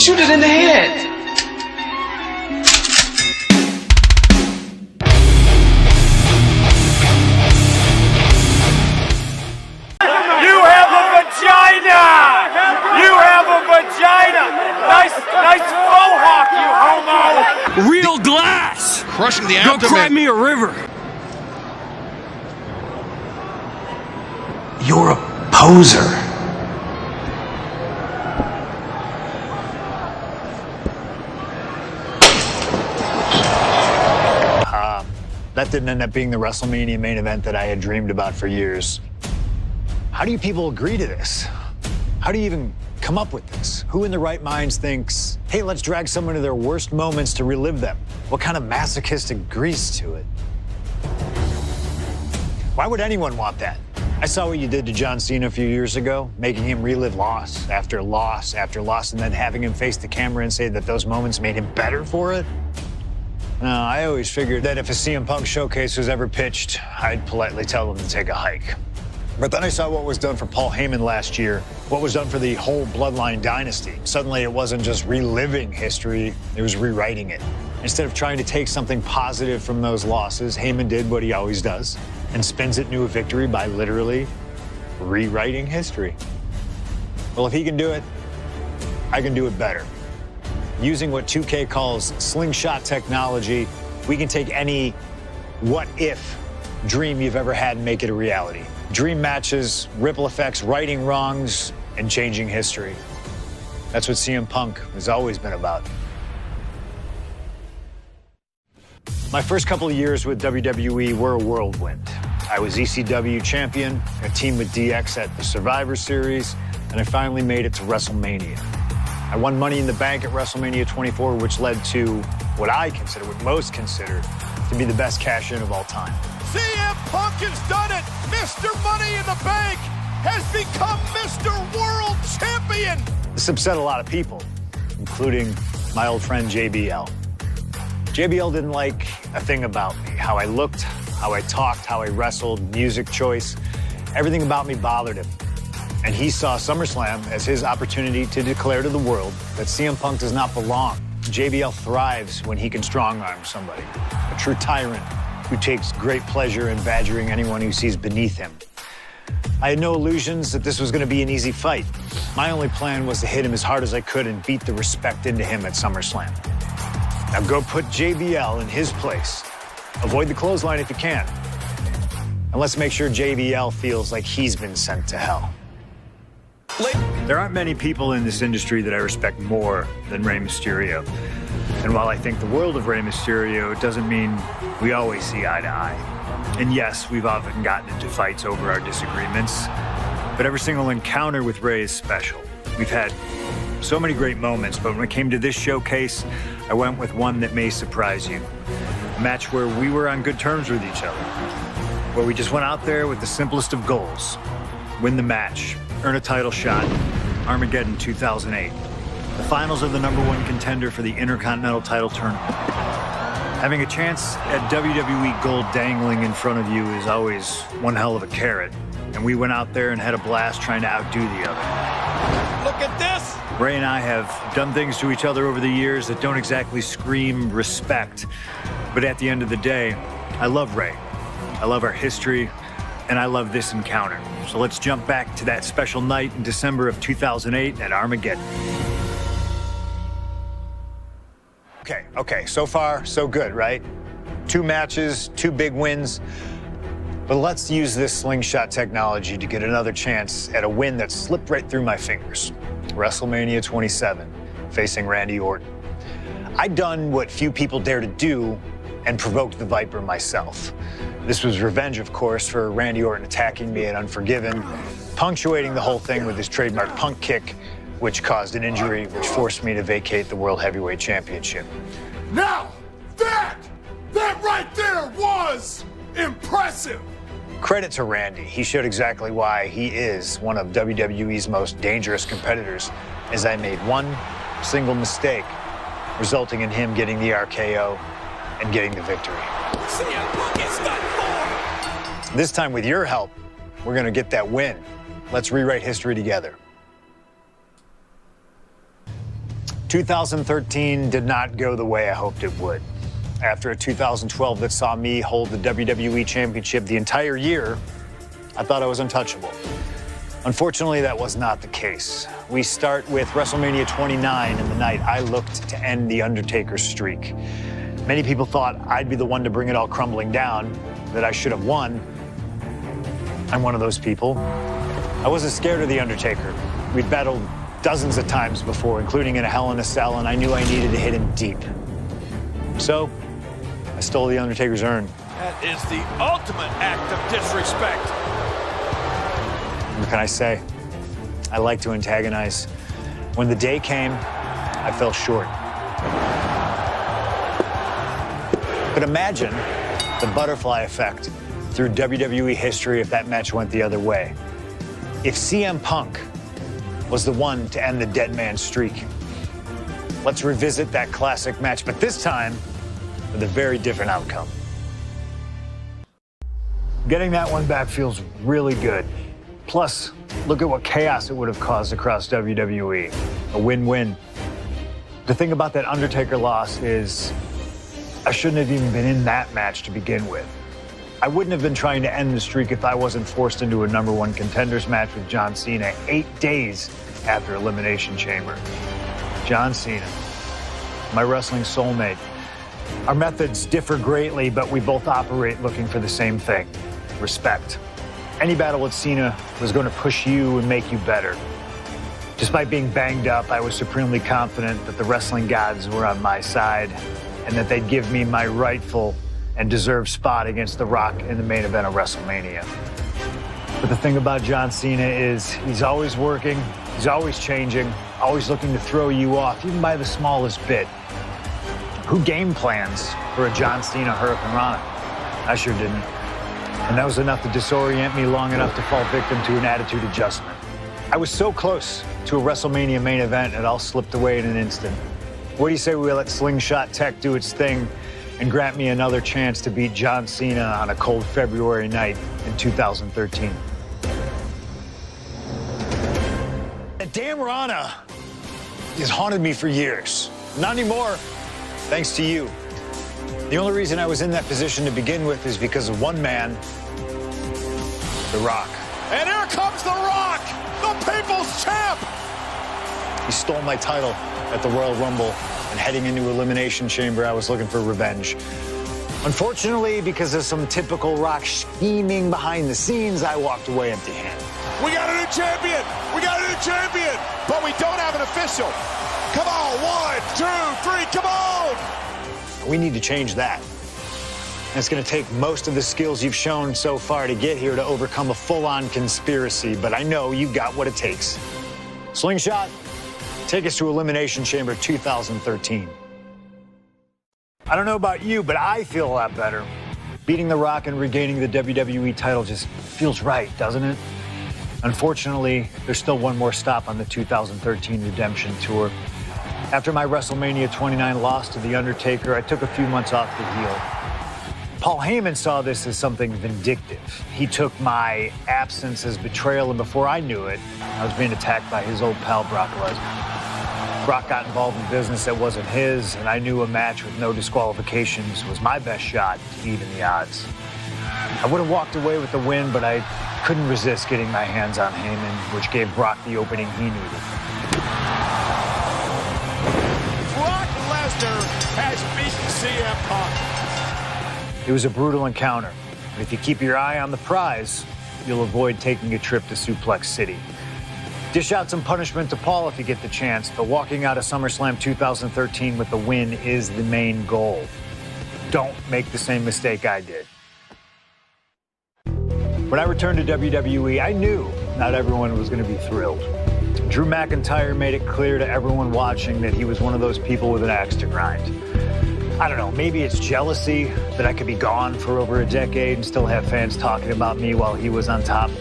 Shoot it in the head. You have a vagina! You have a vagina! Nice faux hawk, you homo! Real glass! Crushing the Go abdomen. cry me a river. You're a poser. That didn't end up being the WrestleMania main event that I had dreamed about for years. How do you people agree to this? How do you even come up with this? Who in their right minds thinks, hey, let's drag someone to their worst moments to relive them? What kind of masochistic agrees to it? Why would anyone want that? I saw what you did to John Cena a few years ago, making him relive loss after loss after loss, and then having him face the camera and say that those moments made him better for it. No, I always figured that if a CM Punk showcase was ever pitched, I'd politely tell them to take a hike. But then I saw what was done for Paul Heyman last year, what was done for the whole Bloodline dynasty. Suddenly it wasn't just reliving history, it was rewriting it. Instead of trying to take something positive from those losses, Heyman did what he always does and spins it into a victory by literally rewriting history. Well, if he can do it, I can do it better. Using what 2K calls slingshot technology, we can take any what-if dream you've ever had and make it a reality. Dream matches, ripple effects, righting wrongs, and changing history. That's what CM Punk has always been about. My first couple of years with WWE were a whirlwind. I was ECW champion, a team with DX at the Survivor Series, and I finally made it to WrestleMania. I won Money in the Bank at WrestleMania 24, which led to what most consider to be the best cash-in of all time. CM Punk has done it! Mr. Money in the Bank has become Mr. World Champion! This upset a lot of people, including my old friend JBL. JBL didn't like a thing about me, how I looked, how I talked, how I wrestled, music choice. Everything about me bothered him. And he saw SummerSlam as his opportunity to declare to the world that CM Punk does not belong. JBL thrives when he can strong-arm somebody, a true tyrant who takes great pleasure in badgering anyone who sees beneath him. I had no illusions that this was going to be an easy fight. My only plan was to hit him as hard as I could and beat the respect into him at SummerSlam. Now go put JBL in his place. Avoid the clothesline if you can. And let's make sure JBL feels like he's been sent to hell. There aren't many people in this industry that I respect more than Rey Mysterio. And while I think the world of Rey Mysterio, it doesn't mean we always see eye to eye. And yes, we've often gotten into fights over our disagreements, but every single encounter with Rey is special. We've had so many great moments, but when it came to this showcase, I went with one that may surprise you. A match where we were on good terms with each other, where we just went out there with the simplest of goals: win the match, earn a title shot. Armageddon 2008. The finals of the #1 contender for the Intercontinental title tournament. Having a chance at WWE gold dangling in front of you is always one hell of a carrot. And we went out there and had a blast trying to outdo the other. Look at this! Rey and I have done things to each other over the years that don't exactly scream respect. But at the end of the day, I love Rey. I love our history. And I love this encounter. So let's jump back to that special night in December of 2008 at Armageddon. Okay, so far, so good, right? 2 matches, 2 big wins. But let's use this slingshot technology to get another chance at a win that slipped right through my fingers. WrestleMania 27, facing Randy Orton. I'd done what few people dare to do and provoked the Viper myself. This was revenge, of course, for Randy Orton attacking me at Unforgiven, punctuating the whole thing with his trademark punk kick, which caused an injury, which forced me to vacate the World Heavyweight Championship. Now, that right there was impressive! Credit to Randy. He showed exactly why he is one of WWE's most dangerous competitors, as I made one single mistake, resulting in him getting the RKO and getting the victory. This time, with your help, we're going to get that win. Let's rewrite history together. 2013 did not go the way I hoped it would. After a 2012 that saw me hold the WWE Championship the entire year, I thought I was untouchable. Unfortunately, that was not the case. We start with WrestleMania 29 and the night I looked to end The Undertaker's streak. Many people thought I'd be the one to bring it all crumbling down, that I should have won. I'm one of those people. I wasn't scared of The Undertaker. We'd battled dozens of times before, including in a Hell in a Cell, and I knew I needed to hit him deep. So, I stole The Undertaker's urn. That is the ultimate act of disrespect. What can I say? I like to antagonize. When the day came, I fell short. But imagine the butterfly effect through WWE history if that match went the other way. If CM Punk was the one to end the dead man streak. Let's revisit that classic match, but this time with a very different outcome. Getting that one back feels really good. Plus, look at what chaos it would have caused across WWE. A win-win. The thing about that Undertaker loss is I shouldn't have even been in that match to begin with. I wouldn't have been trying to end the streak if I wasn't forced into a #1 contenders match with John Cena 8 days after Elimination Chamber. John Cena, my wrestling soulmate. Our methods differ greatly, but we both operate looking for the same thing: respect. Any battle with Cena was going to push you and make you better. Despite being banged up, I was supremely confident that the wrestling gods were on my side and that they'd give me my rightful and deserved spot against The Rock in the main event of WrestleMania. But the thing about John Cena is he's always working, he's always changing, always looking to throw you off, even by the smallest bit. Who game plans for a John Cena Hurricane Rana? I sure didn't. And that was enough to disorient me long enough to fall victim to an attitude adjustment. I was so close to a WrestleMania main event, it all slipped away in an instant. What do you say we let Slingshot Tech do its thing and grant me another chance to beat John Cena on a cold February night in 2013? That damn Rana has haunted me for years. Not anymore, thanks to you. The only reason I was in that position to begin with is because of one man, The Rock. And here comes The Rock, the People's Champ! He stole my title at the Royal Rumble, and heading into Elimination Chamber, I was looking for revenge. Unfortunately, because of some typical Rock scheming behind the scenes, I walked away empty-handed. We got a new champion! We got a new champion! But we don't have an official. Come on, 1, 2, 3, come on! We need to change that. And it's going to take most of the skills you've shown so far to get here to overcome a full-on conspiracy, but I know you've got what it takes. Slingshot, take us to Elimination Chamber 2013. I don't know about you, but I feel a lot better. Beating The Rock and regaining the WWE title just feels right, doesn't it? Unfortunately, there's still one more stop on the 2013 Redemption Tour. After my WrestleMania 29 loss to The Undertaker, I took a few months off the heel. Paul Heyman saw this as something vindictive. He took my absence as betrayal, and before I knew it, I was being attacked by his old pal, Brock Lesnar. Brock got involved in business that wasn't his, and I knew a match with no disqualifications was my best shot to even the odds. I would have walked away with the win, but I couldn't resist getting my hands on Heyman, which gave Brock the opening he needed. Brock Lesnar has beaten CM Punk. It was a brutal encounter, but if you keep your eye on the prize, you'll avoid taking a trip to Suplex City. Dish out some punishment to Paul if you get the chance, but walking out of SummerSlam 2013 with the win is the main goal. Don't make the same mistake I did. When I returned to WWE, I knew not everyone was going to be thrilled. Drew McIntyre made it clear to everyone watching that he was one of those people with an axe to grind. I don't know, maybe it's jealousy that I could be gone for over a decade and still have fans talking about me while he was on top.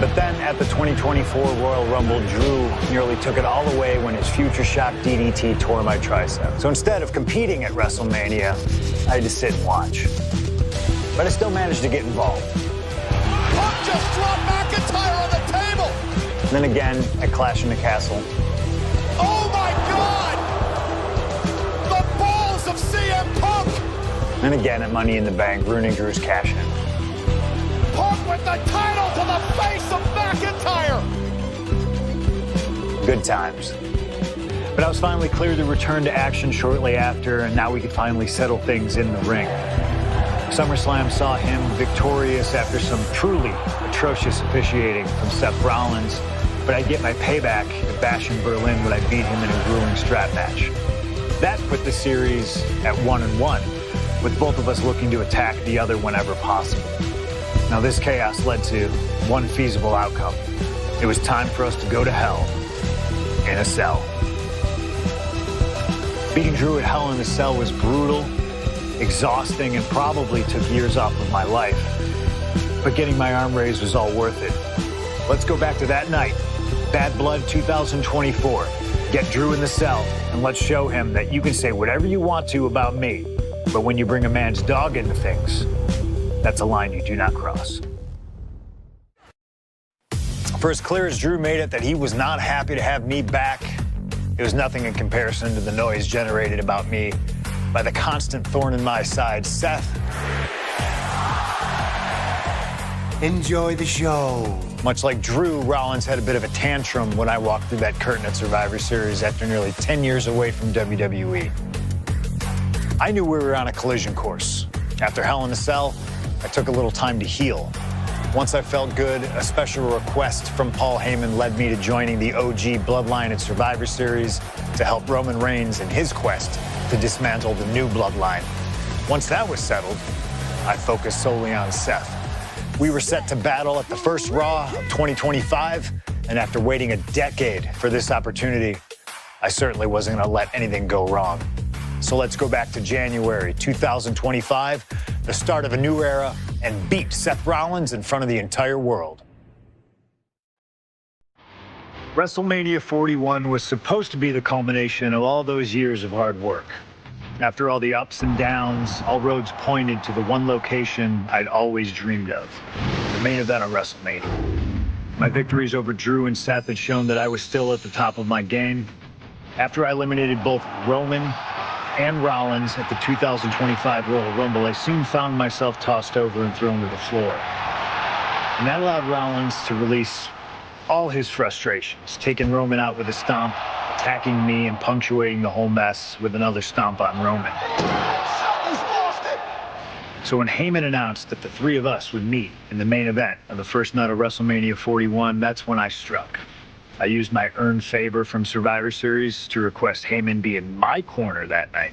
But then at the 2024 Royal Rumble, Drew nearly took it all away when his Future Shock DDT tore my tricep. So instead of competing at WrestleMania, I had to sit and watch. But I still managed to get involved. Punk just dropped McIntyre on the table! And then again at Clash in the Castle. Oh my And again at Money in the Bank, ruining Drew's cash-in. Hook with the title to the face of McIntyre. Good times. But I was finally cleared to return to action shortly after, and now we could finally settle things in the ring. SummerSlam saw him victorious after some truly atrocious officiating from Seth Rollins, but I'd get my payback at Bash in Berlin when I beat him in a grueling strap match. That put the series at 1-1, with both of us looking to attack the other whenever possible. Now this chaos led to one feasible outcome. It was time for us to go to hell in a cell. Beating Drew at Hell in a Cell was brutal, exhausting, and probably took years off of my life. But getting my arm raised was all worth it. Let's go back to that night, Bad Blood 2024. Get Drew in the cell, and let's show him that you can say whatever you want to about me, but when you bring a man's dog into things, that's a line you do not cross. For as clear as Drew made it that he was not happy to have me back, it was nothing in comparison to the noise generated about me by the constant thorn in my side, Seth. Enjoy the show. Much like Drew, Rollins had a bit of a tantrum when I walked through that curtain at Survivor Series after nearly 10 years away from WWE. I knew we were on a collision course. After Hell in a Cell, I took a little time to heal. Once I felt good, a special request from Paul Heyman led me to joining the OG Bloodline at Survivor Series to help Roman Reigns in his quest to dismantle the new Bloodline. Once that was settled, I focused solely on Seth. We were set to battle at the first Raw of 2025, and after waiting a decade for this opportunity, I certainly wasn't going to let anything go wrong. So let's go back to January 2025, the start of a new era, and beat Seth Rollins in front of the entire world. WrestleMania 41 was supposed to be the culmination of all those years of hard work. After all the ups and downs, all roads pointed to the one location I'd always dreamed of, the main event of WrestleMania. My victories over Drew and Seth had shown that I was still at the top of my game. After I eliminated both Roman and Rollins at the 2025 Royal Rumble, I soon found myself tossed over and thrown to the floor. And that allowed Rollins to release all his frustrations, taking Roman out with a stomp, attacking me, and punctuating the whole mess with another stomp on Roman. So when Heyman announced that the three of us would meet in the main event of the first night of WrestleMania 41, that's when I struck. I used my earned favor from Survivor Series to request Heyman be in my corner that night.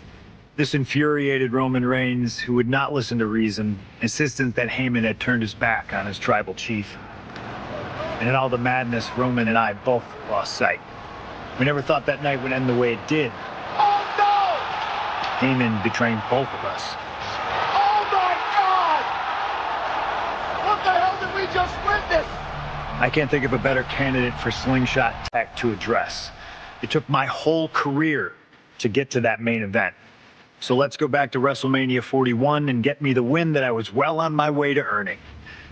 This infuriated Roman Reigns, who would not listen to reason, insisting that Heyman had turned his back on his tribal chief. And in all the madness, Roman and I both lost sight. We never thought that night would end the way it did. Oh, no! Heyman betraying both of us. Oh, my God! What the hell did we just witness? I can't think of a better candidate for slingshot tech to address. It took my whole career to get to that main event. So let's go back to WrestleMania 41 and get me the win that I was well on my way to earning.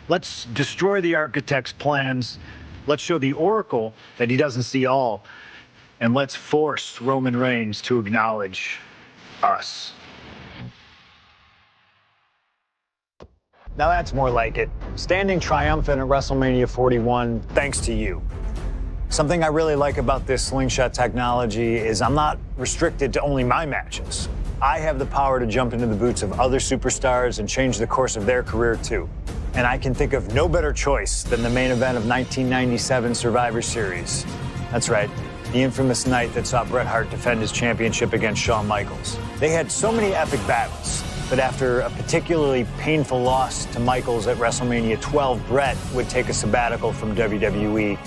Let's destroy the architect's plans. Let's show the Oracle that he doesn't see all. And let's force Roman Reigns to acknowledge us. Now that's more like it. Standing triumphant at WrestleMania 41, thanks to you. Something I really like about this slingshot technology is I'm not restricted to only my matches. I have the power to jump into the boots of other superstars and change the course of their career too. And I can think of no better choice than the main event of 1997 Survivor Series. That's right, the infamous night that saw Bret Hart defend his championship against Shawn Michaels. They had so many epic battles, but after a particularly painful loss to Michaels at WrestleMania 12, Bret would take a sabbatical from WWE,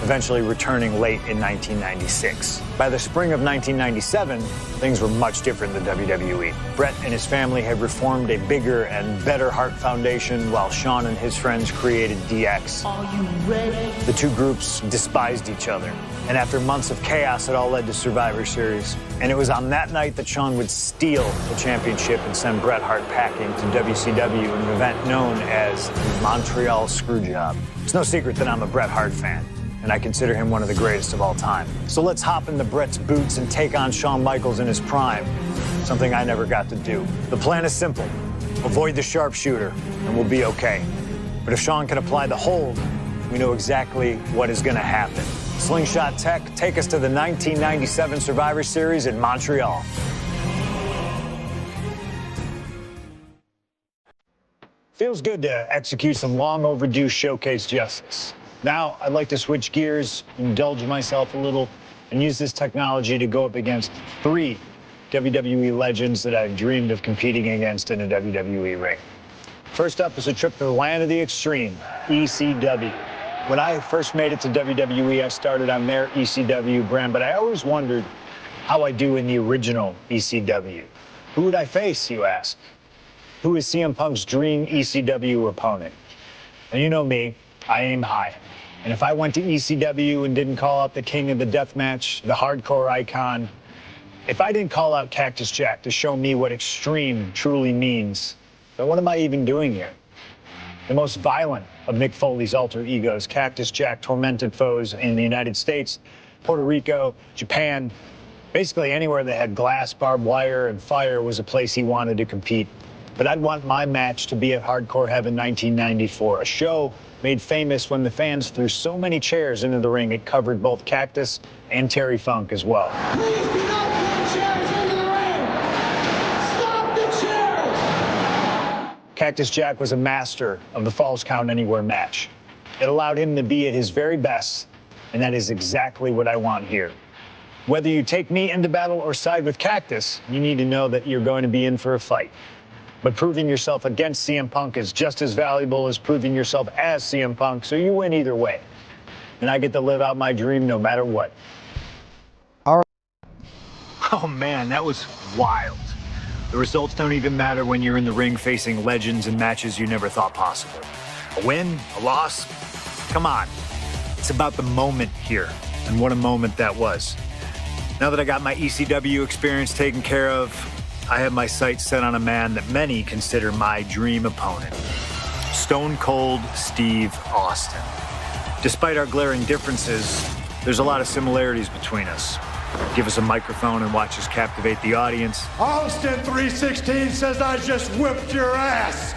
eventually returning late in 1996. By the spring of 1997, things were much different than WWE. Bret and his family had reformed a bigger and better Hart Foundation, while Shawn and his friends created DX. Are you ready? The two groups despised each other, and after months of chaos, it all led to Survivor Series. And it was on that night that Shawn would steal the championship and send Bret Hart packing to WCW in an event known as the Montreal Screwjob. It's no secret that I'm a Bret Hart fan, and I consider him one of the greatest of all time. So let's hop into Bret's boots and take on Shawn Michaels in his prime. something I never got to do. The plan is simple. Avoid the sharpshooter, and we'll be okay. But if Sean can apply the hold, we know exactly what is going to happen. Slingshot Tech, take us to the 1997 Survivor Series in Montreal. Feels good to execute some long overdue showcase justice. Now, I'd like to switch gears, indulge myself a little, and use this technology to go up against 3 WWE legends that I've dreamed of competing against in a WWE ring. First up is a trip to the land of the extreme, ECW. When I first made it to WWE, I started on their ECW brand, but I always wondered how I do in the original ECW. Who would I face, you ask? Who is CM Punk's dream ECW opponent? And you know me, I aim high. And if I went to ECW and didn't call out the king of the deathmatch, the hardcore icon, if I didn't call out Cactus Jack to show me what extreme truly means, then what am I even doing here? The most violent of Mick Foley's alter egos, Cactus Jack tormented foes in the United States, Puerto Rico, Japan, basically anywhere that had glass, barbed wire, and fire was a place he wanted to compete. But I'd want my match to be at Hardcore Heaven 1994, a show made famous when the fans threw so many chairs into the ring it covered both Cactus and Terry Funk as well. Please do not put chairs into the ring! Stop the chairs! Cactus Jack was a master of the Falls Count Anywhere match. It allowed him to be at his very best, and that is exactly what I want here. Whether you take me into battle or side with Cactus, you need to know that you're going to be in for a fight. But proving yourself against CM Punk is just as valuable as proving yourself as CM Punk, so you win either way. And I get to live out my dream no matter what. All right. Oh man, that was wild. The results don't even matter when you're in the ring facing legends in matches you never thought possible. A win, a loss, come on. It's about the moment here, and what a moment that was. Now that I got my ECW experience taken care of, I have my sights set on a man that many consider my dream opponent, Stone Cold Steve Austin. Despite our glaring differences, there's a lot of similarities between us. Give us a microphone and watch us captivate the audience. Austin 316 says I just whipped your ass.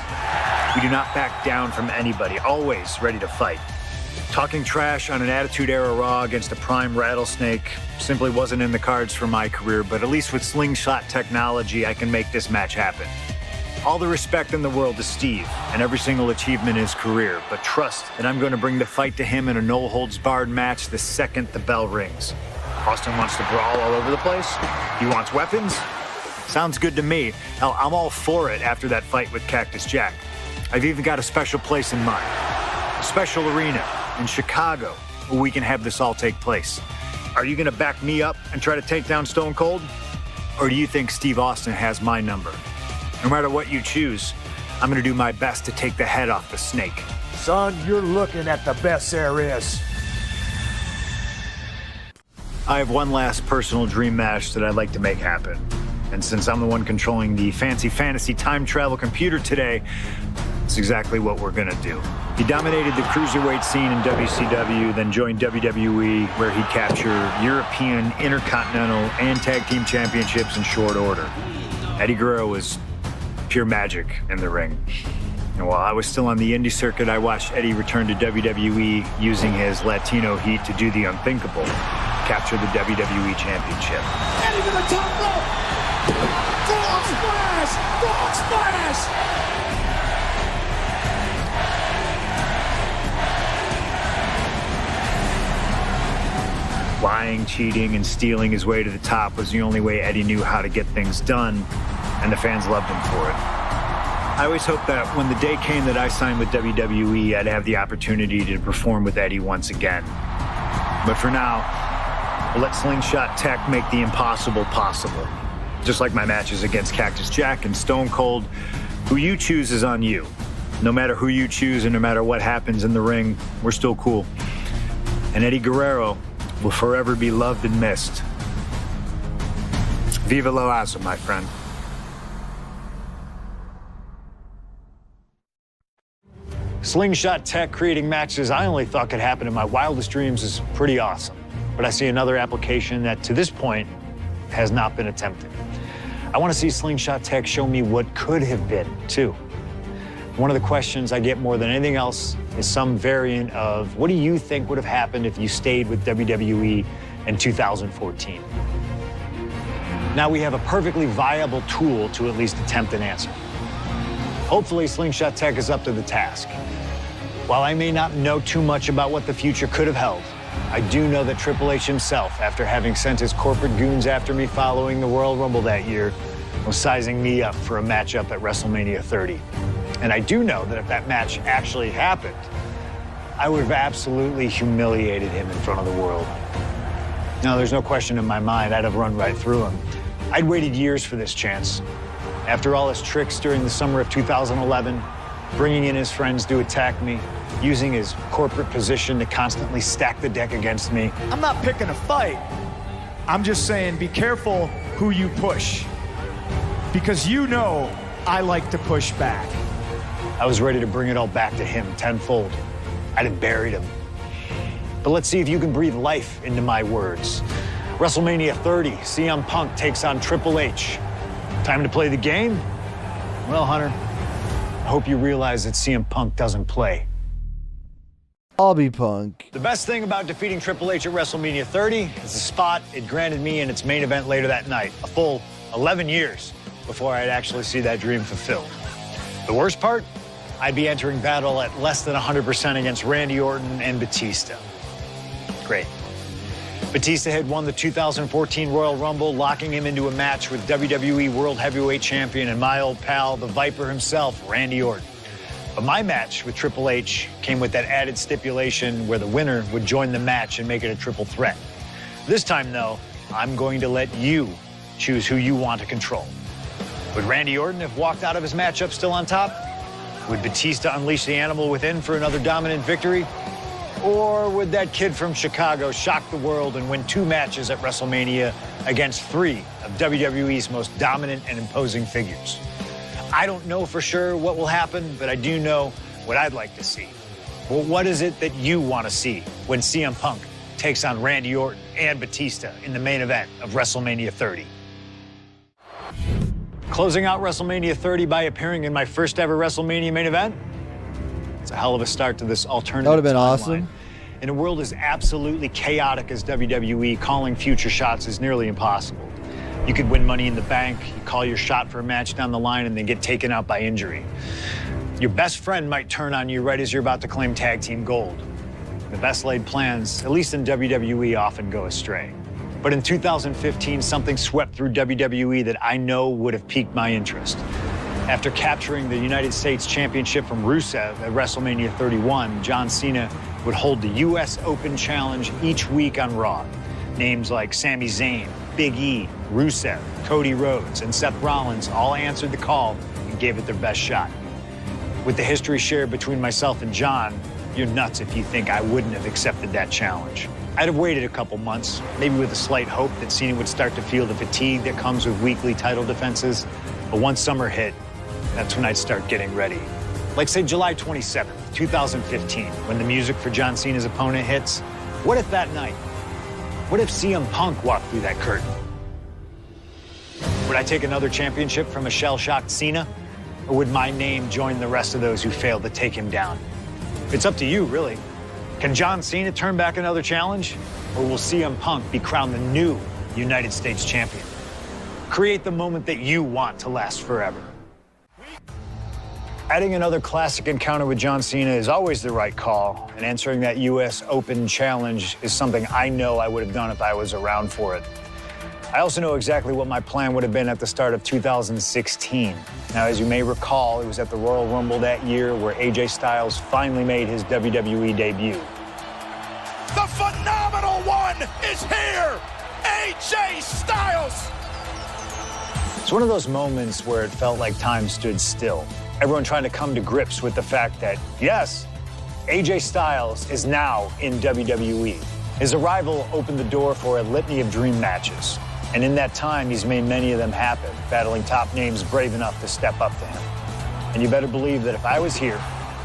We do not back down from anybody, always ready to fight. Talking trash on an Attitude Era Raw against a prime rattlesnake simply wasn't in the cards for my career, but at least with slingshot technology, I can make this match happen. All the respect in the world to Steve and every single achievement in his career, but trust that I'm going to bring the fight to him in a no-holds-barred match the second the bell rings. Austin wants to brawl all over the place? He wants weapons? Sounds good to me. Hell, I'm all for it after that fight with Cactus Jack. I've even got a special place in mind. A special arena in Chicago where we can have this all take place. Are you going to back me up and try to take down Stone Cold? Or do you think Steve Austin has my number? No matter what you choose, I'm going to do my best to take the head off the snake. Son, you're looking at the best there is. I have one last personal dream match that I'd like to make happen. And since I'm the one controlling the fancy fantasy time travel computer today, it's exactly what we're gonna do. He dominated the cruiserweight scene in WCW, then joined WWE, where he captured European, Intercontinental, and Tag Team Championships in short order. Eddie Guerrero was pure magic in the ring. And while I was still on the indie circuit, I watched Eddie return to WWE using his Latino heat to do the unthinkable, capture the WWE Championship. Eddie to the top rope! Frog splash! Frog splash! Lying, cheating, and stealing his way to the top was the only way Eddie knew how to get things done, and the fans loved him for it. I always hoped that when the day came that I signed with WWE, I'd have the opportunity to perform with Eddie once again. But for now, we'll let Slingshot Tech make the impossible possible. Just like my matches against Cactus Jack and Stone Cold, who you choose is on you. No matter who you choose and no matter what happens in the ring, we're still cool. And Eddie Guerrero will forever be loved and missed. Viva Lo Asa, my friend. Slingshot Tech creating matches I only thought could happen in my wildest dreams is pretty awesome. But I see another application that, to this point, has not been attempted. I want to see Slingshot Tech show me what could have been, too. One of the questions I get more than anything else is some variant of, what do you think would have happened if you stayed with WWE in 2014? Now we have a perfectly viable tool to at least attempt an answer. Hopefully, Slingshot Tech is up to the task. While I may not know too much about what the future could have held, I do know that Triple H himself, after having sent his corporate goons after me following the Royal Rumble that year, was sizing me up for a matchup at WrestleMania 30. And I do know that if that match actually happened, I would have absolutely humiliated him in front of the world. Now, there's no question in my mind I'd have run right through him. I'd waited years for this chance. After all his tricks during the summer of 2011, bringing in his friends to attack me, using his corporate position to constantly stack the deck against me. I'm not picking a fight. I'm just saying be careful who you push. Because you know I like to push back. I was ready to bring it all back to him tenfold. I'd have buried him. But let's see if you can breathe life into my words. WrestleMania 30, CM Punk takes on Triple H. Time to play the game? Well, Hunter, I hope you realize that CM Punk doesn't play. I'll be Punk. The best thing about defeating Triple H at WrestleMania 30 is the spot it granted me in its main event later that night. A full 11 years before I'd actually see that dream fulfilled. The worst part? I'd be entering battle at less than 100% against Randy Orton and Batista. Great. Batista had won the 2014 Royal Rumble, locking him into a match with WWE World Heavyweight Champion and my old pal, the Viper himself, Randy Orton. But my match with Triple H came with that added stipulation where the winner would join the match and make it a triple threat. This time, though, I'm going to let you choose who you want to control. Would Randy Orton have walked out of his matchup still on top? Would Batista unleash the animal within for another dominant victory? Or would that kid from Chicago shock the world and win 2 matches at WrestleMania against 3 of WWE's most dominant and imposing figures? I don't know for sure what will happen, but I do know what I'd like to see. Well, what is it that you want to see when CM Punk takes on Randy Orton and Batista in the main event of WrestleMania 30? Closing out WrestleMania 30 by appearing in my first ever WrestleMania main event? It's a hell of a start to this alternative. That would have been timeline. awesome. In a world as absolutely chaotic as WWE, calling future shots is nearly impossible. You could win Money in the Bank, you call your shot for a match down the line, and then get taken out by injury. Your best friend might turn on you right as you're about to claim tag team gold. The best laid plans, at least in WWE, often go astray. But in 2015, something swept through WWE that I know would have piqued my interest. After capturing the United States Championship from Rusev at WrestleMania 31, John Cena would hold the U.S. Open Challenge each week on Raw. Names like Sami Zayn, Big E, Rusev, Cody Rhodes, and Seth Rollins all answered the call and gave it their best shot. With the history shared between myself and John, you're nuts if you think I wouldn't have accepted that challenge. I'd have waited a couple months, maybe with a slight hope that Cena would start to feel the fatigue that comes with weekly title defenses. But once summer hit, that's when I'd start getting ready. Like, say, July 27th, 2015, when the music for John Cena's opponent hits. What if that night? What if CM Punk walked through that curtain? Would I take another championship from a shell-shocked Cena? Or would my name join the rest of those who failed to take him down? It's up to you, really. Can John Cena turn back another challenge? Or will CM Punk be crowned the new United States champion? Create the moment that you want to last forever. Adding another classic encounter with John Cena is always the right call, and answering that U.S. Open Challenge is something I know I would have done if I was around for it. I also know exactly what my plan would have been at the start of 2016. Now, as you may recall, it was at the Royal Rumble that year where AJ Styles finally made his WWE debut. The phenomenal one is here! AJ Styles! It's one of those moments where it felt like time stood still. Everyone trying to come to grips with the fact that, yes, AJ Styles is now in WWE. His arrival opened the door for a litany of dream matches. And in that time, he's made many of them happen, battling top names brave enough to step up to him. And you better believe that if I was here,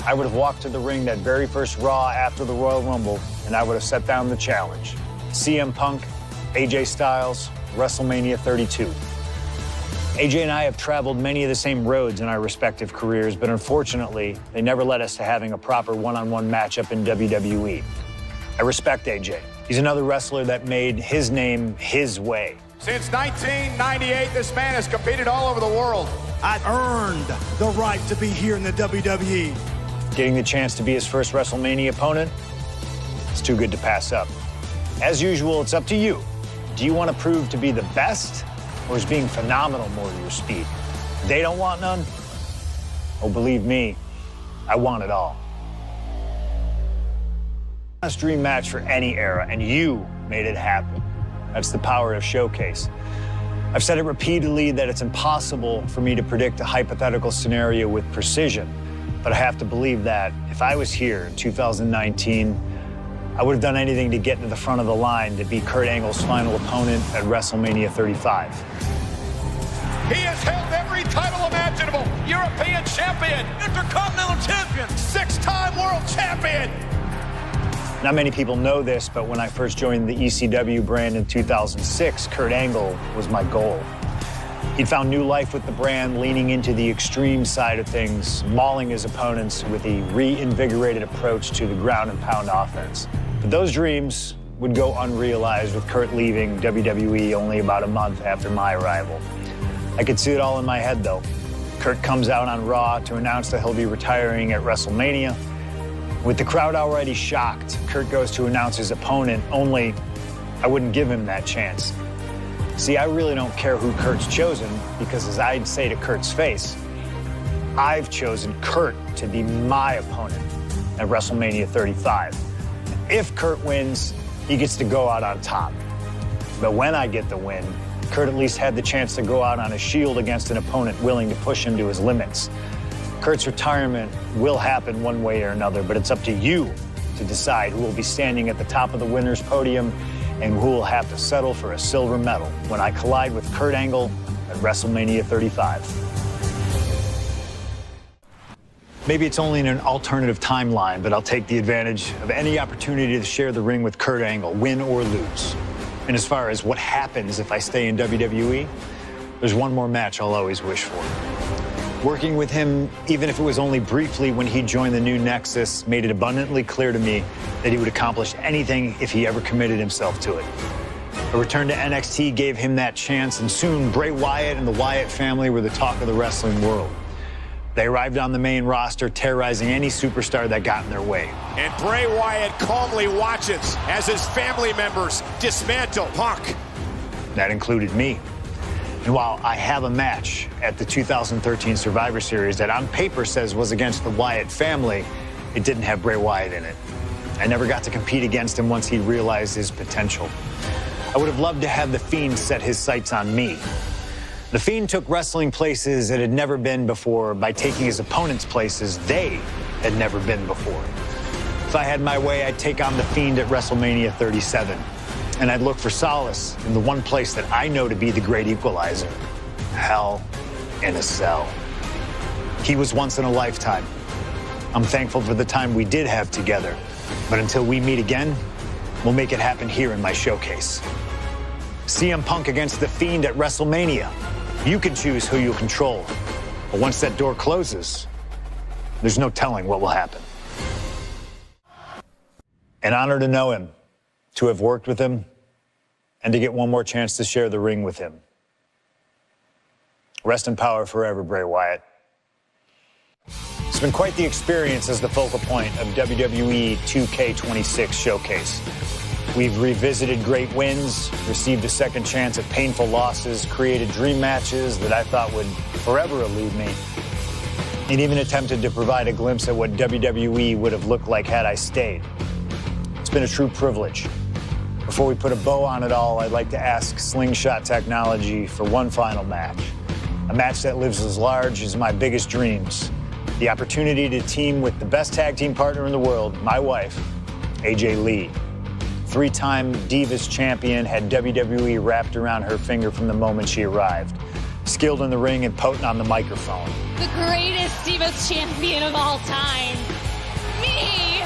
I would have walked to the ring that very first Raw after the Royal Rumble, and I would have set down the challenge. CM Punk, AJ Styles, WrestleMania 32. AJ and I have traveled many of the same roads in our respective careers, but unfortunately, they never led us to having a proper one-on-one matchup in WWE. I respect AJ. He's another wrestler that made his name his way. Since 1998, this man has competed all over the world. I've earned the right to be here in the WWE. Getting the chance to be his first WrestleMania opponent, it's too good to pass up. As usual, it's up to you. Do you want to prove to be the best, or is being phenomenal more to your speed? They don't want none? Oh, believe me, I want it all. Last dream match for any era, and you made it happen. That's the power of Showcase. I've said it repeatedly that it's impossible for me to predict a hypothetical scenario with precision, but I have to believe that if I was here in 2019, I would have done anything to get to the front of the line to be Kurt Angle's final opponent at WrestleMania 35. He has held every title imaginable. European champion, Intercontinental champion, 6-time world champion. Not many people know this, but when I first joined the ECW brand in 2006, Kurt Angle was my goal. He'd found new life with the brand, leaning into the extreme side of things, mauling his opponents with a reinvigorated approach to the ground and pound offense. But those dreams would go unrealized with Kurt leaving WWE only about a month after my arrival. I could see it all in my head, though. Kurt comes out on Raw to announce that he'll be retiring at WrestleMania. With the crowd already shocked, Kurt goes to announce his opponent, only I wouldn't give him that chance. See, I really don't care who Kurt's chosen, because as I'd say to Kurt's face, I've chosen Kurt to be my opponent at WrestleMania 35. If Kurt wins, he gets to go out on top. But when I get the win, Kurt at least had the chance to go out on a shield against an opponent willing to push him to his limits. Kurt's retirement will happen one way or another, but it's up to you to decide who will be standing at the top of the winner's podium and who will have to settle for a silver medal when I collide with Kurt Angle at WrestleMania 35. Maybe it's only in an alternative timeline, but I'll take the advantage of any opportunity to share the ring with Kurt Angle, win or lose. And as far as what happens if I stay in WWE, there's one more match I'll always wish for. Working with him, even if it was only briefly when he joined the new Nexus, made it abundantly clear to me that he would accomplish anything if he ever committed himself to it. A return to NXT gave him that chance, and soon Bray Wyatt and the Wyatt family were the talk of the wrestling world. They arrived on the main roster, terrorizing any superstar that got in their way. And Bray Wyatt calmly watches as his family members dismantle Punk. That included me. And while I have a match at the 2013 Survivor Series that on paper says was against the Wyatt family, it didn't have Bray Wyatt in it. I never got to compete against him once he realized his potential. I would have loved to have The Fiend set his sights on me. The Fiend took wrestling places it had never been before by taking his opponents places they had never been before. If I had my way, I'd take on The Fiend at WrestleMania 37. And I'd look for solace in the one place that I know to be the great equalizer: Hell in a Cell. He was once in a lifetime. I'm thankful for the time we did have together. But until we meet again, we'll make it happen here in my showcase. CM Punk against The Fiend at WrestleMania. You can choose who you'll control. But once that door closes, there's no telling what will happen. An honor to know him, to have worked with him, and to get one more chance to share the ring with him. Rest in power forever, Bray Wyatt. It's been quite the experience as the focal point of WWE 2K26 Showcase. We've revisited great wins, received a second chance at painful losses, created dream matches that I thought would forever elude me, and even attempted to provide a glimpse at what WWE would have looked like had I stayed. It's been a true privilege. Before we put a bow on it all, I'd like to ask Slingshot Technology for one final match. A match that lives as large as my biggest dreams. The opportunity to team with the best tag team partner in the world, my wife, AJ Lee. Three-time Divas champion, had WWE wrapped around her finger from the moment she arrived. Skilled in the ring and potent on the microphone. The greatest Divas champion of all time. Me!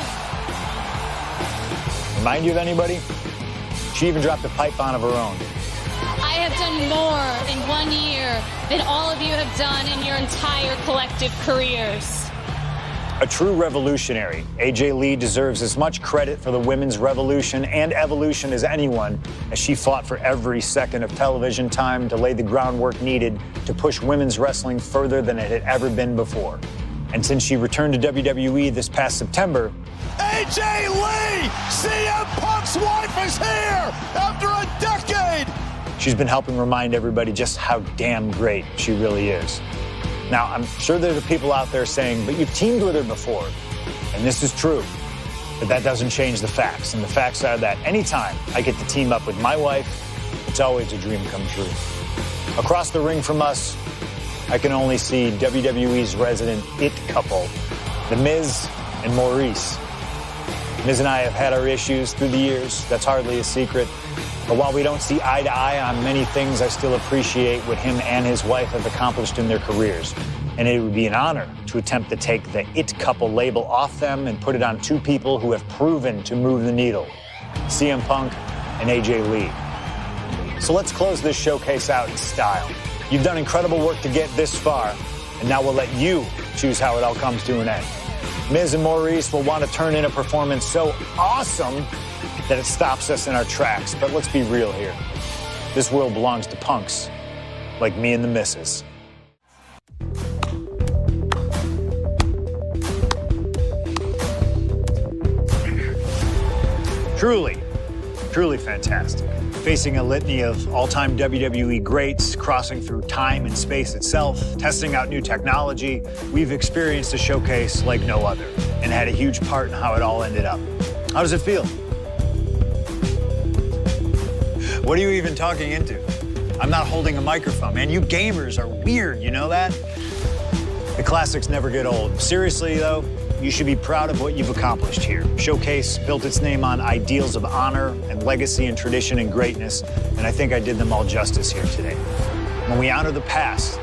Remind you of anybody? She even dropped a pipe on of her own. I have done more in 1 year than all of you have done in your entire collective careers. A true revolutionary, AJ Lee deserves as much credit for the women's revolution and evolution as anyone, as she fought for every second of television time to lay the groundwork needed to push women's wrestling further than it had ever been before. And since she returned to WWE this past September, AJ Lee, CM Punk's wife, is here after a decade. she's been helping remind everybody just how damn great she really is. Now, I'm sure there's people out there saying, but you've teamed with her before. And this is true. But that doesn't change the facts. And the facts are that anytime I get to team up with my wife, it's always a dream come true. Across the ring from us, I can only see WWE's resident it couple, The Miz and Maurice. Miz and I have had our issues through the years. That's hardly a secret. But while we don't see eye to eye on many things, I still appreciate what him and his wife have accomplished in their careers. And it would be an honor to attempt to take the it couple label off them and put it on two people who have proven to move the needle, CM Punk and AJ Lee. So let's close this showcase out in style. You've done incredible work to get this far, and now we'll let you choose how it all comes to an end. Miz and Maurice will want to turn in a performance so awesome that it stops us in our tracks. But let's be real here. This world belongs to punks like me and the missus. Truly fantastic. Facing a litany of all-time WWE greats, crossing through time and space itself, testing out new technology, we've experienced a showcase like no other and had a huge part in how it all ended up. How does it feel? What are you even talking into? I'm not holding a microphone, man. You gamers are weird, you know that? The classics never get old. Seriously, though, you should be proud of what you've accomplished here. Showcase built its name on ideals of honor and legacy and tradition and greatness, and I think I did them all justice here today. When we honor the past,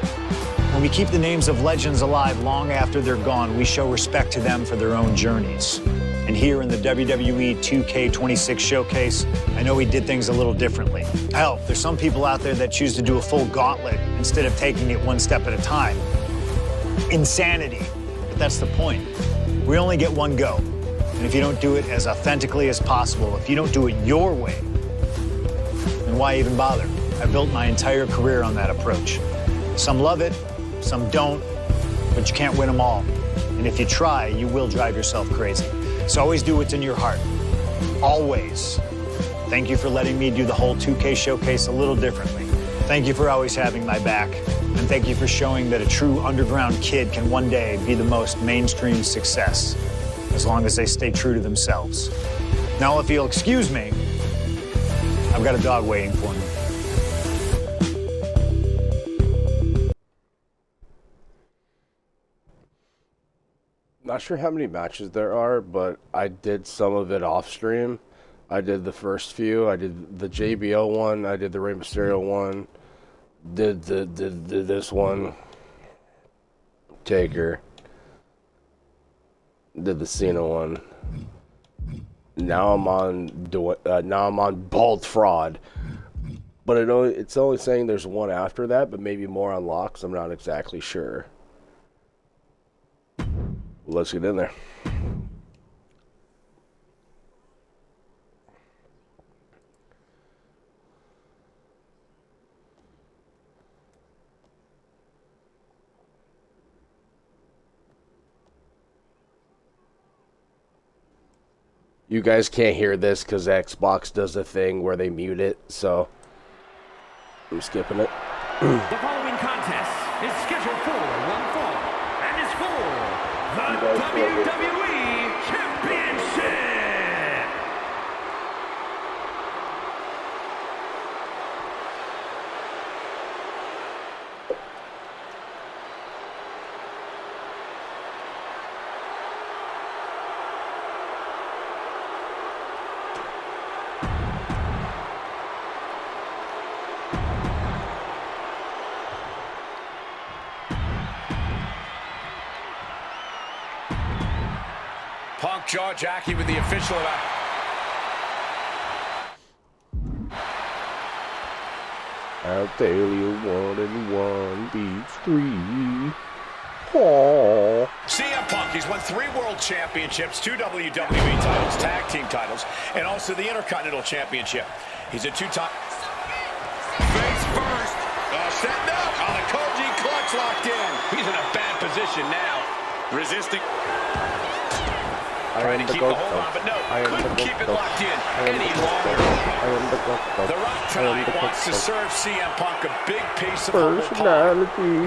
when we keep the names of legends alive long after they're gone, we show respect to them for their own journeys. And here in the WWE2K26 showcase, I know we did things a little differently. Hell, there's some people out there that choose to do a full gauntlet instead of taking it one step at a time. Insanity, but that's the point. We only get one go. And if you don't do it as authentically as possible, if you don't do it your way, then why even bother? I built my entire career on that approach. Some love it, some don't, but you can't win them all. And if you try, you will drive yourself crazy. So always do what's in your heart. Always. Thank you for letting me do the whole 2K showcase a little differently. Thank you for always having my back. And thank you for showing that a true underground kid can one day be the most mainstream success, as long as they stay true to themselves. Now, if you'll excuse me, I've got a dog waiting for me. Not sure how many matches there are, but I did some of it off stream. I did the first few. I did the JBL one. I did the Rey Mysterio one. Did this one. Taker. Did the Cena one. Now I'm on Bald Fraud. But it's only saying there's one after that, but maybe more unlocks. I'm not exactly sure. Let's get in there. You guys can't hear this because Xbox does a thing where they mute it, so I'm skipping it. The following contest is scheduled for one fall and is for the WWE Championship! Punk jaw jacking with the official about. All I'll tell you 1 and 1 beats 3. Aww. CM Punk, he's won 3 world championships, 2 WWE titles, tag team titles, and also the Intercontinental Championship. He's a 2-time... Face first. Setting up. On the Koji clutch locked in. He's in a bad position now. Resisting. Trying to keep the hold on, but no, couldn't keep it locked in any longer. The Rock tonight wants to serve CM Punk a big piece of humble pie.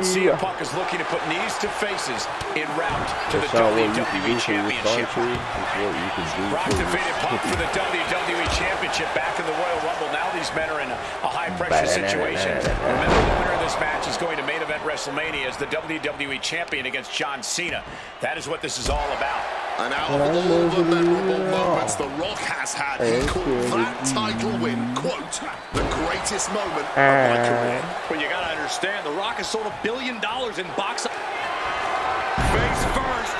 CM Punk is looking to put knees to faces en route to the WWE Championship. Rock defeated Punk for the WWE Championship back in the Royal Rumble. Now these men are in a high-pressure situation. Remember, the winner of this match is going to main event WrestleMania as the WWE Champion against John Cena. That is what this is all about. And out of all the memorable moments The Rock has had, he called that title win, quote, the greatest moment of my career. Well, you got to understand, The Rock has sold $1 billion in box. Face first.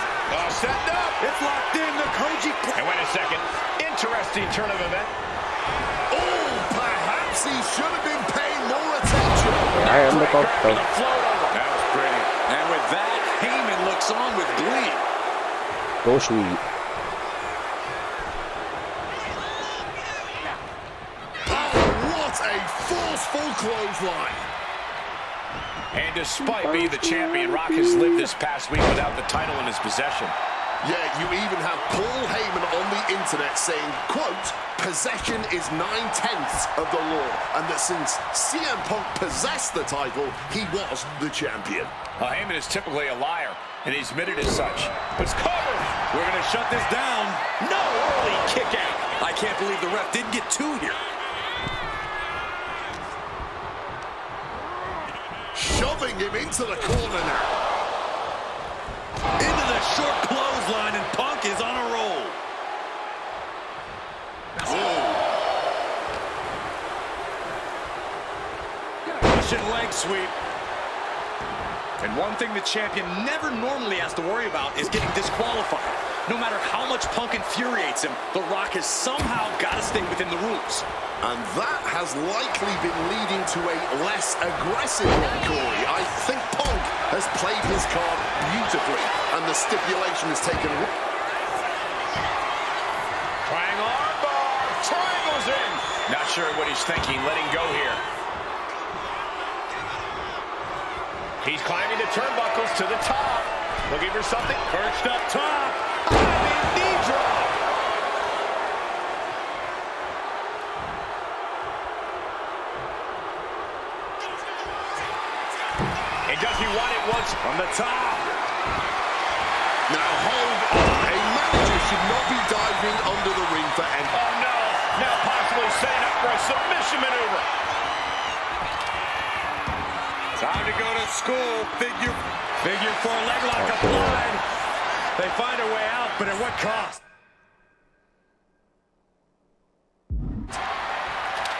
Set up. It's locked in. The Koji. And wait a second. Interesting turn of event. Oh, perhaps he should have been paying more attention. I am the coach. That was pretty. And with that, Heyman looks on with glee. Go sweet. Oh, what a forceful clothesline. And despite being the champion, Rock has lived this past week without the title in his possession. Yeah, you even have Paul Heyman on the internet saying, quote, possession is 9/10 of the law, and that since CM Punk possessed the title, he was the champion. Well, Heyman is typically a liar, and he's admitted as such. But it's covered. We're going to shut this down. No early kick out. I can't believe the ref didn't get 2 here. Shoving him into the corner now. Into the short clothesline, and Punk is on a roll. Russian leg sweep. And one thing the champion never normally has to worry about is getting disqualified. No matter how much Punk infuriates him, The Rock has somehow got to stay within the rules. And that has likely been leading to a less aggressive one, Corey. I think Punk has played his card beautifully, and the stipulation has taken... Triangle armbar. Triangle's in. Not sure what he's thinking. Letting go here. He's climbing the turnbuckles to the top. Looking for something. Perched up top. Knee drop. And does he want it once from the top? Now hold on. A manager should not be diving under the ring for any... Oh no. Now possibly setting up for a submission maneuver. Time to go to school. Figure 4 leg lock applied. They find a way out, but at what cost?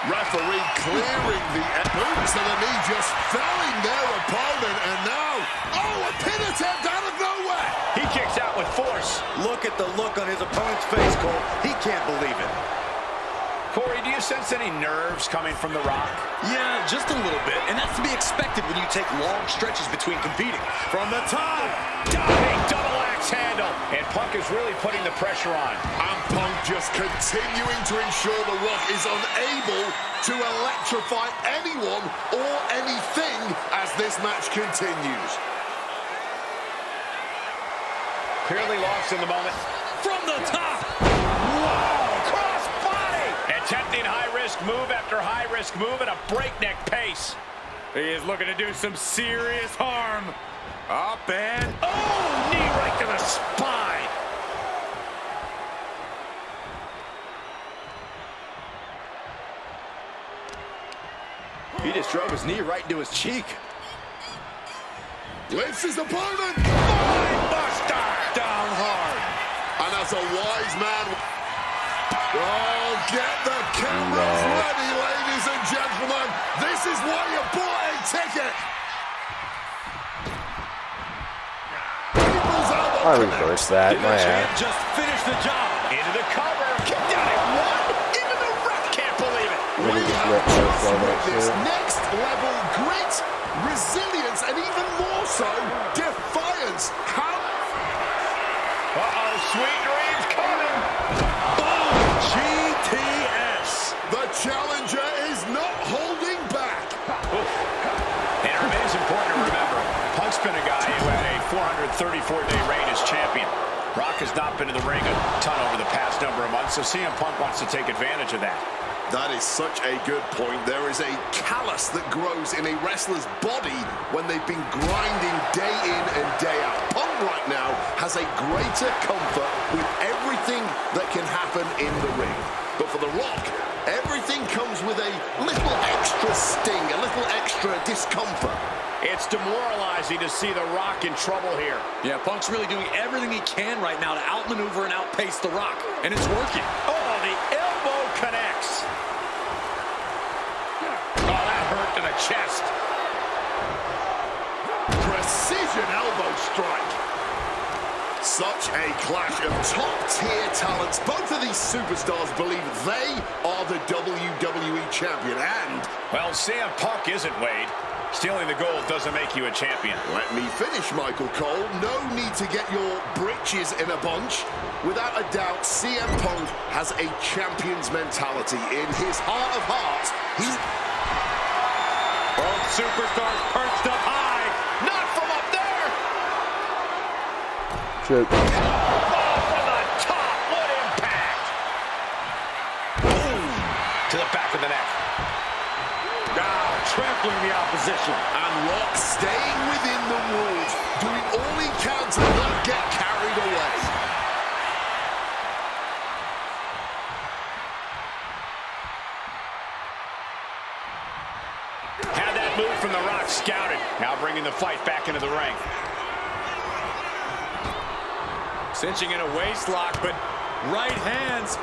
Referee clearing the boot to the knee, just felling their opponent, and now, oh, a pin attempt out of nowhere. He kicks out with force. Look at the look on his opponent's face, Cole. He can't believe it. Corey, do you sense any nerves coming from The Rock? Yeah, just a little bit, and that's to be expected when you take long stretches between competing. From the top, diving double axe handle, and Punk is really putting the pressure on. And Punk just continuing to ensure The Rock is unable to electrify anyone or anything as this match continues. Clearly lost in the moment. From the top. Wow, cross body. Attempting high-risk move after high-risk move at a breakneck pace. He is looking to do some serious harm. Up and, oh, knee right to the spine. He just drove his knee right into his cheek. Lifts his opponent. Buster down hard. And as a wise man, oh, get the cameras ready, ladies and gentlemen. This is why you bought a ticket. People's elbow. I reversed that, my ass. Just finished the job. Into the cover. Kicked out at 1. Into the ref. Can't believe it. Then he We just have let just sell that witnessed shit. next level grit, resilience, and even more so, defiance. How? Uh-oh, sweet dreams coming. Boom! GTS. The challenger is not holding back. And it remains important to remember, Punk's been a guy who had a 434-day reign as champion. Rock has not been in the ring a ton over the past number of months, so CM Punk wants to take advantage of that. That is such a good point. There is a callus that grows in a wrestler's body when they've been grinding day in and day out. Punk right now has a greater comfort with everything that can happen in the ring. But for The Rock, everything comes with a little extra sting, a little extra discomfort. It's demoralizing to see The Rock in trouble here. Yeah, Punk's really doing everything he can right now to outmaneuver and outpace The Rock, and it's working. Oh, the elbow connects. Oh, that hurt to the chest. Precision elbow strike. Such a clash of top-tier talents. Both of these superstars believe they are the WWE champion, and... well, CM Punk isn't, Wade. Stealing the gold doesn't make you a champion. Let me finish, Michael Cole. No need to get your britches in a bunch. Without a doubt, CM Punk has a champion's mentality. In his heart of hearts, he's... both superstars perched up high. Not from up there. Shit. Oh, from the top. What impact. Boom. To the back of the neck. Trampling the opposition. And Rock staying within the rules, doing all he can to not get carried away. Had that move from The Rock scouted. Now bringing the fight back into the ring. Cinching in a waist lock, but right hands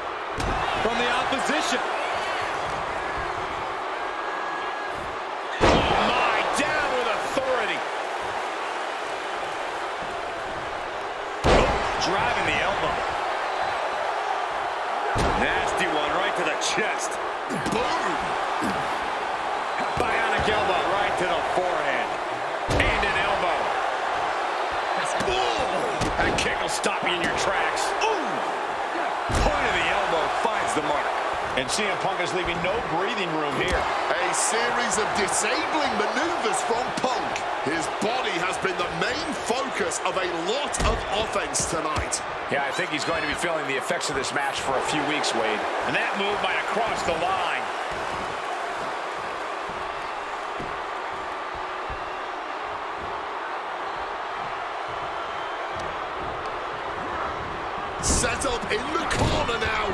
from the opposition. Driving the elbow. Nasty one right to the chest. Boom! Bionic elbow right to the forehead. And an elbow. Ooh. That kick will stop you in your tracks. Ooh. Point of the elbow finds the mark. And CM Punk is leaving no breathing room here. A series of disabling maneuvers from Punk. His body has been the main focus of a lot of offense tonight. Yeah, I think he's going to be feeling the effects of this match for a few weeks, Wade. And that move might have crossed the line. Set up in the corner now.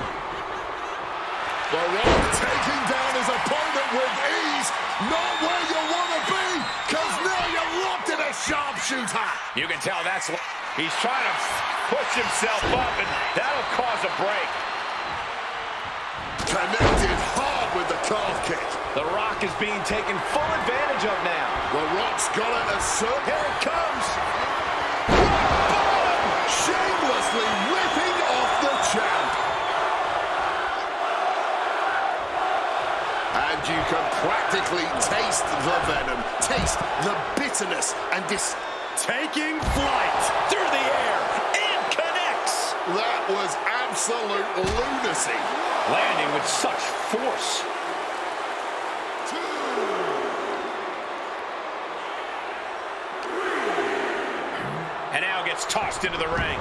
The Rock taking down his opponent with ease. Not where you want to be, because now you're locked in a sharpshooter. You can tell that's what he's trying to push himself up, and that'll cause a break. Connected hard with the calf kick. The Rock is being taken full advantage of now. The Rock's got it asserted. Here it comes. Shamelessly ripping off the champ. And you can practically taste the venom, taste the bitterness, and taking flight through the air and connects. That was absolute lunacy. Landing with such force. And now gets tossed into the ring.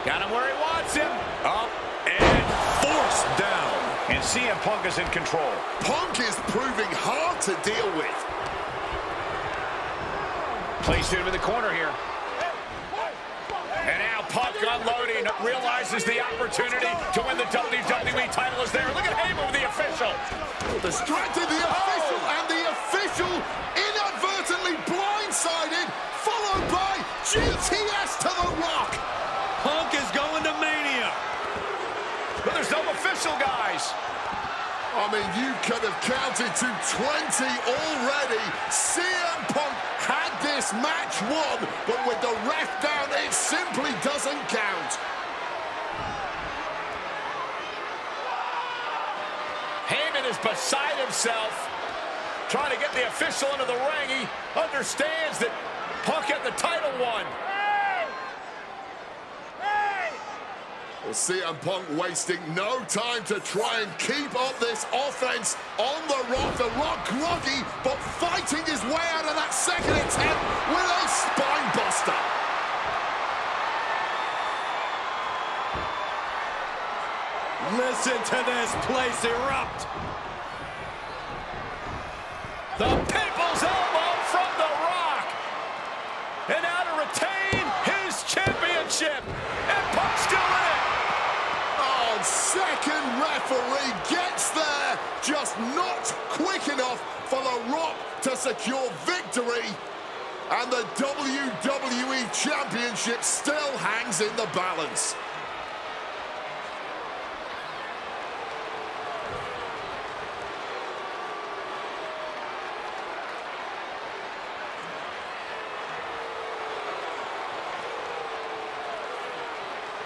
Got him where he wants him. Up and forced down. And CM Punk is in control. Punk is proving hard to deal with. Placed him in the corner here. And now Punk unloading, realizes the opportunity to win the WWE title is there. Look at him with the official. Distracted the official, and the official inadvertently blindsided, followed by GTS to the Rock. Punk is going to Mania. But there's no official, guys. I mean, you could have counted to 20 already. CM Punk had this match won, but with the ref down, it simply doesn't count. Heyman is beside himself, trying to get the official into the ring. He understands that Punk had the title won. Well, CM Punk wasting no time to try and keep up this offense on The Rock. The Rock groggy, but fighting his way out of that second attempt with a spine buster. Listen to this place erupt. The People's Elbow from The Rock. And now to retain his championship. And Punk's still in it. Oh, second referee gets there. Just not quick enough for The Rock to secure victory. And the WWE Championship still hangs in the balance.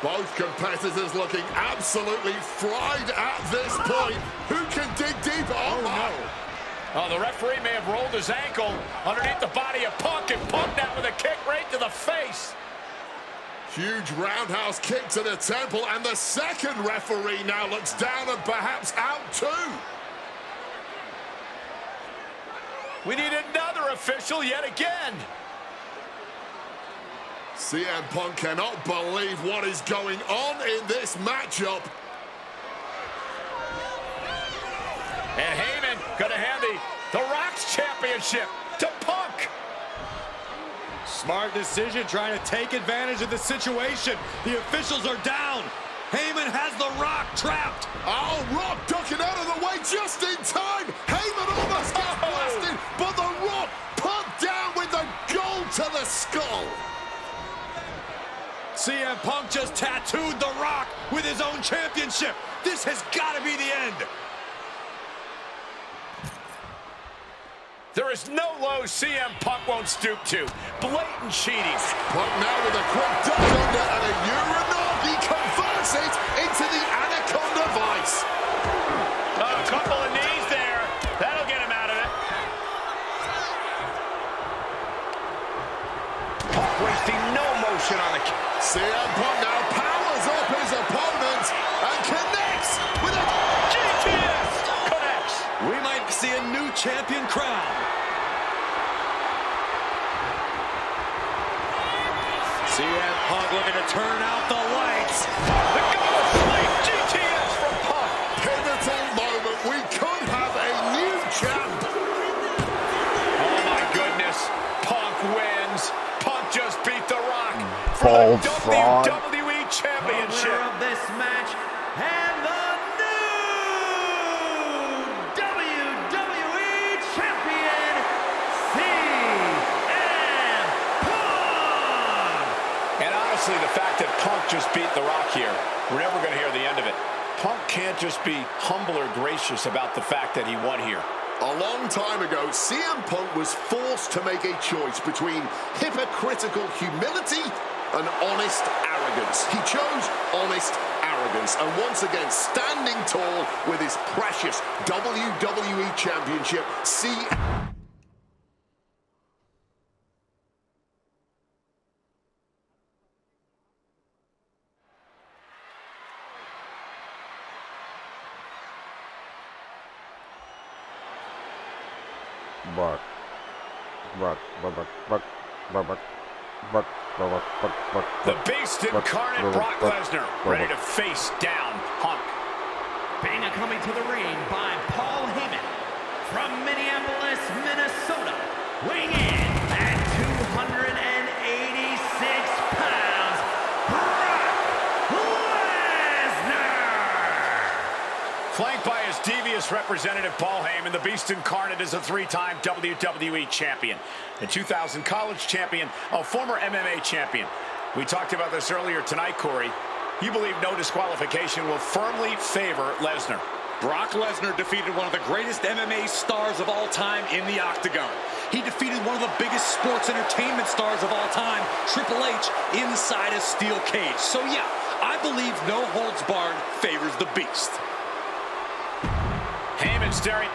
Both competitors looking absolutely fried at this point. Who can dig deeper? Oh, no. Oh, the referee may have rolled his ankle underneath the body of Punk, and Punk that with a kick right to the face. Huge roundhouse kick to the temple, and the second referee now looks down and perhaps out too. We need another official yet again. CM Punk cannot believe what is going on in this matchup. And Heyman gonna hand the Rock's championship to Punk. Smart decision, trying to take advantage of the situation. The officials are down. Heyman has The Rock trapped. Oh, Rock ducking out of the way just in time. Heyman almost gets blasted, but The Rock put down with the gold to the skull. CM Punk just tattooed The Rock with his own championship. This has got to be the end. There is no low CM Punk won't stoop to. Blatant cheating. Punk now with a quick duck under and a Uranagi converts it into the Anaconda Vice. A couple of knees there. That'll get him out of it. Punk wasting no motion on the kick. CM Punk now powers up his opponent and connects with a GTS. Connects. We might see a new champion crown. CM Punk looking to turn out the lights. The Golden Slate GTS from Punk. Pivotal moment. We could have a new champ. Oh my goodness. Punk wins. Punk just beat The Rock. Fall for the fraud. WWE Championship. The winner of this match and the new WWE Champion, CM Punk. And honestly, the fact that Punk just beat The Rock here, we're never going to hear the end of it. Punk can't just be humble or gracious about the fact that he won here. A long time ago, CM Punk was forced to make a choice between hypocritical humility and honest arrogance. He chose honest arrogance, and once again, standing tall with his precious WWE Championship, The Beast incarnate Brock Lesnar, ready to face down Punk. Being coming to the ring by Paul Heyman from Minneapolis, Minnesota, weighing in at 286 pounds, Brock Lesnar. Flanked by his devious representative Paul Heyman, the Beast incarnate is a three-time WWE champion, a 2000 college champion, a former MMA champion. We talked about this earlier tonight, Corey. You believe no disqualification will firmly favor Lesnar. Brock Lesnar defeated one of the greatest MMA stars of all time in the octagon. He defeated one of the biggest sports entertainment stars of all time, Triple H, inside a steel cage. So yeah, I believe no holds barred favors the beast. Heyman staring.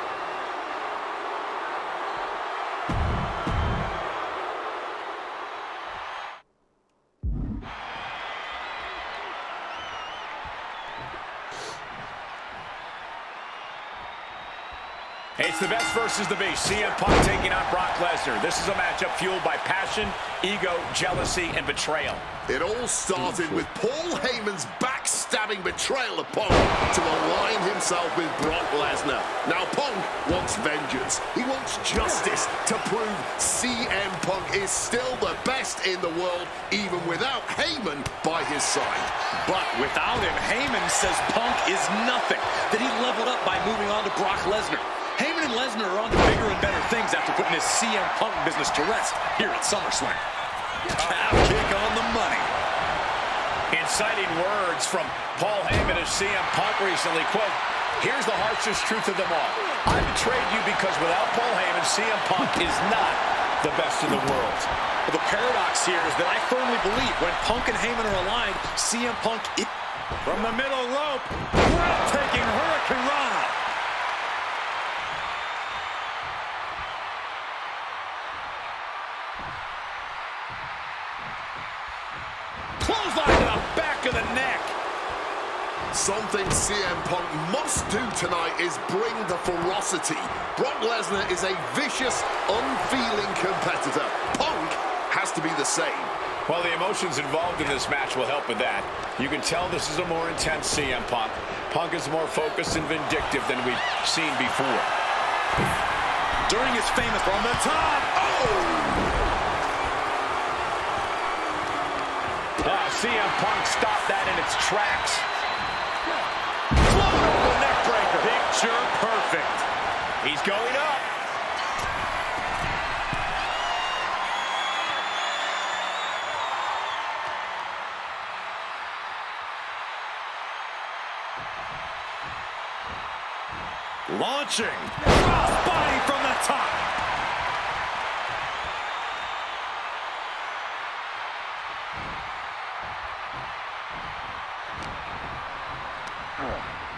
It's the best versus the beast. CM Punk taking on Brock Lesnar. This is a matchup fueled by passion, ego, jealousy, and betrayal. It all started with Paul Heyman's backstabbing betrayal of Punk to align himself with Brock Lesnar. Now Punk wants vengeance. He wants justice to prove CM Punk is still the best in the world, even without Heyman by his side. But without him, Heyman says Punk is nothing, that he leveled up by moving on to Brock Lesnar. Heyman and Lesnar are on to bigger and better things after putting his CM Punk business to rest here at SummerSlam. Calf kick on the money. Inciting words from Paul Heyman as CM Punk recently, quote, "Here's the harshest truth of them all. I betrayed you because without Paul Heyman, CM Punk is not the best in the world." Well, the paradox here is that I firmly believe when Punk and Heyman are aligned, CM Punk is... From the middle rope, breathtaking Hurricane Rana. Clothesline to the back of the neck. Something CM Punk must do tonight is bring the ferocity. Brock Lesnar is a vicious, unfeeling competitor. Punk has to be the same. Well, the emotions involved in this match will help with that. You can tell this is a more intense CM Punk. Punk is more focused and vindictive than we've seen before. During his famous from the top. CM Punk stopped that in its tracks. Float neck breaker. Picture perfect. He's going up. Launching. Crossbody from the top.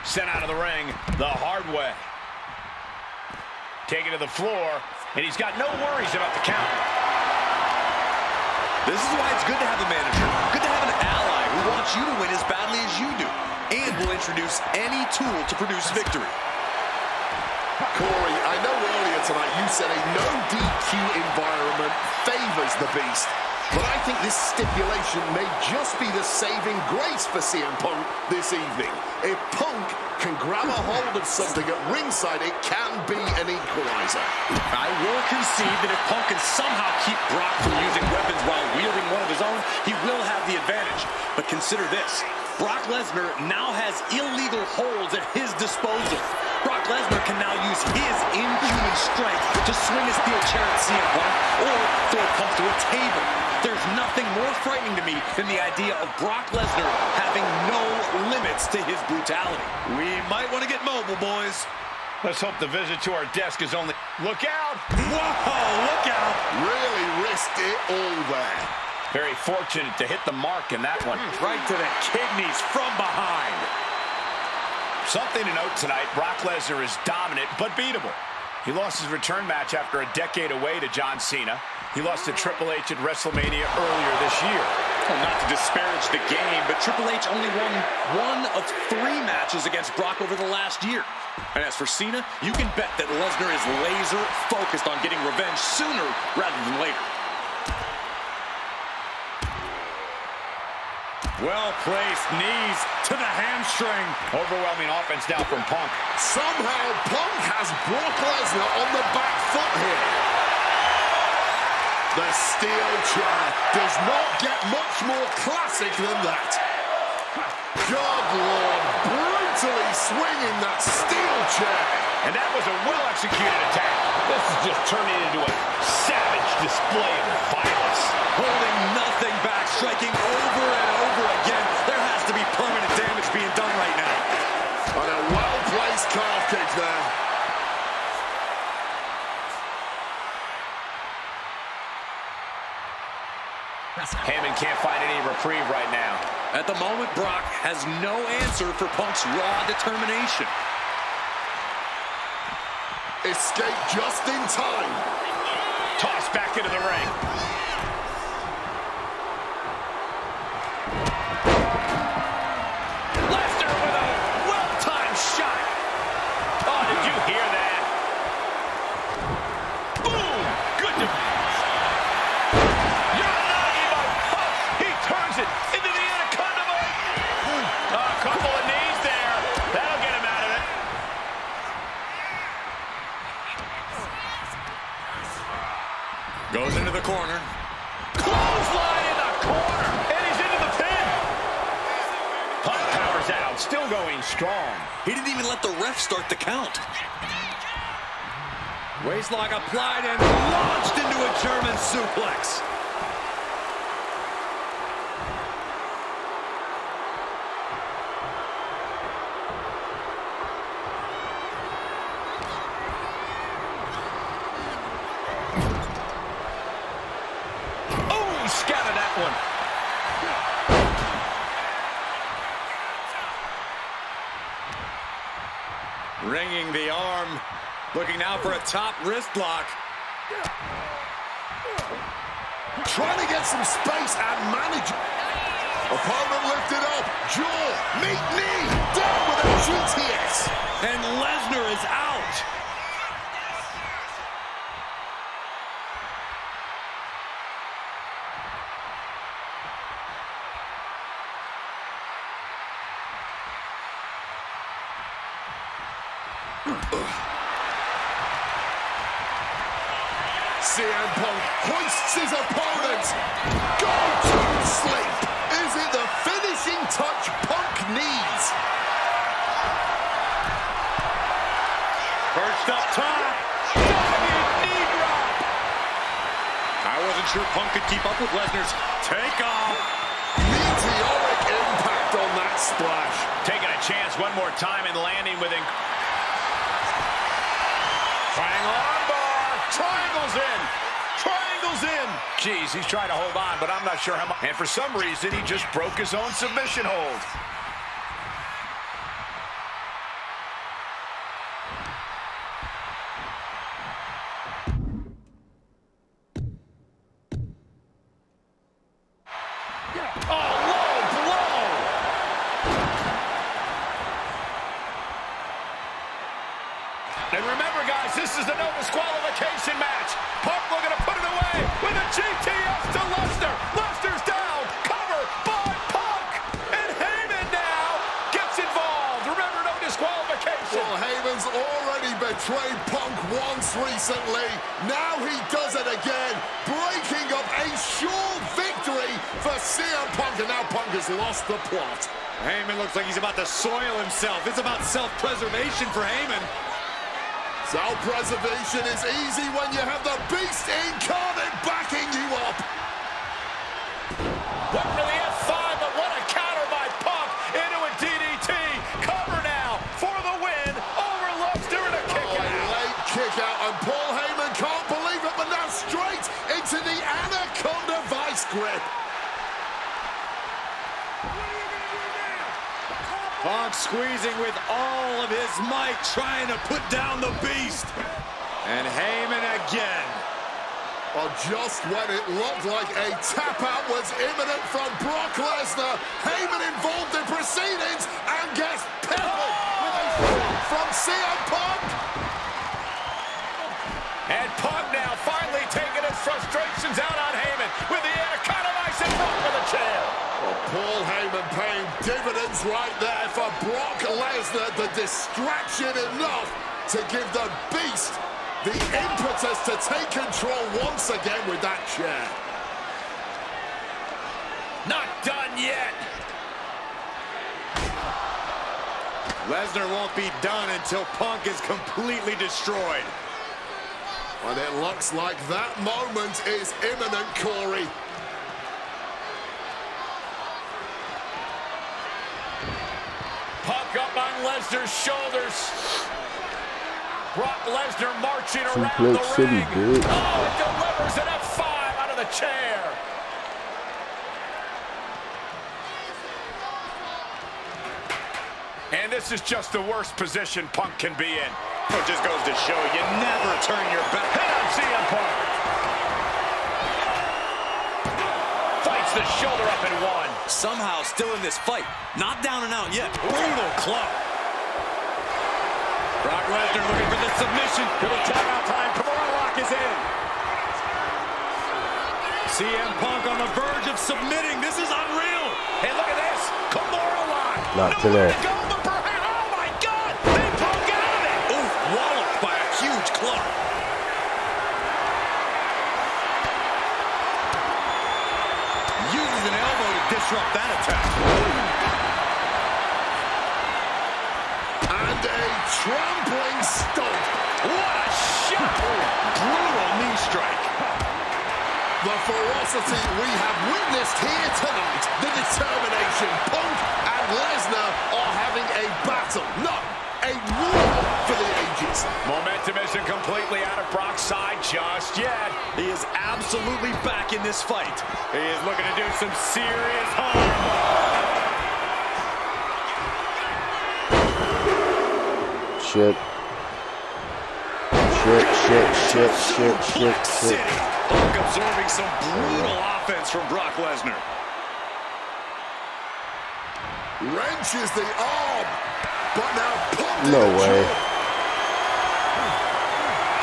Sent out of the ring the hard way. Taken to the floor, and he's got no worries about the count. This is why it's good to have a manager. Good to have an ally who wants you to win as badly as you do, and will introduce any tool to produce victory. Corey, I know earlier tonight you said a no DQ environment favors the beast, but I think this stipulation may just be the saving grace for CM Punk this evening. If Punk can grab a hold of something at ringside, it can be an equalizer. I will concede that if Punk can somehow keep Brock from using weapons while wielding one of his own, he will have the advantage. But consider this. Brock Lesnar now has illegal holds at his disposal. Brock Lesnar can now use his inhuman strength to swing a steel chair at CM Punk or throw Punk to a table. There's nothing more frightening to me than the idea of Brock Lesnar having no limits to his brutality. We might want to get mobile, boys. Let's hope the visit to our desk is only... Look out! Whoa, look out! Really risked it all there. Very fortunate to hit the mark in that one. Right to the kidneys from behind. Something to note tonight, Brock Lesnar is dominant but beatable. He lost his return match after a decade away to John Cena. He lost to Triple H at WrestleMania earlier this year. Well, not to disparage the game, but Triple H only won 1 of 3 matches against Brock over the last year. And as for Cena, you can bet that Lesnar is laser focused on getting revenge sooner rather than later. Well-placed knees to the hamstring. Overwhelming offense now from Punk. Somehow Punk has Brock Lesnar on the back foot here. The steel chair does not get much more classic than that. God Lord, brutally swinging that steel chair. And that was a well-executed attack. This is just turning into a savage display of violence. Holding nothing back, striking over and over again. There has to be permanent damage being done right now. On a well-played Nice calf kick there. Heyman can't find any reprieve right now. At the moment, Brock has no answer for Punk's raw determination. Escape just in time. Tossed back into the ring. Lesnar with a well-timed shot. Oh, did you hear that? Boom! Good defense. Yanagi by Punk. He turns it into the Anaconda. A couple of knees there. That'll get him out of it. Goes into the corner. Clothesline in the corner. And he's into the pin. Punk powers out. Still going strong. He didn't even let the ref start the count. Waistlock applied and launched into a German suplex. Oh, scattered that one. Ringing the arm. Looking now for a top wrist lock. Trying to get some space and manage. Opponent lifted up. Jaw. Meet knee. Down with a GTS. And Lesnar is out. CM Punk hoists his opponent. Go to sleep. Is it the finishing touch Punk needs? First up top. Knee drop. I wasn't sure Punk could keep up with Lesnar's takeoff. Meteoric impact on that splash. Taking a chance one more time and landing with triangle armbar. Triangles in. Triangles in. Jeez, he's trying to hold on, but I'm not sure how much. And for some reason, he just broke his own submission hold. Oh, low blow. And remember, guys, this is the no disqualification match. Punk looking to put it away with a GTS to Lesnar. Lesnar's down. Cover by Punk. And Heyman now gets involved. Remember, no disqualification. Well, Heyman's already betrayed Punk once recently. Now he does it again, breaking up a sure victory for CM Punk. And now Punk has lost the plot. Heyman looks like he's about to soil himself. It's about self-preservation for Heyman. Self-preservation is easy when you have the beast incarnate backing you up. Went for the F5, but what a counter by Punk into a DDT. Cover now for the win over Lesnar and a kick out. A late kick out, and Paul Heyman can't believe it, but now straight into the Anaconda vice grip. Punk squeezing with all of his might, trying to put down the beast. And Heyman again. Well, just when it looked like a tap-out was imminent from Brock Lesnar, Heyman involved in proceedings and gets peppered with a shot from CM Punk. And Punk now finally taking his frustrations out on Heyman with the Anaconda Vice and Punk with a chair. Well, Paul Heyman paying dividends right there for Brock Lesnar. The distraction enough to give the beast the impetus to take control once again with that chair. Not done yet. Lesnar won't be done until Punk is completely destroyed. And it looks like that moment is imminent, Corey. Punk up on Lesnar. Lesnar's shoulders. Brock Lesnar marching around Suplex the City, ring. bitch. Oh, it delivers an F5 out of the chair. And this is just the worst position Punk can be in. It just goes to show you never turn your back. Hit on CM Punk. Fights the shoulder up in one. Somehow still in this fight. Not down and out yet. Brutal club. Brock Lesnar looking for the submission. Could be timeout time. Kimura lock is in. CM Punk on the verge of submitting. This is unreal. Hey, look at this. Kimura lock. Not Nowhere today. to go, but perhaps. Oh, my God. They broke out of it. Oof, walloped by a huge club. Uses an elbow to disrupt that attack. And a trampling stomp. What a shot. Brutal knee strike. The ferocity we have witnessed here tonight. The determination. Punk and Lesnar are having a battle. No, a war for the ages. Momentum isn't completely out of Brock's side just yet. He is absolutely back in this fight. He is looking to do some serious harm. Shit. Shit. Punk absorbing some brutal offense from Brock Lesnar. Wrenches the arm. But now Punk. No way.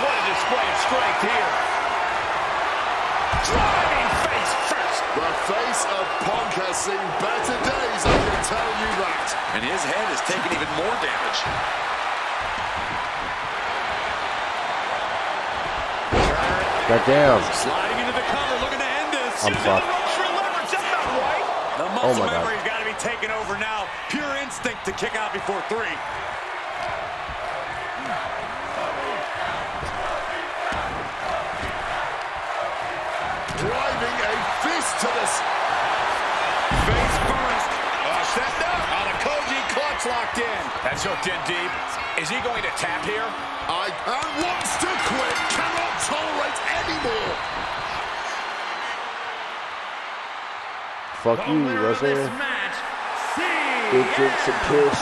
What a display of strength here. Driving face first. The face of Punk has seen better days, I can tell you that. And his head has taken even more damage. Goddamn. Sliding into the cover, looking to end this. I'm fucked. The Oh muscle my God. memory's got to be taken over now. Pure instinct to kick out before 3. Driving a fist to the Face first. Set up. On a Koji clutch locked in. That's hooked in deep. Is he going to tap here? and wants to quit. Cannot tolerate anymore. Fuck you, Lesnar. Big drinks and piss.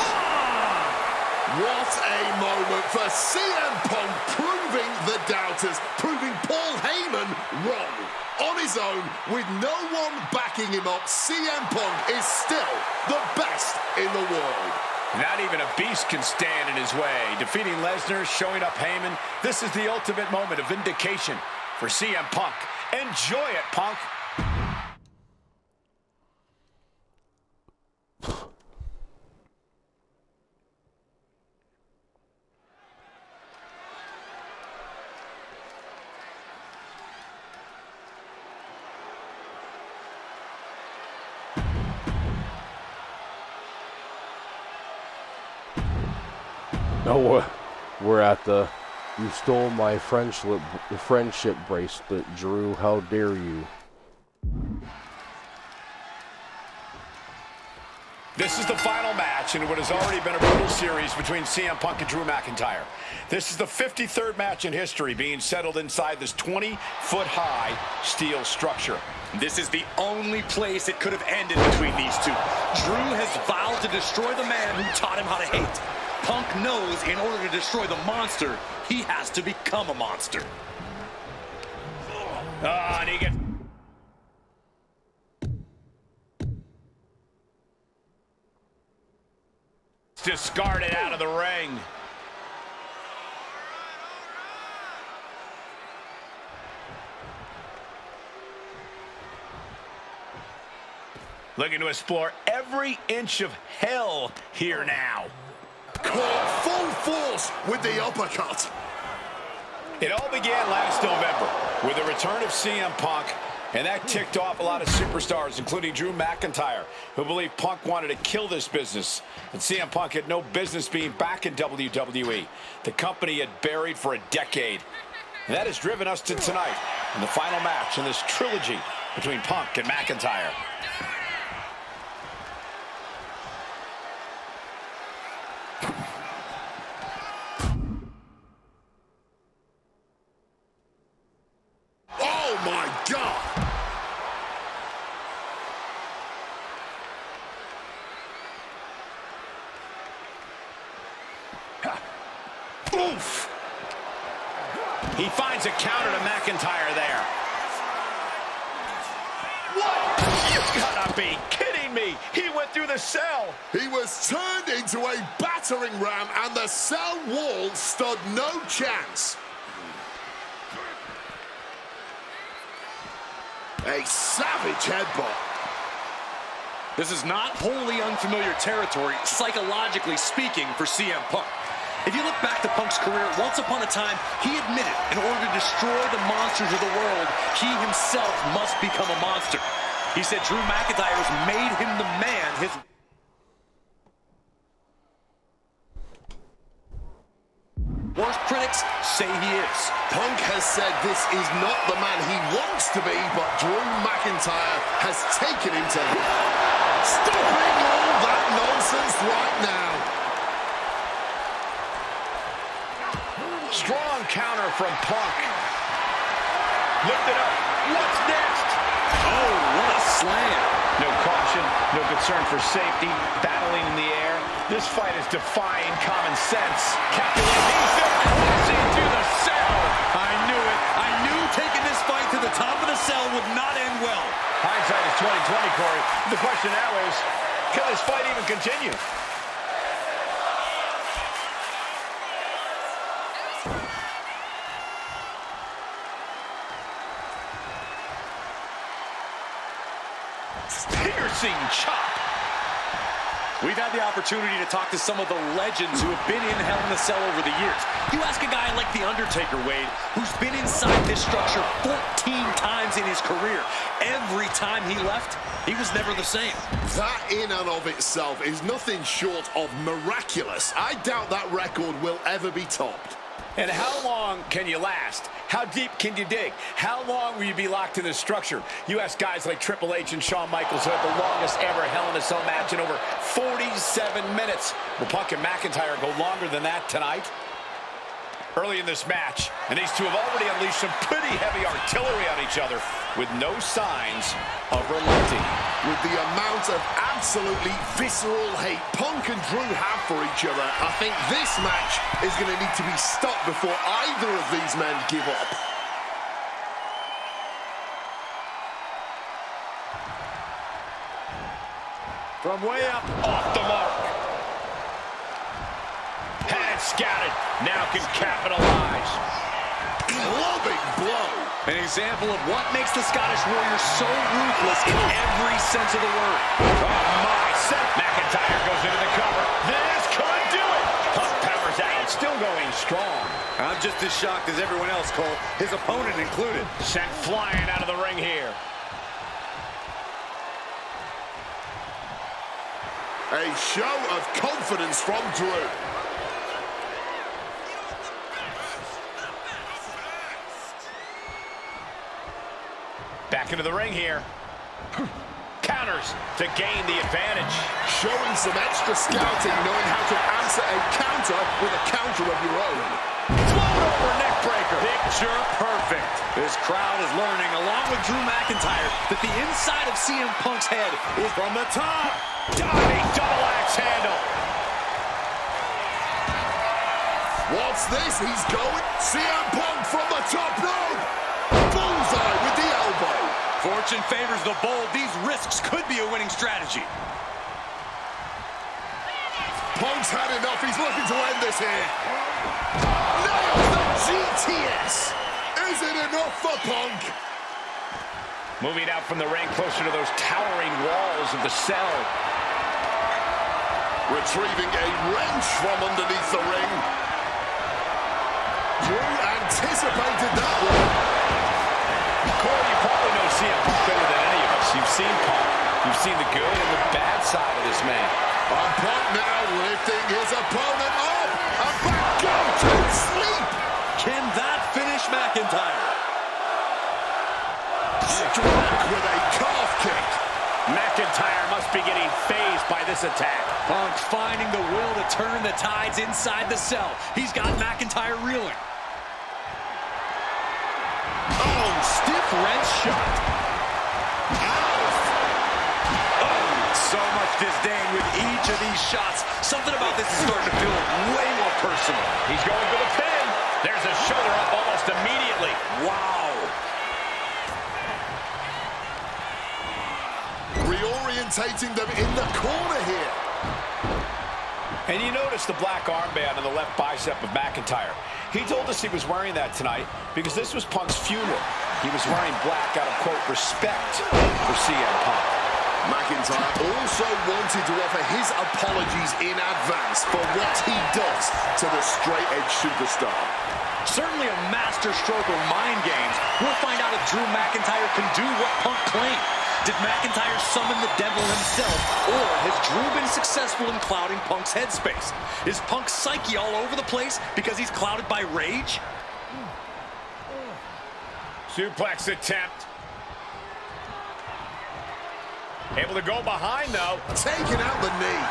What a moment for CM Punk, proving the doubters, proving Paul Heyman wrong. On his own, with no one backing him up, CM Punk is still the best in the world. Not even a beast can stand in his way. Defeating Lesnar, showing up Heyman. This is the ultimate moment of vindication for CM Punk. Enjoy it, Punk. No, we're at the, you stole my friendship bracelet, Drew. How dare you? This is the final match in what has already been a brutal series between CM Punk and Drew McIntyre. This is the 53rd match in history being settled inside this 20-foot-high steel structure. This is the only place it could have ended between these two. Drew has vowed to destroy the man who taught him how to hate. Punk knows in order to destroy the monster, he has to become a monster. And he gets... discarded out of the ring. Looking to explore every inch of hell here now. Caught full force with the uppercut. It all began last November with the return of CM Punk, and that ticked off a lot of superstars, including Drew McIntyre, who believed Punk wanted to kill this business, and CM Punk had no business being back in WWE, the company had buried for a decade. And that has driven us to tonight, in the final match in this trilogy between Punk and McIntyre. Oof! He finds a counter to McIntyre there. What? You gotta be kidding me. He went through the cell. He was turned into a battering ram, and the cell wall stood no chance. A savage headbutt. This is not wholly unfamiliar territory, psychologically speaking, for CM Punk. If you look back to Punk's career, once upon a time, he admitted in order to destroy the monsters of the world, he himself must become a monster. He said Drew McIntyre's made him the man his... worst critics say he is. Punk has said this is not the man he wants to be, but Drew McIntyre has taken him to him. Stopping all that nonsense right now. Strong counter from Punk. Lift it up. What's next? Oh, what a slam. No caution, no concern for safety, battling in the air. This fight is defying common sense. Calculating, he's there, crashing through the cell. I knew it. I knew taking this fight to the top of the cell would not end well. Hindsight is 20/20, Corey. The question now is, can this fight even continue? Piercing chop. We've had the opportunity to talk to some of the legends who have been in Hell in a Cell over the years. You ask a guy like The Undertaker, Wade, who's been inside this structure 14 times in his career. Every time he left, he was never the same. That in and of itself is nothing short of miraculous. I doubt that record will ever be topped. And how long can you last? How deep can you dig? How long will you be locked in this structure? You ask guys like Triple H and Shawn Michaels who had the longest ever Hell in a Cell match in over 47 minutes. Will Punk and McIntyre go longer than that tonight? Early in this match, and these two have already unleashed some pretty heavy artillery on each other with no signs of relenting. With the amount of absolutely visceral hate Punk and Drew have for each other, I think this match is going to need to be stopped before either of these men give up. From way up, off the mark. Had it scouted, now can capitalize. Clubbing blow. An example of what makes the Scottish Warrior so ruthless in every sense of the word. Oh my, Seth McIntyre goes into the cover. This could do it. Punk powers out, still going strong. I'm just as shocked as everyone else, Cole, his opponent included. Sent flying out of the ring here. A show of confidence from Drew. Back into the ring here. Counters to gain the advantage. Showing some extra scouting, knowing how to answer a counter with a counter of your own. Float over neck breaker. Picture perfect. This crowd is learning, along with Drew McIntyre, that the inside of CM Punk's head is from the top. Diving double axe handle. What's this? He's going. CM Punk from the top rope. Bullseye with the elbow. Fortune favors the bold. These risks could be a winning strategy. Punk's had enough. He's looking to end this here. Nails the GTS. Is it enough for Punk? Moving out from the ring closer to those towering walls of the cell. Retrieving a wrench from underneath the ring. Drew anticipated that one. Corey, you probably know CM Punk better than any of us. You've seen Punk. You've seen the good and the bad side of this man. Punk now lifting his opponent up. A back go to sleep. Can that finish McIntyre? Struck with a calf kick. McIntyre must be getting phased by this attack. Punk finding the will to turn the tides inside the cell. He's got McIntyre reeling. Oh, stiff wrench shot. Oh, so much disdain with each of these shots. Something about this is starting to feel way more personal. He's going for the There's a shoulder up almost immediately. Wow. Reorientating them in the corner here. And you notice the black armband on the left bicep of McIntyre. He told us he was wearing that tonight because this was Punk's funeral. He was wearing black out of, quote, respect for CM Punk. McIntyre also wanted to offer his apologies in advance for what he does to the straight-edge superstar. Certainly a master stroke of mind games. We'll find out if Drew McIntyre can do what Punk claimed. Did McIntyre summon the devil himself, or has Drew been successful in clouding Punk's headspace? Is Punk's psyche all over the place because he's clouded by rage? Suplex attempt. Able to go behind, though. Taking out the knee.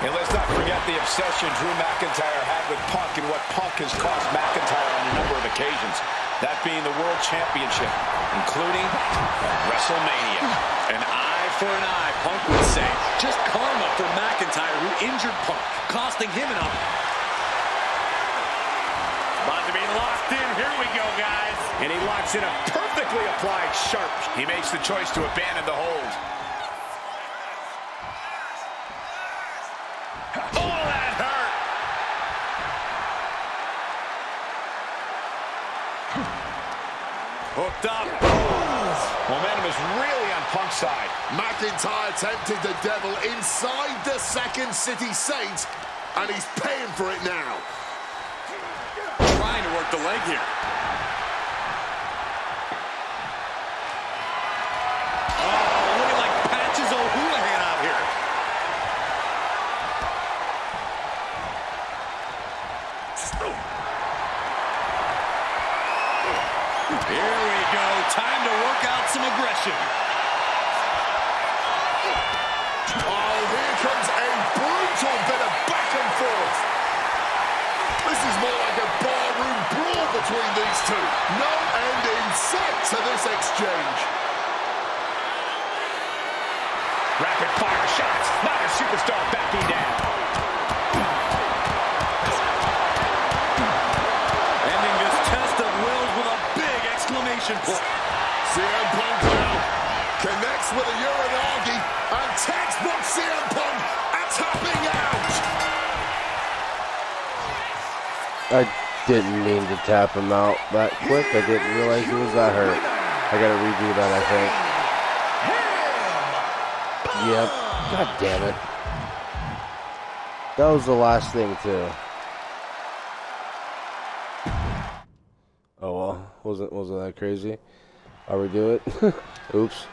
And let's not forget the obsession Drew McIntyre had with Punk and what Punk has cost McIntyre on a number of occasions. That being the World Championship, including WrestleMania. An eye for an eye, Punk would say. Just karma for McIntyre, who injured Punk, costing him an up. About to be locked in. Here we go, guys. And he locks in a perfectly applied sharp. He makes the choice to abandon the hold. Oh, that hurt. Hooked up. Momentum is really on Punk's side. McIntyre tempted the devil inside the Second City Saint, and he's paying for it now. Trying to work the leg here. Oh, looking like Patches O'Houlihan out here. Here we go. Time to work out some aggression. Oh, here comes a brutal bit of back and forth. This is more like a barroom brawl between these two. No end in sight to this exchange. Rapid fire shots. Not a superstar backing down. Ending this test of wills with a big exclamation point. CM Punk now connects with a Uranagi, and textbook CM Punk tapping out. I didn't mean to tap him out that quick. I didn't realize he was that hurt. I gotta redo that, I think. Yep. God damn it. That was the last thing, too. Oh well. Wasn't that crazy? I'll redo it. Oops.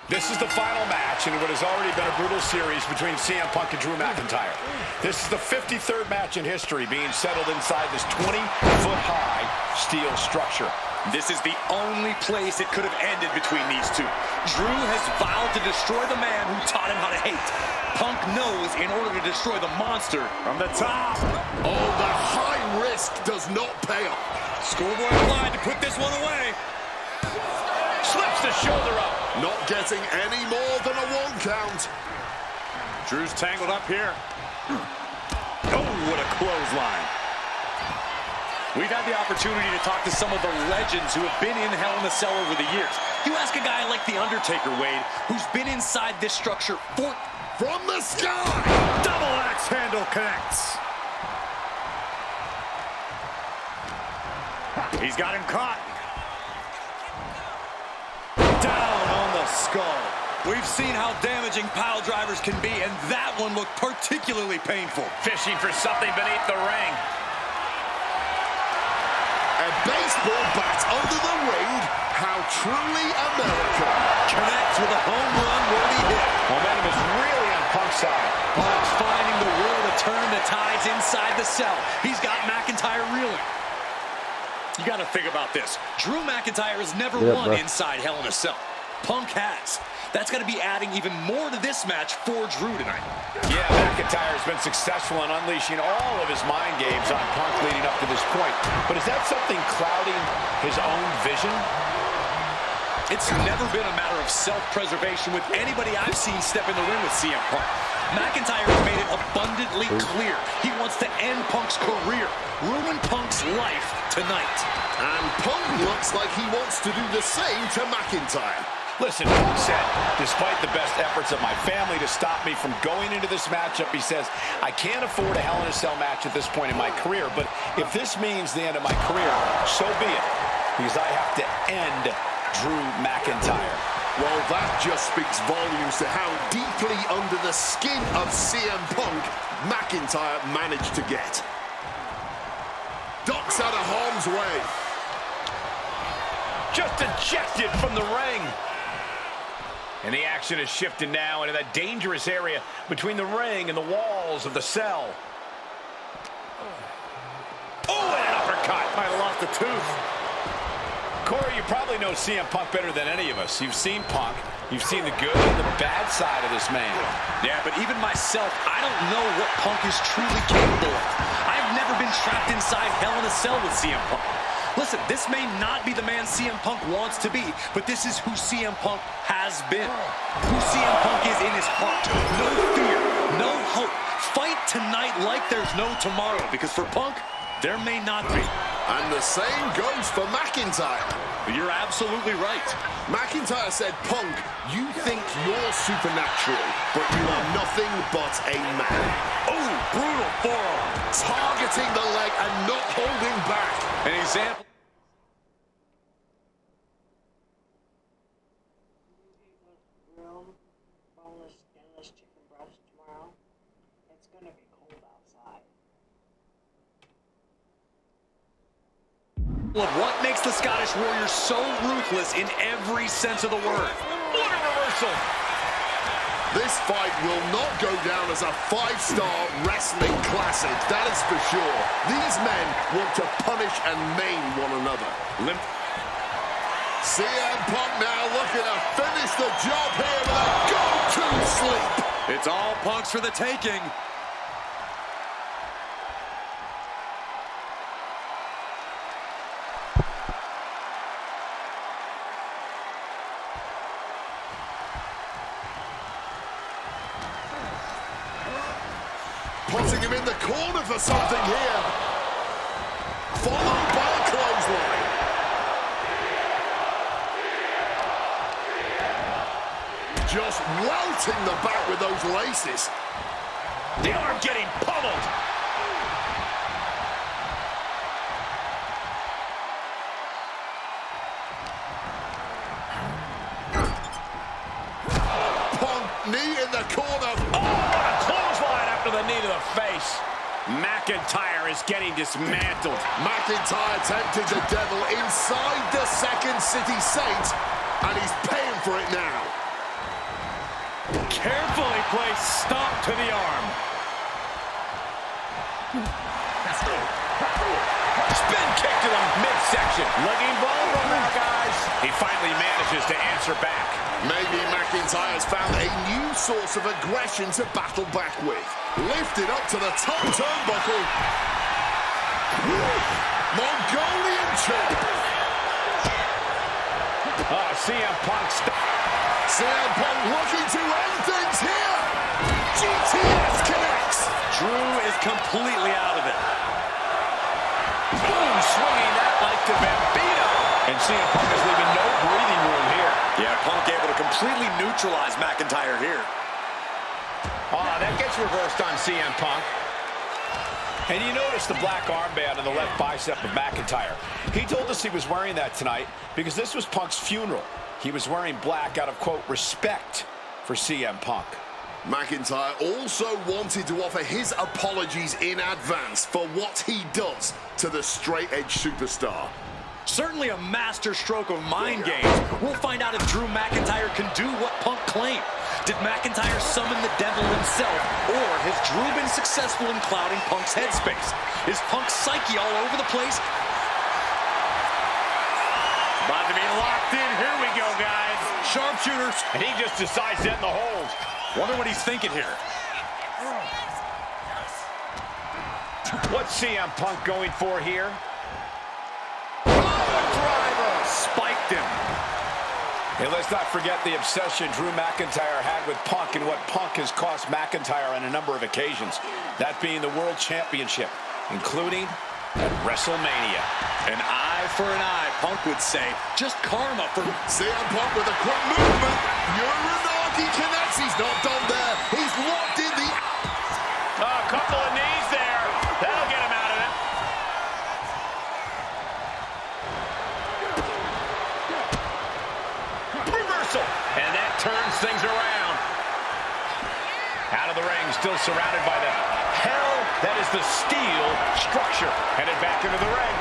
This is the final match in what has already been a brutal series between CM Punk and Drew McIntyre. This is the 53rd match in history being settled inside this 20-foot-high steel structure. This is the only place it could have ended between these two. Drew has vowed to destroy the man who taught him how to hate. Punk knows in order to destroy the monster from the top. Oh, the high risk does not pay off. Scoreboard applied to put this one away. Slips the shoulder up. Not getting any more than a 1 count. Drew's tangled up here. Oh, what a clothesline. We've had the opportunity to talk to some of the legends who have been in Hell in a Cell over the years. You ask a guy like The Undertaker, Wade, who's been inside this structure from the sky. Double axe handle connects. He's got him caught. Down on the skull. We've seen how damaging pile drivers can be, and that one looked particularly painful. Fishing for something beneath the ring. A baseball bat under the ring. How truly American. Connects with a home run worthy hit. Momentum is really on Punk's side. Punk's finding the will to turn the tides inside the cell. He's got McIntyre reeling. You got to think about this. Drew McIntyre has never won inside Hell in a Cell. Punk has. That's going to be adding even more to this match for Drew tonight. Yeah, McIntyre has been successful in unleashing all of his mind games on Punk leading up to this point. But is that something clouding his own vision? It's never been a matter of self-preservation with anybody I've seen step in the ring with CM Punk. McIntyre has made it abundantly clear he wants to end Punk's career, ruin Punk's life tonight. And Punk looks like he wants to do the same to McIntyre. Listen, Punk said, despite the best efforts of my family to stop me from going into this matchup, he says, I can't afford a Hell in a Cell match at this point in my career, but if this means the end of my career, so be it, because I have to end Drew McIntyre. Well, that just speaks volumes to how deeply under the skin of CM Punk McIntyre managed to get. Ducks out of harm's way. Just ejected from the ring. And the action is shifted now into that dangerous area between the ring and the walls of the cell. Oh, and an uppercut. Might have lost a tooth. Corey, you probably know CM Punk better than any of us. You've seen Punk. You've seen the good and the bad side of this man. Yeah, but even myself, I don't know what Punk is truly capable of. I've never been trapped inside Hell in a Cell with CM Punk. Listen, this may not be the man CM Punk wants to be, but this is who CM Punk has been. Who CM Punk is in his heart. No fear, no hope. Fight tonight like there's no tomorrow, because for Punk, there may not be. And the same goes for McIntyre. You're absolutely right. McIntyre said, Punk, you think you're supernatural, but you are nothing but a man. Oh, brutal forearm. Targeting the leg and not holding back. An example. Boneless chicken breast tomorrow. It's gonna be cold outside. Of what makes the Scottish Warrior so ruthless in every sense of the word. What a reversal. This fight will not go down as a 5-star wrestling classic, that is for sure. These men want to punish and maim one another. CM Punk now looking to finish the job here with a go-to sleep. It's all Punk's for the taking. Putting him in the corner for something here. Followed by a clothesline. Just welting the back with those laces. The arm getting pummeled. Punk, knee in the corner. Oh, what a clothesline after the knee to the face. McIntyre is getting dismantled. McIntyre tempted the devil inside the Second City Saint, and he's paying for it now. Carefully placed stomp to the arm. Spin kick to the midsection. Looking vulnerable now, guys. He finally manages to answer back. Maybe McIntyre's found a new source of aggression to battle back with. Lifted up to the top turnbuckle. Mongolian chop. Oh, CM Punk. CM Punk looking to end things here. GTS connects. Drew is completely out of it. Boom, swinging that like to Bambino. And CM Punk is leaving no breathing room here. Yeah, Punk able to completely neutralize McIntyre here. That gets reversed on CM Punk. And you notice the black armband on the left bicep of McIntyre. He told us he was wearing that tonight because this was Punk's funeral. He was wearing black out of, quote, respect for CM Punk. McIntyre also wanted to offer his apologies in advance for what he does to the straight-edge superstar. Certainly a master stroke of mind games. We'll find out if Drew McIntyre can do what Punk claimed. Did McIntyre summon the devil himself, or has Drew been successful in clouding Punk's headspace? Is Punk's psyche all over the place? About to be locked in. Here we go, guys. Sharpshooters. And he just decides to end the hold. Wonder what he's thinking here. What's CM Punk going for here? Driver. Spiked him. And let's not forget the obsession Drew McIntyre had with Punk and what Punk has cost McIntyre on a number of occasions. That being the World Championship, including at WrestleMania. An eye for an eye, Punk would say. Just karma for CM Punk with a quick movement. Uranagi connects. He's not done there. He's locked in the... A couple of knees there. That'll get him out of it. Reversal. And that turns things around. Out of the ring, still surrounded by the hell that is the steel structure. Headed back into the ring.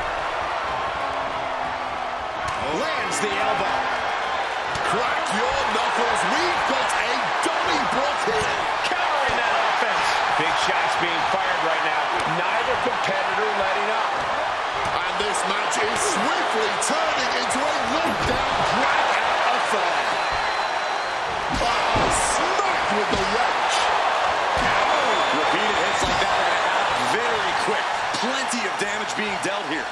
Lands the elbow. Crack your knuckles. We've got a Donnybrook here. Countering that offense. Big shots being fired right now. Neither competitor letting up. And this match is swiftly turning into a knockdown, drag-out affair. Oh, smacked with the wrench. repeated hits like that are going to happen very quick. Plenty of damage being dealt here.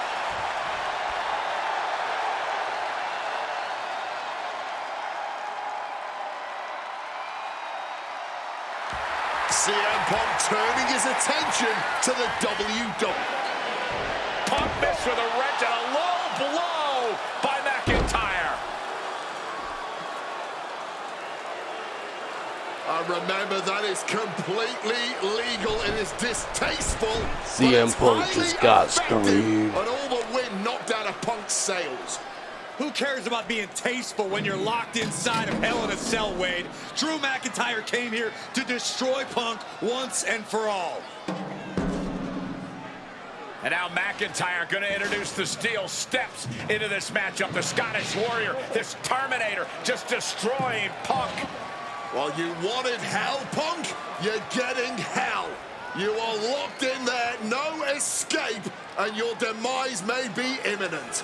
CM Punk turning his attention to the WWE. Punk missed with a wrench and a low blow by McIntyre. Remember, that is completely legal. It is distasteful. CM Punk just got screwed. And all the wind knocked out of Punk's sails. Who cares about being tasteful when you're locked inside of Hell in a Cell, Wade? Drew McIntyre came here to destroy Punk once and for all. And now McIntyre going to introduce the steel steps into this matchup. The Scottish Warrior, this Terminator, just destroying Punk. Well, you wanted hell, Punk? You're getting hell. You are locked in there, no escape, and your demise may be imminent.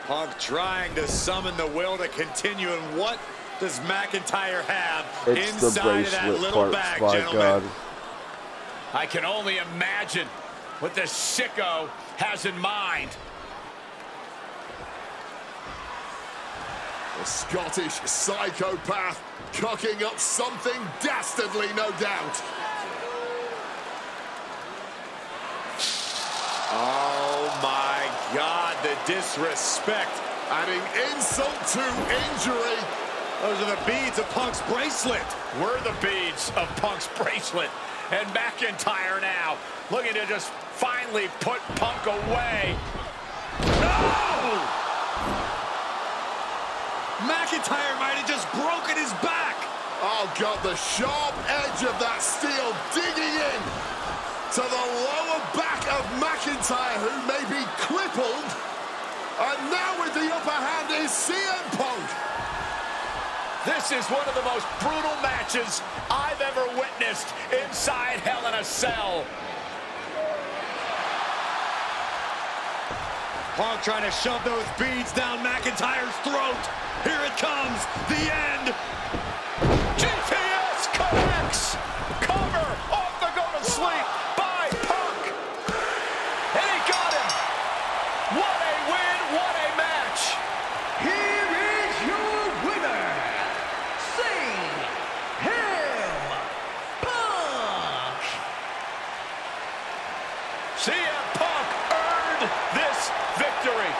Punk trying to summon the will to continue, and what does McIntyre have it's inside of that little bag, gentlemen? God. I can only imagine what the sicko has in mind. The Scottish psychopath cooking up something dastardly, no doubt. Oh my God, the disrespect. Adding insult to injury. Those are the beads of Punk's bracelet. We're the beads of Punk's bracelet. And McIntyre now looking to just finally put Punk away. No! McIntyre might have just broken his back. Oh God, the sharp edge of that steel digging in to the lower back of McIntyre, who may be crippled. And now with the upper hand is CM Punk. This is one of the most brutal matches I've ever witnessed inside Hell in a Cell. Punk trying to shove those beads down McIntyre's throat. Here it comes, the end. GTS connects. Cover off the go to sleep by Punk. And he got him. What a win, what a match. Here is your winner, CM Punk. CM Punk earned this victory.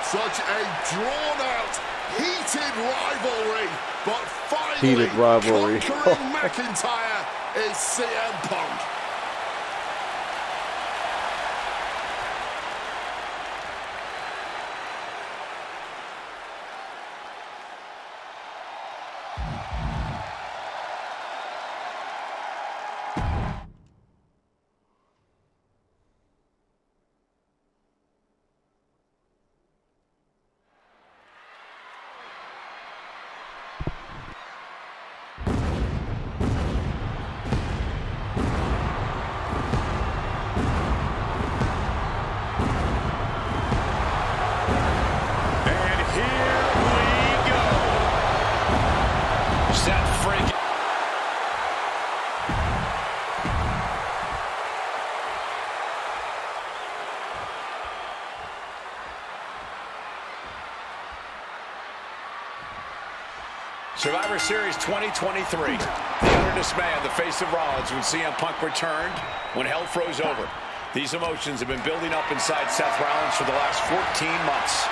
Such a drawn-out, heated rivalry, but finally Heated rivalry. conquering McIntyre is CM Punk. Survivor Series 2023. The utter dismay on the face of Rollins when CM Punk returned, when hell froze over. These emotions have been building up inside Seth Rollins for the last 14 months.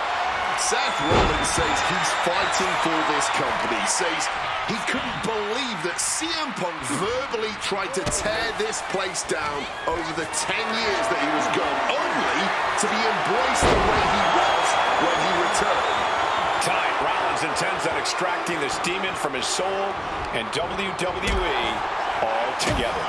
Seth Rollins says he's fighting for this company, says he couldn't believe that CM Punk verbally tried to tear this place down over the 10 years that he was gone, only to be embraced the way he was when he returned. Tonight, Rollins intends on extracting this demon from his soul and WWE altogether.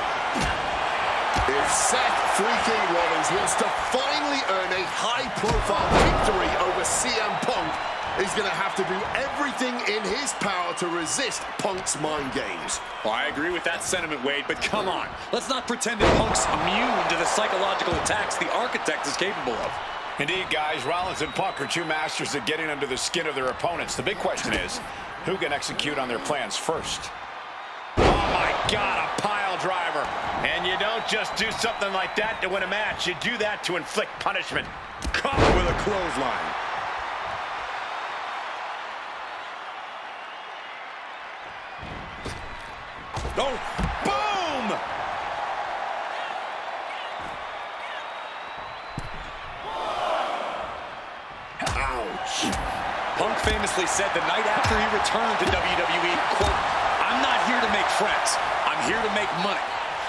If Seth freaking Rollins wants to finally earn a high-profile victory over CM Punk, he's going to have to do everything in his power to resist Punk's mind games. Well, I agree with that sentiment, Wade, but come on. Let's not pretend that Punk's immune to the psychological attacks the Architect is capable of. Indeed, guys, Rollins and Punk are two masters at getting under the skin of their opponents. The big question is, who can execute on their plans first? Oh, my God, a pile driver. And you don't just do something like that to win a match. You do that to inflict punishment. Caught with a clothesline. Oh, boom! Ouch. Punk famously said the night after he returned to WWE, quote, "I'm not here to make friends. I'm here to make money."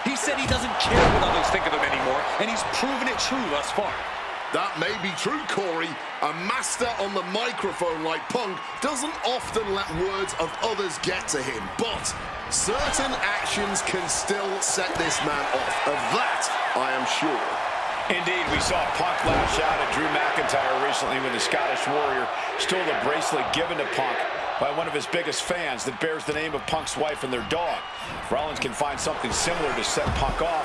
He said he doesn't care what others think of him anymore, and he's proven it true thus far. That may be true, Corey. A master on the microphone like Punk doesn't often let words of others get to him, but certain actions can still set this man off. Of that, I am sure. Indeed, we saw Punk lash out at Drew McIntyre recently when the Scottish Warrior stole the bracelet given to Punk by one of his biggest fans that bears the name of Punk's wife and their dog. If Rollins can find something similar to set Punk off,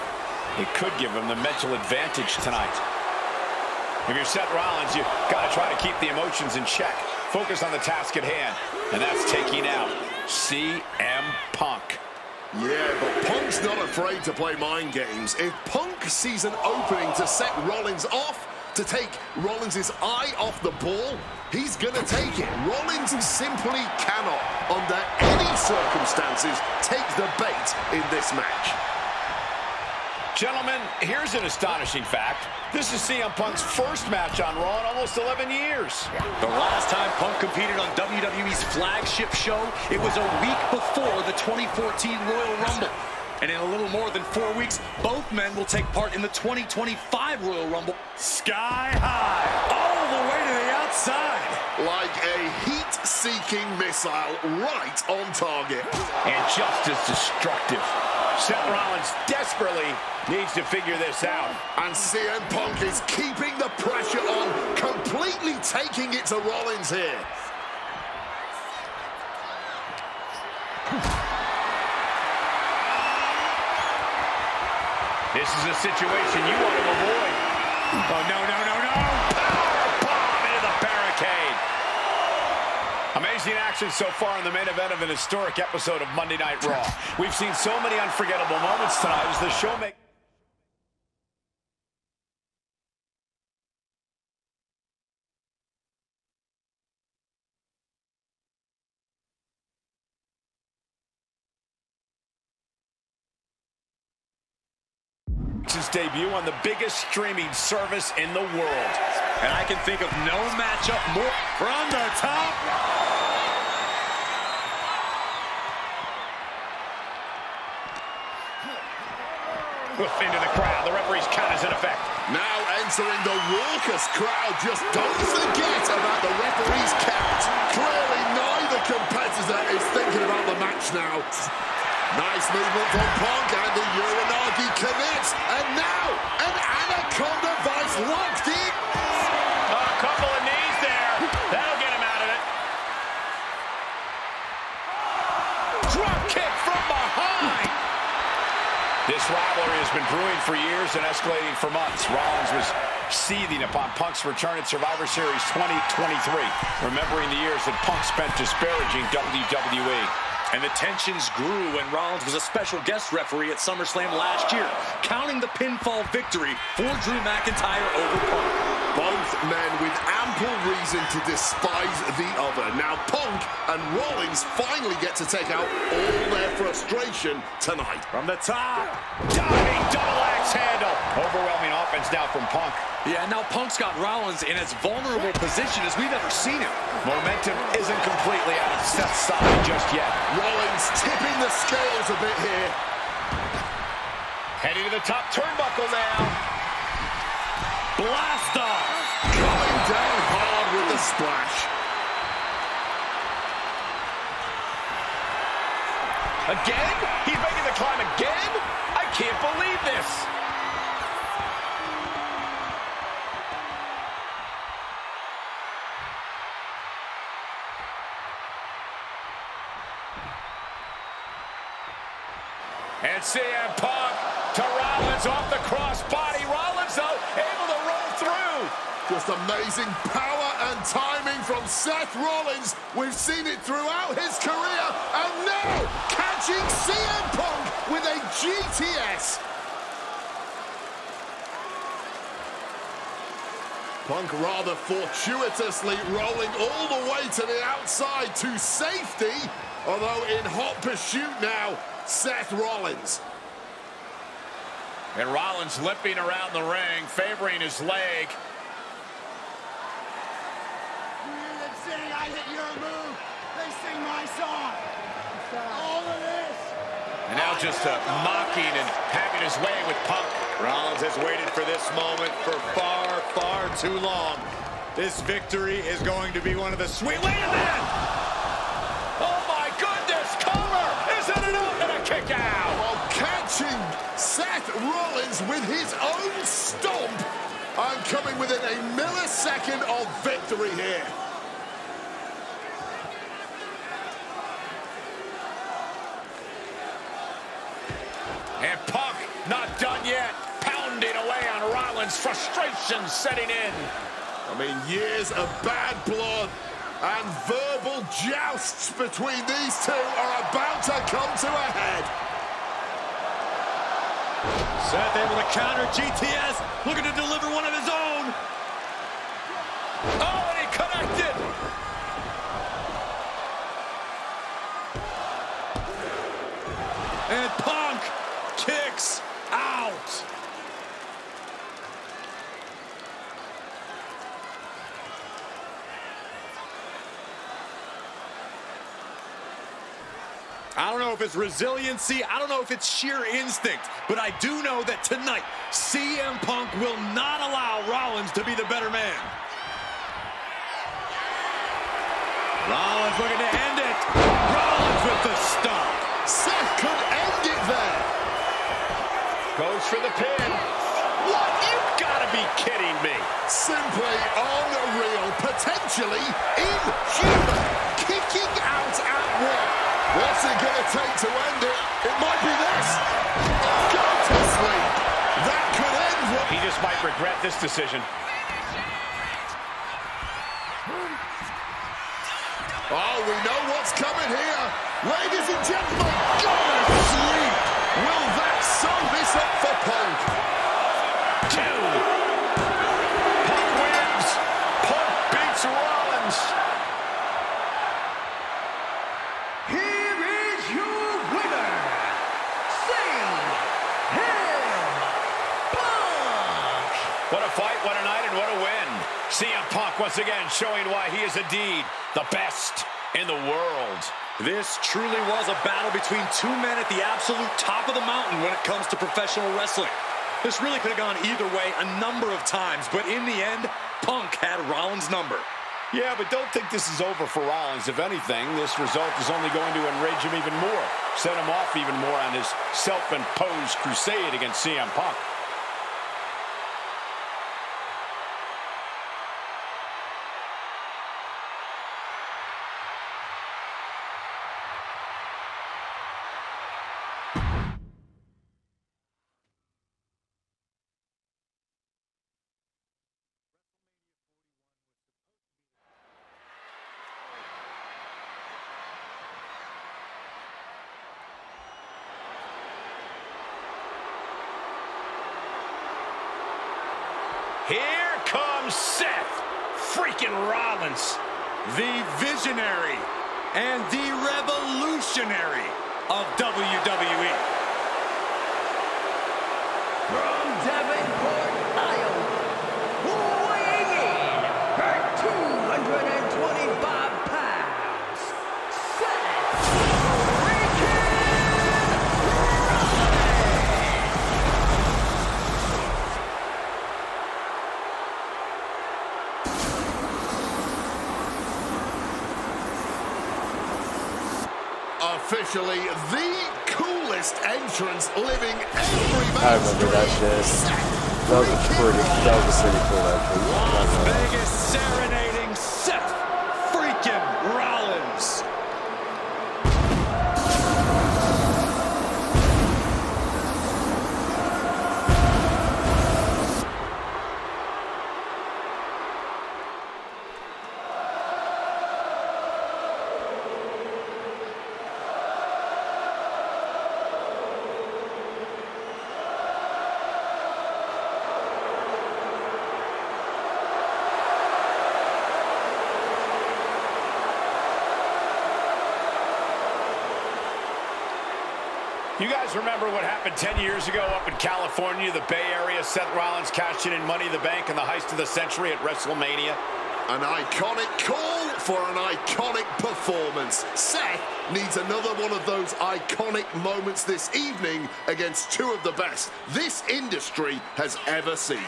it could give him the mental advantage tonight. If you're Seth Rollins, you got to try to keep the emotions in check. Focus on the task at hand, and that's taking out CM Punk. Yeah, but Punk's not afraid to play mind games. If Punk sees an opening to set Rollins off, to take Rollins' eye off the ball, he's going to take it. Rollins simply cannot, under any circumstances, take the bait in this match. Gentlemen, here's an astonishing fact. This is CM Punk's first match on Raw in almost 11 years. The last time Punk competed on WWE's flagship show, it was a week before the 2014 Royal Rumble. And in a little more than 4 weeks, both men will take part in the 2025 Royal Rumble. Sky high, all the way to the outside. Like a heat-seeking missile right on target. And just as destructive. Seth Rollins desperately needs to figure this out. And CM Punk is keeping the pressure on, completely taking it to Rollins here. This is a situation you want to avoid. Oh, no, no, no, no! Powerbomb into the barricade. Amazing action so far in the main event of an historic episode of Monday Night Raw. We've seen so many unforgettable moments tonight as the show makes... his debut on the biggest streaming service in the world. And I can think of no matchup more from the top. Into the crowd. The referee's count is in effect. Now entering the raucous crowd. Just don't forget about the referee's count. Clearly neither competitor is thinking about the match now. Nice movement from Punk, and the Uranagi commits. And now, an Anaconda Vice locked in. A couple of knees there. That'll get him out of it. Drop kick from behind. This rivalry has been brewing for years and escalating for months. Rollins was seething upon Punk's return at Survivor Series 2023, remembering the years that Punk spent disparaging WWE. And the tensions grew when Rollins was a special guest referee at SummerSlam last year, counting the pinfall victory for Drew McIntyre over Punk. Both men with ample reason to despise the other. Now Punk and Rollins finally get to take out all their frustration tonight. From the top, diving double axe handle. Overwhelming offense now from Punk. Yeah, now Punk's got Rollins in as vulnerable position as we've ever seen him. Momentum isn't completely out of Seth's side just yet. Rollins tipping the scales a bit here. Heading to the top turnbuckle now. Blast off. Coming down hard with the splash. Again? He's making the climb again? I can't believe this. And CM Punk to Rollins off the crossbody. Rollins, though, able to roll through. Just amazing power and timing from Seth Rollins. We've seen it throughout his career. And now, catching CM Punk with a GTS. Punk rather fortuitously rolling all the way to the outside to safety. Although in hot pursuit now, Seth Rollins. And Rollins limping around the ring, favoring his leg. You didn't sing, I hit your move. They sing my song. All of this. And now just mocking and having his way with Punk. Rollins has waited for this moment for far, far too long. This victory is going to be one of the sweet... Wait a minute! Oh my goodness! Cover! Is it enough? And a kick out! While catching Seth Rollins with his own stomp and coming within a millisecond of victory here. And Punk not done yet. Pounding away on Rollins. Frustration setting in. I mean, years of bad blood and verbal jousts between these two are about to come to a head. Seth able to counter GTS, looking to deliver one of his own. Oh, and he connected. And Punk kicks out. I don't know if it's resiliency, I don't know if it's sheer instinct, but I do know that tonight, CM Punk will not allow Rollins to be the better man. Rollins looking to end it. Rollins with the stomp. Seth could end it there. Goes for the pin. What? You've got to be kidding me. Simply unreal, potentially inhuman. Kicking out at will. What's it going to take to end it? It might be this. Go to sleep. That could end what... He just might regret this decision. Oh, we know what's coming here. Ladies and gentlemen, go to sleep. Will that sum this up for Punk? 2. Punk wins. Punk beats Rollins. Here is your winner, CM Punk. What a fight, what a night, and what a win. CM Punk once again showing why he is indeed the best in the world. This truly was a battle between two men at the absolute top of the mountain when it comes to professional wrestling. This really could have gone either way a number of times, but in the end, Punk had Rollins' number. Yeah, but don't think this is over for Rollins. If anything, this result is only going to enrage him even more, set him off even more on his self-imposed crusade against CM Punk. Here comes Seth freaking Rollins. The visionary and the revolutionary of WWE. From Davenport, Iowa, weighing in at 225 pounds, Seth freaking Officially the coolest entrance living every I remember that shit. That was a pretty cool entrance. Las Vegas serenading Seth freaking Rollins. You guys remember what happened 10 years ago up in California, the Bay Area? Seth Rollins cashing in Money in the Bank in the heist of the century at WrestleMania. An iconic call for an iconic performance. Seth needs another one of those iconic moments this evening against two of the best this industry has ever seen.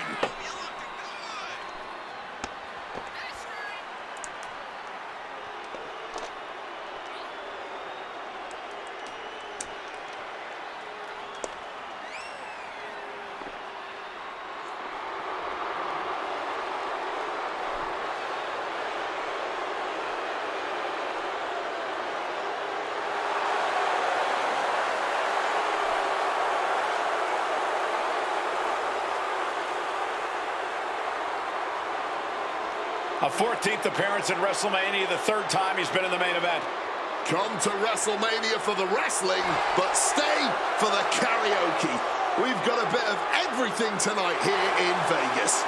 A 14th appearance in WrestleMania, the third time he's been in the main event. Come to WrestleMania for the wrestling, but stay for the karaoke. We've got a bit of everything tonight here in Vegas.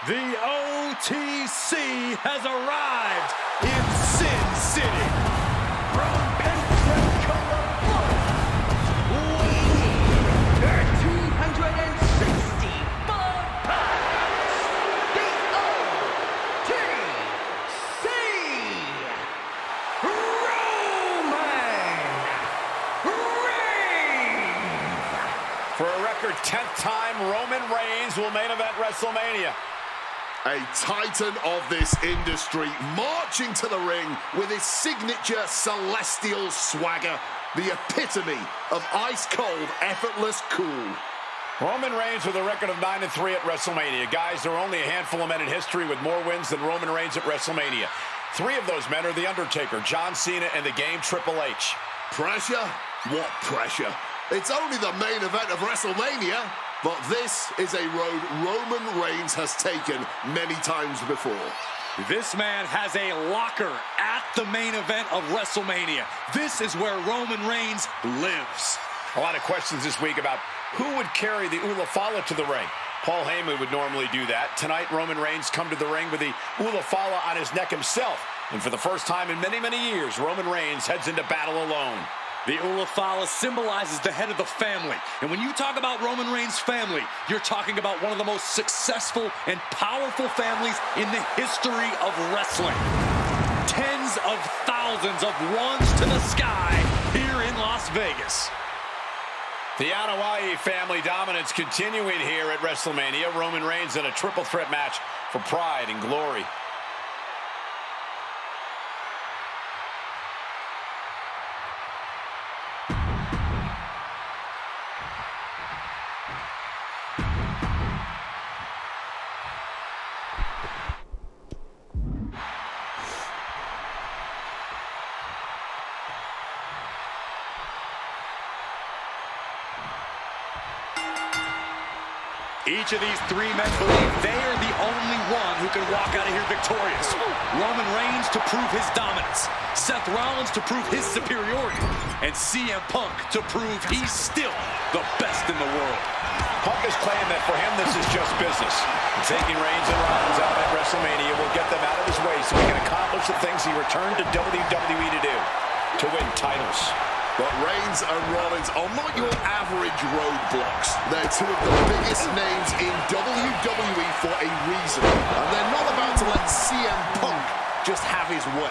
The OTC has arrived in Sin City. from Pensacola, Florida, weighing at 265 pounds, the OTC, Roman Reigns. For a record 10th time, Roman Reigns will main event WrestleMania. A titan of this industry marching to the ring with his signature celestial swagger, the epitome of ice-cold, effortless cool. Roman Reigns with a record of 9-3 at WrestleMania. Guys, there are only a handful of men in history with more wins than Roman Reigns at WrestleMania. 3 of those men are The Undertaker, John Cena, and the Game Triple H. Pressure? What pressure? It's only the main event of WrestleMania. But this is a road Roman Reigns has taken many times before. This man has a locker at the main event of WrestleMania. This is where Roman Reigns lives. A lot of questions this week about who would carry the Ula Fala to the ring. Paul Heyman would normally do that. Tonight, Roman Reigns come to the ring with the Ula Fala on his neck himself. And for the first time in many, many years, Roman Reigns heads into battle alone. The Ulafala symbolizes the head of the family. And when you talk about Roman Reigns' family, you're talking about one of the most successful and powerful families in the history of wrestling. Tens of thousands of ones to the sky here in Las Vegas. The Anoa'i family dominance continuing here at WrestleMania. Roman Reigns in a triple threat match for pride and glory. Each of these three men believe they are the only one who can walk out of here victorious. Roman Reigns to prove his dominance, Seth Rollins to prove his superiority, and CM Punk to prove he's still the best in the world. Punk has claimed that for him this is just business. Taking Reigns and Rollins out at WrestleMania will get them out of his way so he can accomplish the things he returned to WWE to do, to win titles. But Reigns and Rollins are not your average roadblocks. They're two of the biggest names in WWE for a reason. And they're not about to let CM Punk just have his way.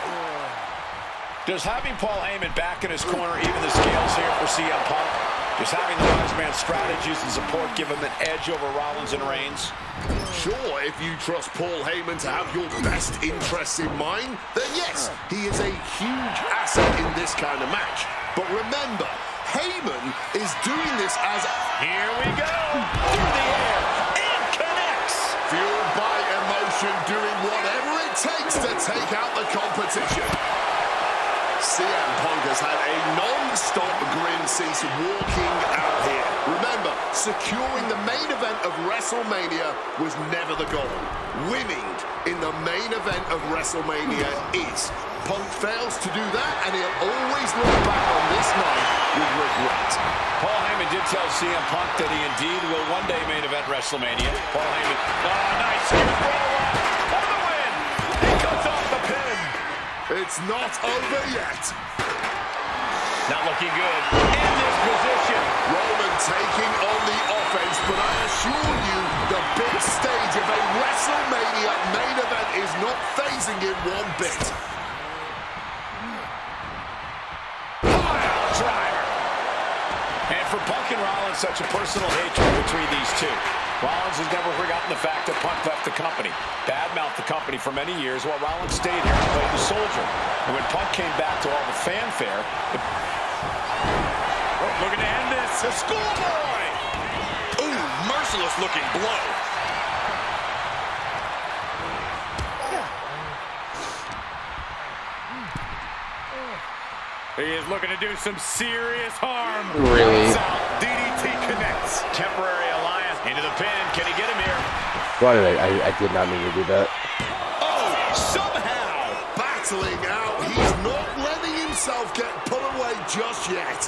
Does having Paul Heyman back in his corner even the scales here for CM Punk? Does having the wise man strategies and support give him an edge over Rollins and Reigns? Sure, if you trust Paul Heyman to have your best interests in mind, then yes, he is a huge asset in this kind of match. But remember, Heyman is doing this as... Here we go! Through the air, and connects! Fueled by emotion, doing whatever it takes to take out the competition. CM Punk has had a non-stop grin since walking out here. Remember, securing the main event of WrestleMania was never the goal. Winning in the main event of WrestleMania is. Punk fails to do that, and he'll always look back on this night with regret. Paul Heyman did tell CM Punk that he indeed will one day main event WrestleMania. Paul Heyman, nice here for the win! He cuts off the pin! It's not over yet. Not looking good. In this position. Roman taking on the offense, but I assure you, the big stage of a WrestleMania main event is not phasing him one bit. Driver. And for Punk and Rollins, such a personal hatred between these two. Rollins has never forgotten the fact that Punk left the company, badmouthed the company for many years, while Rollins stayed here and played the soldier. And when Punk came back to all the fanfare... looking to end this. The schoolboy! Ooh, merciless looking blow. He is looking to do some serious harm. Really? DDT connects. Temporary alliance into the pin. Can he get him here? Why did I did not mean to do that. Oh, somehow battling out. He's not letting himself get put away just yet.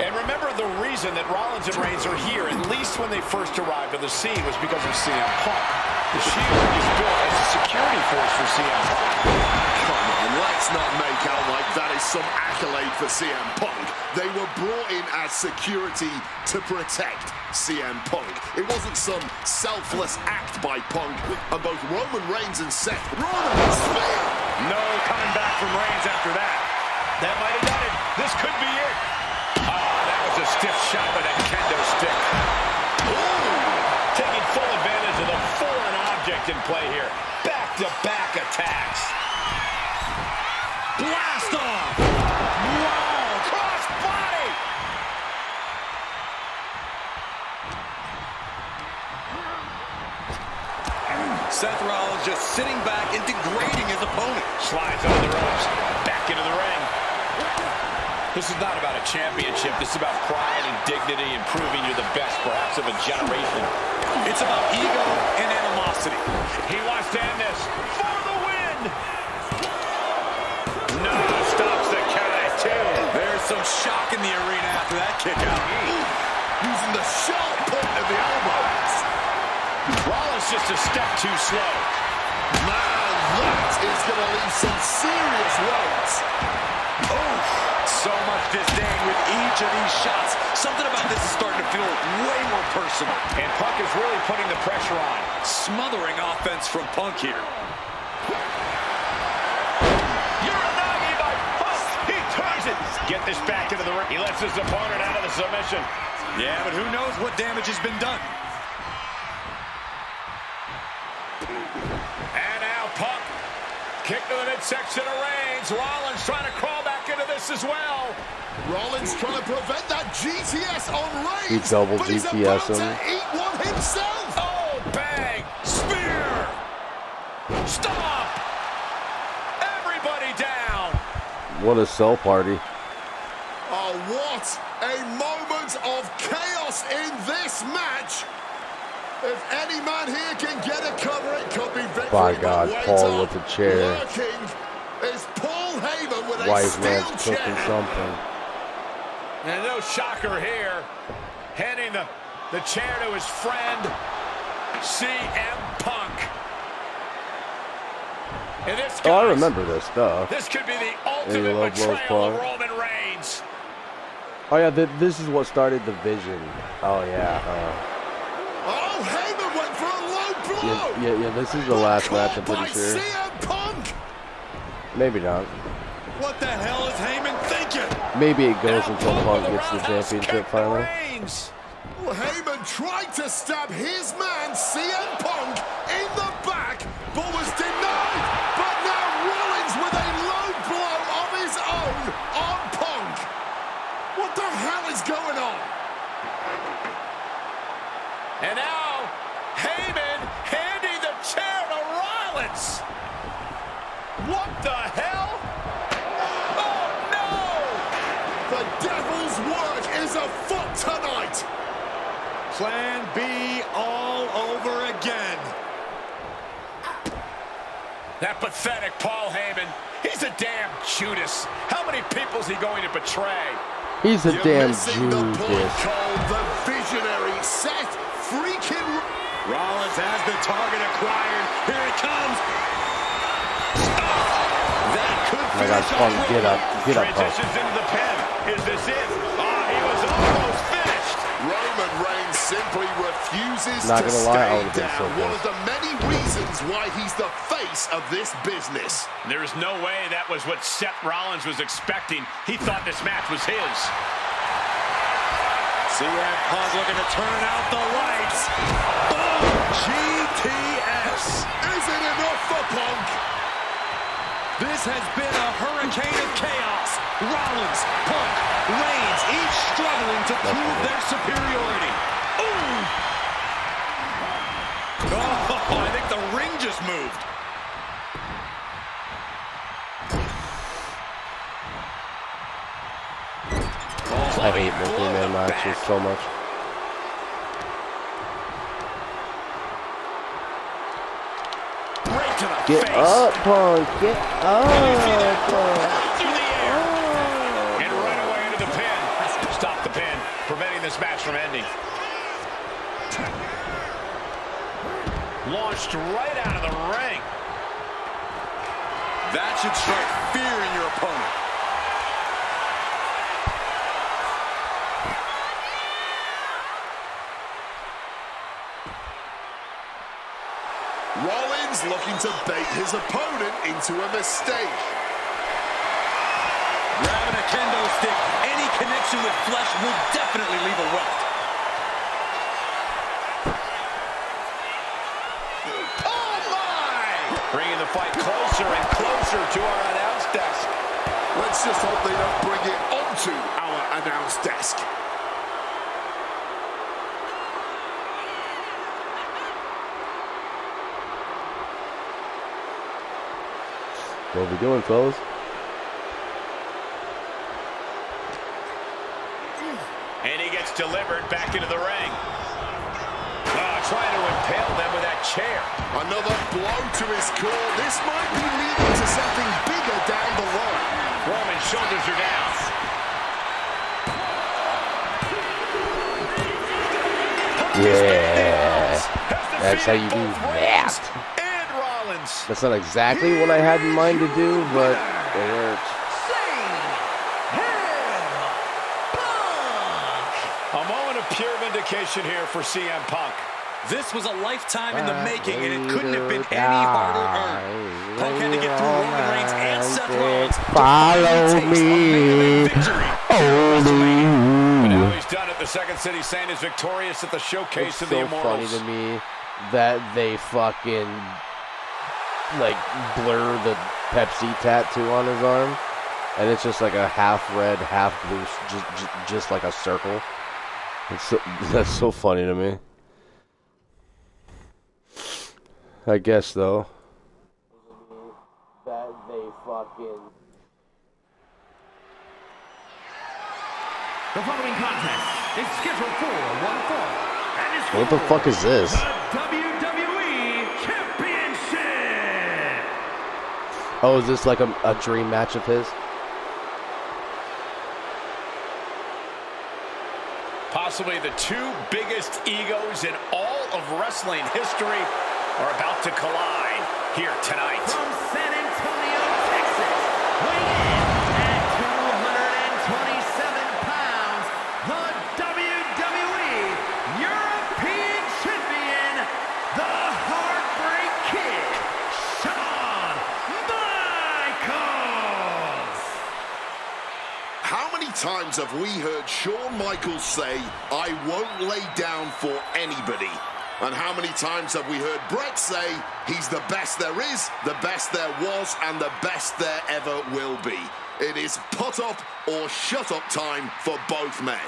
And remember, the reason that Rollins and Reigns are here, at least when they first arrived on the scene, was because of CM Punk. The Shield is built as a security force for CM Punk. Come on, let's not make out like that is some accolade for CM Punk. They were brought in as security to protect CM Punk. It wasn't some selfless act by Punk. And both Roman Reigns and Seth Rollins failed. No coming back from Reigns after that. That might have done it. This could be it. That was a stiff shot with a kendo stick. Ooh, taking full advantage of the foreign object in play here. Back-to-back attacks. Blast off! Wow, cross body! Seth Rollins just sitting back and degrading his opponent. Slides over the ropes, back into the ring. This is not about a championship. This is about pride and dignity and proving you're the best, perhaps, of a generation. It's about ego and animosity. He wants to end this for the win. No, stops the count at two. There's some shock in the arena after that kick out. Using the sharp point of the elbow. Rollins just a step too slow. Man, That is going to leave some serious wounds. Oh, so much disdain with each of these shots. Something about this is starting to feel way more personal. And Punk is really putting the pressure on. Smothering offense from Punk here. Uranagi by Punk. He turns it. Get this back into the ring. He lets his opponent out of the submission. Yeah, but who knows what damage has been done. And now Punk. Kick to the midsection of Reigns. Rollins trying to crawl back into this as well. Rollins trying to prevent that GTS on Reigns. He double but he's GTS about him. to eat one himself. Oh, bang. Spear. Stop. Everybody down. What a sell party. Oh, what a moment of chaos in this match. If any man here can get a cover, it could be victory. By God, but wait Paul up. with the chair. Lurking is Paul Heyman with Wise a man's steel cooking chair. something. And no shocker here. Handing the chair to his friend, CM Punk. And this, guys, I remember this stuff. This could be the And you ultimate love Rose betrayal of Punk. Roman Reigns. Oh yeah, this is what started the Vision. Oh yeah. Oh, Heyman went for a low blow. Yeah. This is the last match. I'm pretty sure. CM Punk. Maybe not. What the hell is Heyman thinking? Maybe it goes until Punk gets the championship finally. Well, Heyman tried to stab his man CM Punk in the back, but was denied. But now Rollins with a low blow of his own on Punk. What the hell is going on? And now, Heyman handing the chair to Rollins. What the hell? Oh, no! The devil's work is afoot tonight. Plan B all over again. That pathetic Paul Heyman. He's a damn Judas. How many people's he going to betray? He's a You're damn missing the point, Judas. Cole, the visionary Seth freaking Rollins has the target acquired. Here it comes. That could Oh my God, finish Punk, off get up, Punk. Transitions into the pen. Is this it? Oh, he was almost finished. Roman Reigns simply refuses Not to gonna lie, I stay would've been down. so One of pissed. the many reasons why he's the face of this business. There's no way that was what Seth Rollins was expecting. He thought this match was his. CM Punk looking to turn out the lights. Boom! GTS. Is it enough for Punk? This has been a hurricane of chaos. Rollins, Punk, Reigns, each struggling to prove their superiority. Ooh! Oh, I think the ring just moved. I hate multi-man matches so much. Right to the Get face. up, Punk. Get up, Punk. Through the air. And right away into the pin. Stop the pin, preventing this match from ending. Launched right out of the ring. That should strike fear in your opponent. Rollins looking to bait his opponent into a mistake. Grabbing a kendo stick, any connection with flesh will definitely leave a welt. Oh my! Bringing the fight closer and closer to our announce desk. Let's just hope they don't bring it onto our announce desk. What are we doing, fellas? And he gets delivered back into the ring. Trying to impale them with that chair. Another blow to his core. This might be leading to something bigger down the line. Roman's shoulders are down. Yeah. That's how you do that. And Rollins. wins. That's not exactly what I had in mind to do, but it works. A moment of pure vindication here for CM Punk. This was a lifetime in the making, and it couldn't have been any harder earned. Punk had to get through Roman Reigns and Seth Rollins to finally taste a main event victory. But now he's done it. The Second City Saint is victorious at the showcase of the Immortals. It's so funny to me that they fucking like blur the Pepsi tattoo on his arm, and it's just like a half red, half blue, just like a circle. That's so funny to me. I guess though. That they fucking. The following contest is scheduled for one fall. And is What the fuck is this? The WWE Championship. Oh, is this like a dream match of his? Possibly the two biggest egos in all of wrestling history are about to collide here tonight. From San Antonio, Texas, weighing in at 227 pounds, the WWE European Champion, the Heartbreak Kid, Shawn Michaels. How many times have we heard Shawn Michaels say, "I won't lay down for anybody"? And how many times have we heard Bret say, he's the best there is, the best there was, and the best there ever will be? It is put up or shut up time for both men.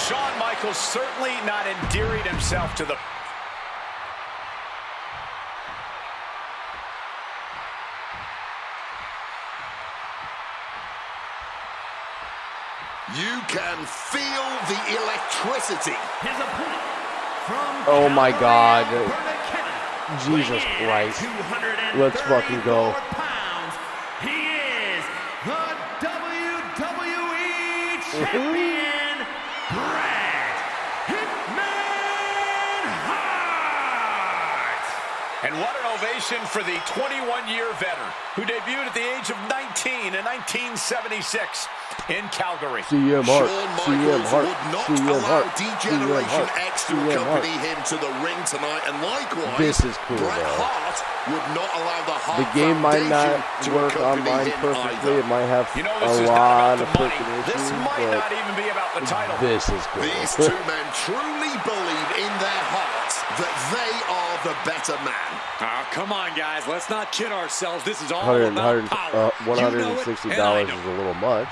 Shawn Michaels certainly not endearing himself to the... You can feel the electricity. His opponent from Oh my God. California, Jesus weighing Christ. 234 Let's fucking go. pounds. He is the WWE Champion. Bret Hitman Hart! And what an ovation for the 21-year veteran who debuted at the age of 19 in 1976 in Calgary. CM Hart, Shawn CM Michaels Hart, would not CM allow Hart, D-Generation CM X to Hart, accompany him to the ring tonight, and likewise, This is cool, Bret though. Hart would not allow the Hart The game might not Foundation to work accompany online him perfectly. either. It might have You know, a this is not lot about of the money. freaking This issues, might but not even be about the title. this is cool. These two men truly believe in their hearts that they are the better man. Oh, come on, guys. Let's not kid ourselves. This is all $160 about power. is a little much.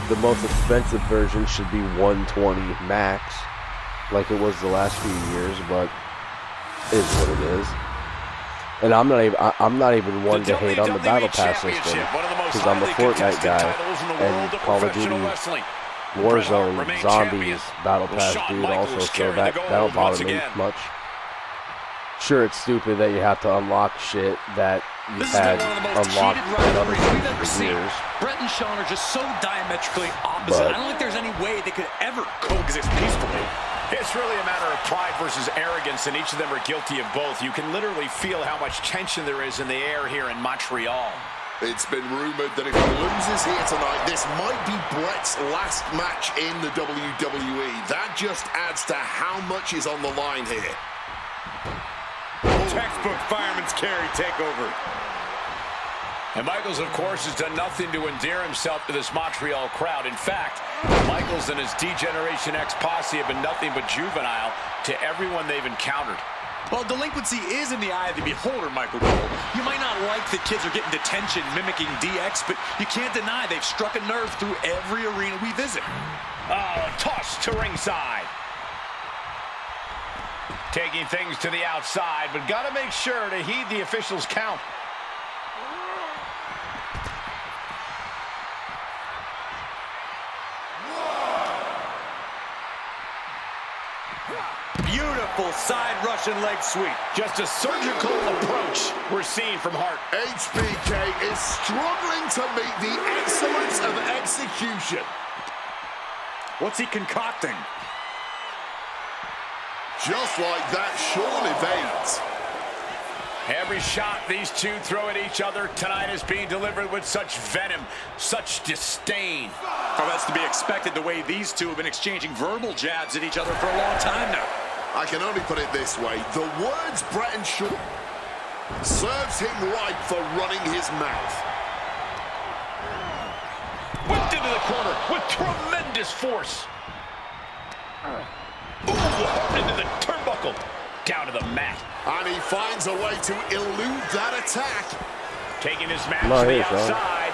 The most expensive version should be $120 max, like it was the last few years, but it is what it is. And I'm not even one to hate on the Battle Pass system, because I'm a Fortnite guy, and Call of Duty, Warzone, Zombies, Battle Pass dude also, so that don't bother me much. Sure, it's stupid that you have to unlock shit that you've had unlocked in other things for years. Bret and Shawn are just so diametrically opposite. I don't think there's any way they could ever coexist peacefully. It's really a matter of pride versus arrogance, and each of them are guilty of both. You can literally feel how much tension there is in the air here in Montreal. It's been rumored that if he loses here tonight, this might be Bret's last match in the WWE. That just adds to how much is on the line here. Textbook fireman's carry takeover. And Michaels, of course, has done nothing to endear himself to this Montreal crowd. In fact, Michaels and his D-Generation X posse have been nothing but juvenile to everyone they've encountered. Well, delinquency is in the eye of the beholder, Michael Cole. You might not like that kids are getting detention mimicking DX, but you can't deny they've struck a nerve through every arena we visit. Oh, toss to ringside. Taking things to the outside, but got to make sure to heed the officials' count. Beautiful side Russian leg sweep. Just a surgical approach we're seeing from Hart. HBK is struggling to meet the excellence of execution. What's he concocting? Just like that, Shawn evades. Every shot these two throw at each other tonight is being delivered with such venom, such disdain. Oh, that's to be expected the way these two have been exchanging verbal jabs at each other for a long time now. I can only put it this way. The words Brett and Shawn serves him right for running his mouth. Whipped into the corner with tremendous force. Ooh, into the turnbuckle. Down to the mat. And he finds a way to elude that attack. Taking his match to the outside.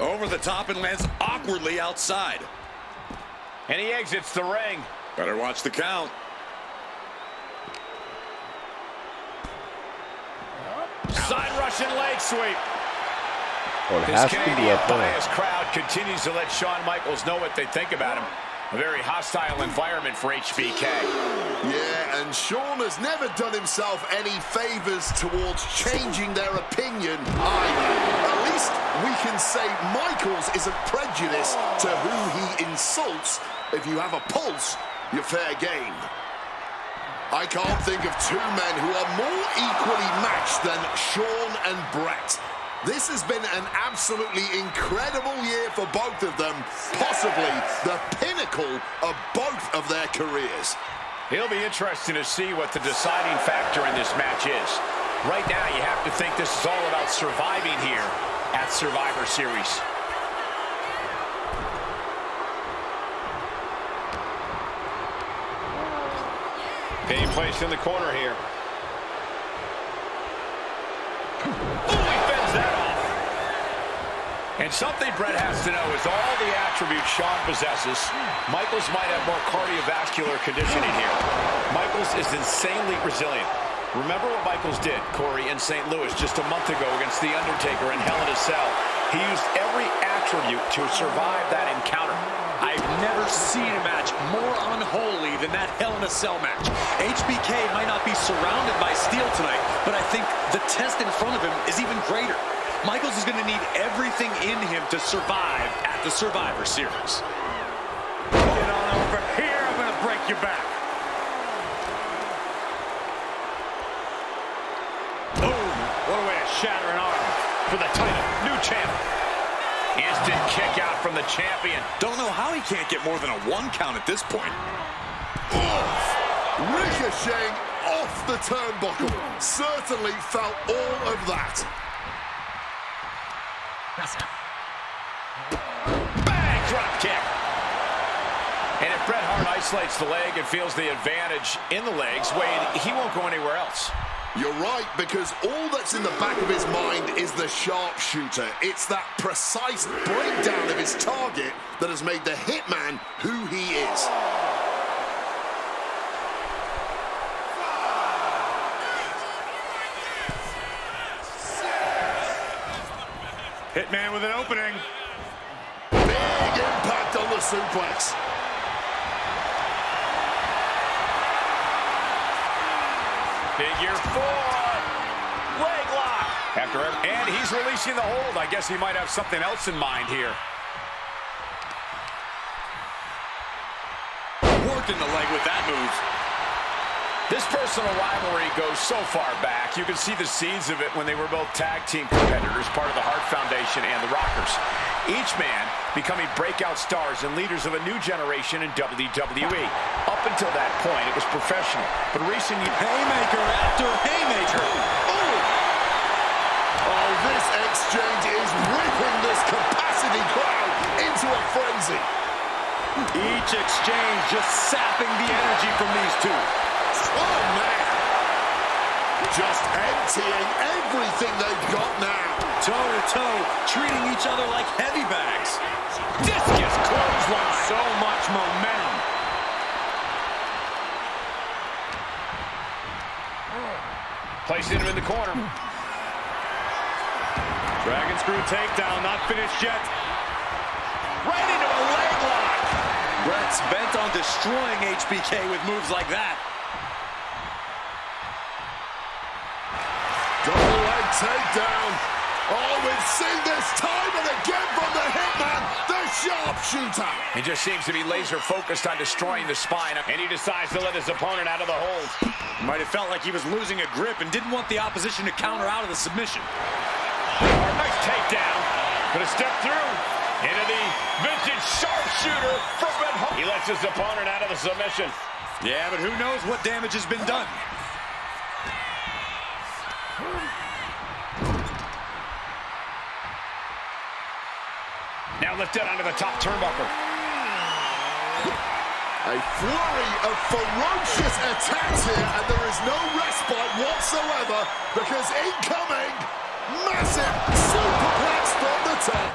Over the top and lands awkwardly outside. And he exits the ring. Better watch the count. Side Russian leg sweep. Well, This Canadian biased crowd continues to let Shawn Michaels know what they think about him. A very hostile environment for HBK. Yeah, and Shawn has never done himself any favors towards changing their opinion either. At least we can say Michaels isn't prejudiced to who he insults. If you have a pulse, you're fair game. I can't think of two men who are more equally matched than Shawn and Brett. This has been an absolutely incredible year for both of them, possibly the pinnacle of both of their careers. It'll be interesting to see what the deciding factor in this match is. Right now, you have to think this is all about surviving here at Survivor Series. Being placed in the corner here. And something Brett has to know is all the attributes Shawn possesses, Michaels might have more cardiovascular conditioning here. Michaels is insanely resilient. Remember what Michaels did, Corey, in St. Louis just a month ago against The Undertaker in Hell in a Cell. He used every attribute to survive that encounter. I've never seen a match more unholy than that Hell in a Cell match. HBK might not be surrounded by steel tonight, but I think the test in front of him is even greater. Michaels is going to need everything in him to survive at the Survivor Series. Get on over here, I'm going to break your back. Boom! What a way to shatter an arm for the title. New champ. Instant kick out from the champion. Don't know how he can't get more than a 1 count at this point. Ricocheting off the turnbuckle. Certainly felt all of that. Bang! Drop kick. And if Bret Hart isolates the leg and feels the advantage in the legs, Wade, he won't go anywhere else. You're right, because all that's in the back of his mind is the sharpshooter. It's that precise breakdown of his target that has made the Hitman who he is. Hitman with an opening. Big impact on the suplex. Figure 4. Leg lock. And he's releasing the hold. I guess he might have something else in mind here. Working the leg with that move. This personal rivalry goes so far back. You can see the seeds of it when they were both tag team competitors, part of the Hart Foundation and the Rockers. Each man becoming breakout stars and leaders of a new generation in WWE. Up until that point, it was professional. But recently, haymaker after haymaker. Oh, this exchange is whipping this capacity crowd into a frenzy. Each exchange just sapping the energy from these two. Oh, man. Just emptying everything they've got now. Toe-to-toe, treating each other like heavy bags. Discus clothesline. So much momentum. Placing him in the corner. Dragon screw takedown, not finished yet. Right into a leg lock. Brett's bent on destroying HBK with moves like that. Double leg takedown. Oh, we've seen this time and again from the Hitman, the sharpshooter. He just seems to be laser focused on destroying the spine, and he decides to let his opponent out of the hold. Might have felt like he was losing a grip and didn't want the opposition to counter out of the submission. Nice takedown. Gonna step through into the vintage sharpshooter from Bret Hart. He lets his opponent out of the submission. Yeah, but who knows what damage has been done. Now lifted onto the top turnbuckle. A flurry of ferocious attacks here, and there is no respite whatsoever because incoming, massive superplex from the top.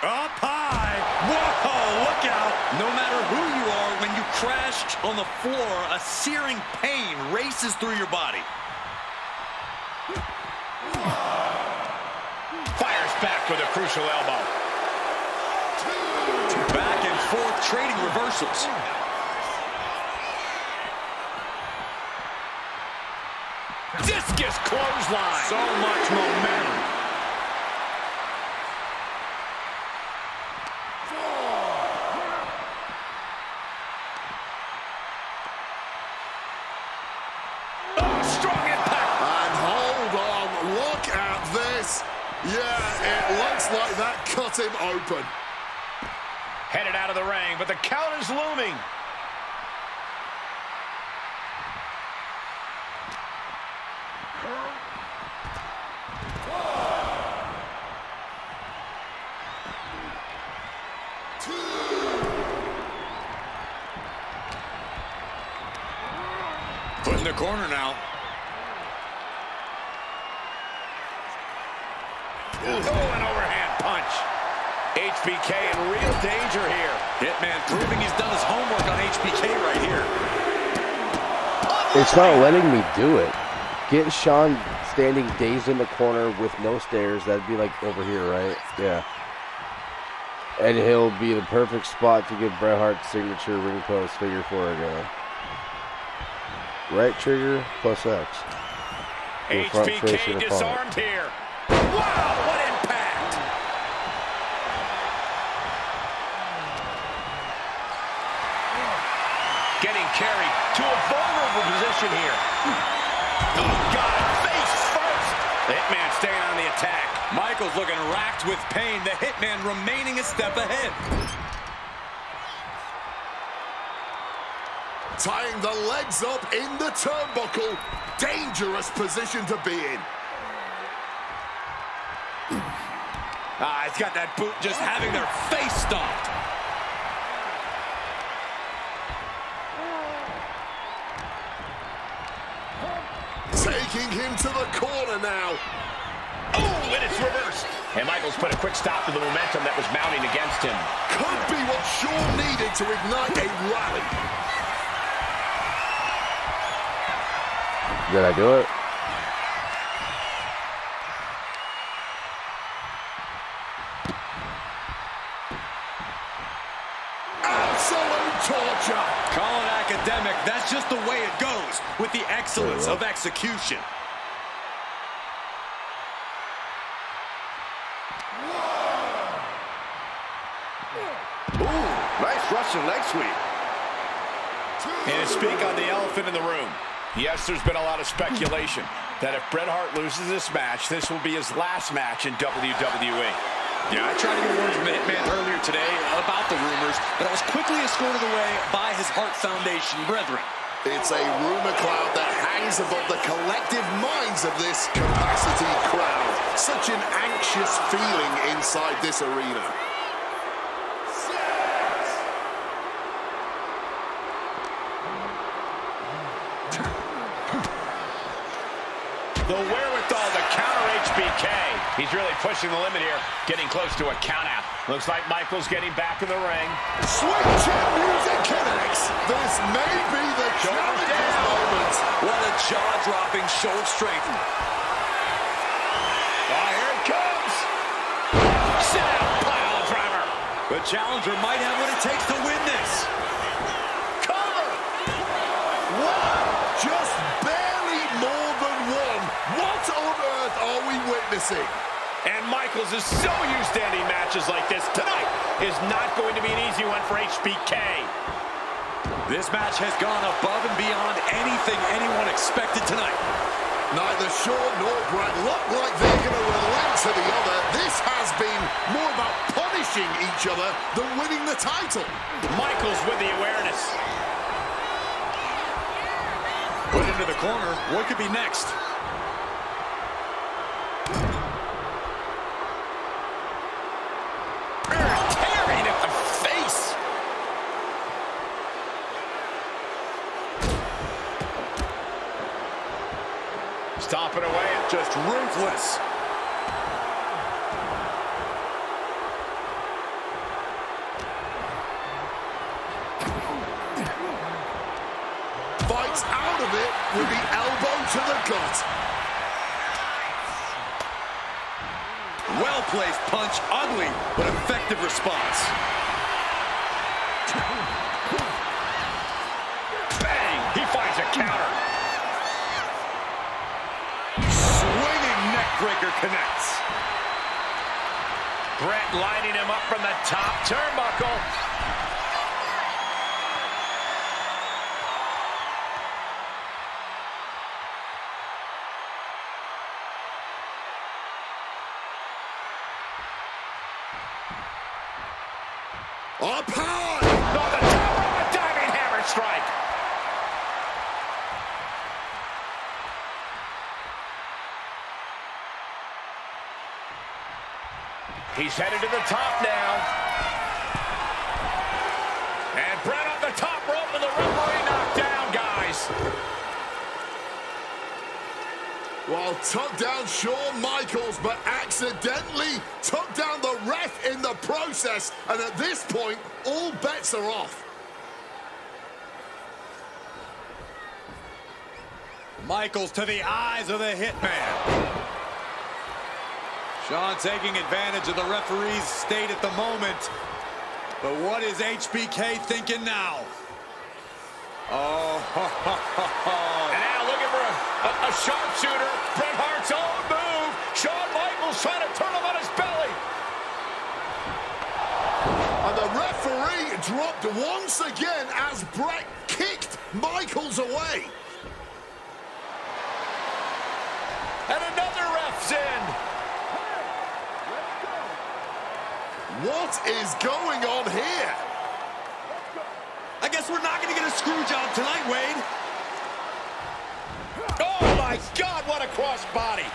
Up high. Whoa, look out. No matter who you are, when you crash on the floor, a searing pain races through your body. Fires back with a crucial elbow. Back and forth trading reversals. Discus clothesline. So much momentum. Yeah, it looks like that cut him open. Headed out of the ring, but the count is looming. Put in the corner now. Oh, an overhand punch. HBK in real danger here. Hitman proving he's done his homework on HBK right here. It's not letting me do it. Get Sean standing dazed in the corner with no stairs. That'd be like over here, right? Yeah. And he'll be the perfect spot to give Bret Hart's signature ring post figure 4 again. Right trigger plus X. HBK disarmed here. Wow, what impact! Getting carried to a vulnerable position here. Oh, God, face first. The Hitman staying on the attack. Michaels looking racked with pain. The Hitman remaining a step ahead. Tying the legs up in the turnbuckle. Dangerous position to be in. He's got that boot just having their face stomped. Taking him to the corner now. Oh, and it's reversed. And Michaels put a quick stop to the momentum that was mounting against him. Could be what Shawn needed to ignite a rally. Did I do it? Absolute torture. Call it academic. That's just the way it goes with the excellence of execution. Ooh, nice Russian leg sweep. And to speak on the elephant in the room, yes, there's been a lot of speculation that if Bret Hart loses this match, this will be his last match in WWE. Yeah, I tried to get words from the Hitman earlier today about the rumors, but I was quickly escorted away by his Heart Foundation brethren. It's a rumor cloud that hangs above the collective minds of this capacity crowd. Such an anxious feeling inside this arena. The wherewithal to counter HBK. He's really pushing the limit here, getting close to a countout. Looks like Michaels getting back in the ring. Sweet chin music connects. This may be the challenger's moment. What a jaw-dropping show of strength. Oh, here it comes. Sit down, pile driver. The challenger might have what it takes to win this. Cover. One. Just barely more than one. What on earth are we witnessing? And Michaels is so used to ending matches like this. Tonight is not going to be an easy one for HBK. This match has gone above and beyond anything anyone expected tonight. Neither Shawn nor Brett look like they're going to relent to the other. This has been more about punishing each other than winning the title. Michaels with the awareness. Put into the corner. What could be next? Tearing at the face. Stomping away, just ruthless. Fights out of it with the elbow to the gut. Well-placed punch, ugly, but effective response. Bang! He finds a counter. Swinging neckbreaker connects. Brett lining him up from the top turnbuckle. Up high! On the top of a diving hammer strike. He's headed to the top now. And Brett on the top rope with the referee knocked down, guys. Well, took down Shawn Michaels, but accidentally took down the ref in the process. And at this point, all bets are off. Michaels to the eyes of the Hitman. Shawn taking advantage of the referee's state at the moment. But what is HBK thinking now? Oh, and now looking for a sharpshooter. Bret Hart's own move. Shawn Michaels trying to turn him on his belly. And the referee dropped once again as Bret kicked Michaels away. And another ref's in. What is going on here? I guess we're not going to get a screw job tonight, Wade. Oh, my God, what a crossbody.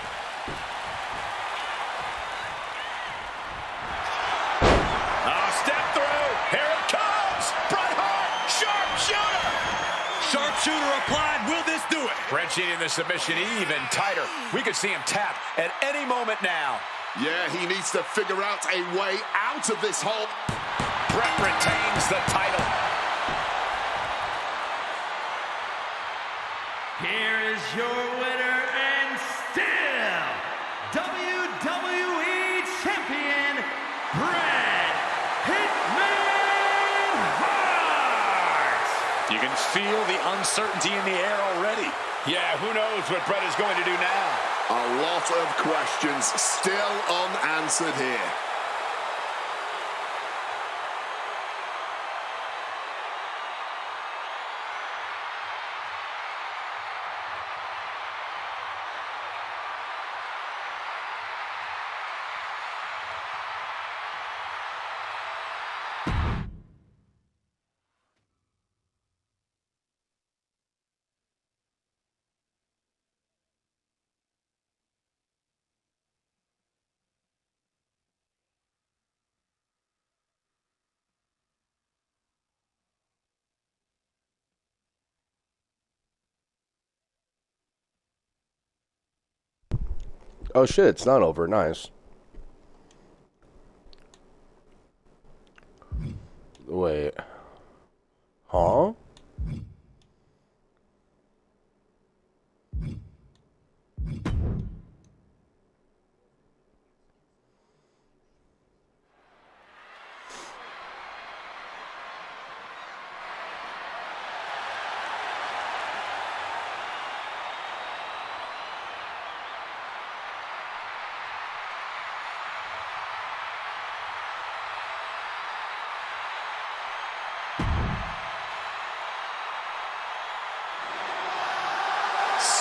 Step through. Here it comes. Bret Hart, sharpshooter. Sharpshooter applied. Will this do it? Wrenching in the submission even tighter. We could see him tap at any moment now. Yeah, he needs to figure out a way out of this hole. Bret retains the title. Here is your winner and still WWE Champion, Bret Hitman Hart. You can feel the uncertainty in the air already. Yeah, who knows what Bret is going to do now? A lot of questions still unanswered here. Oh shit, it's not over. Nice. Wait. Huh?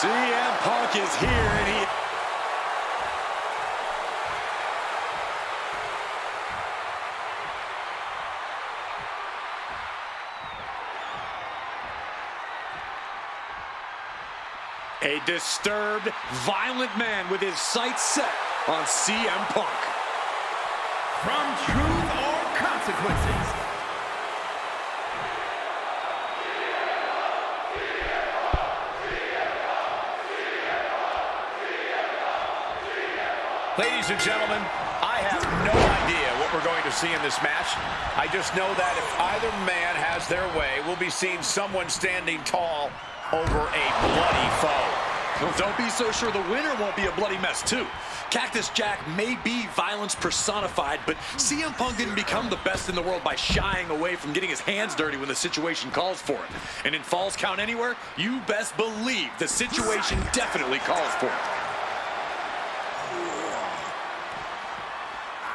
CM Punk is here, and he... A disturbed, violent man with his sights set on CM Punk. From Truth or Consequences. Ladies and gentlemen, I have no idea what we're going to see in this match. I just know that if either man has their way, we'll be seeing someone standing tall over a bloody foe. Well, don't be so sure the winner won't be a bloody mess, too. Cactus Jack may be violence personified, but CM Punk didn't become the best in the world by shying away from getting his hands dirty when the situation calls for it. And in Falls Count Anywhere, you best believe the situation definitely calls for it.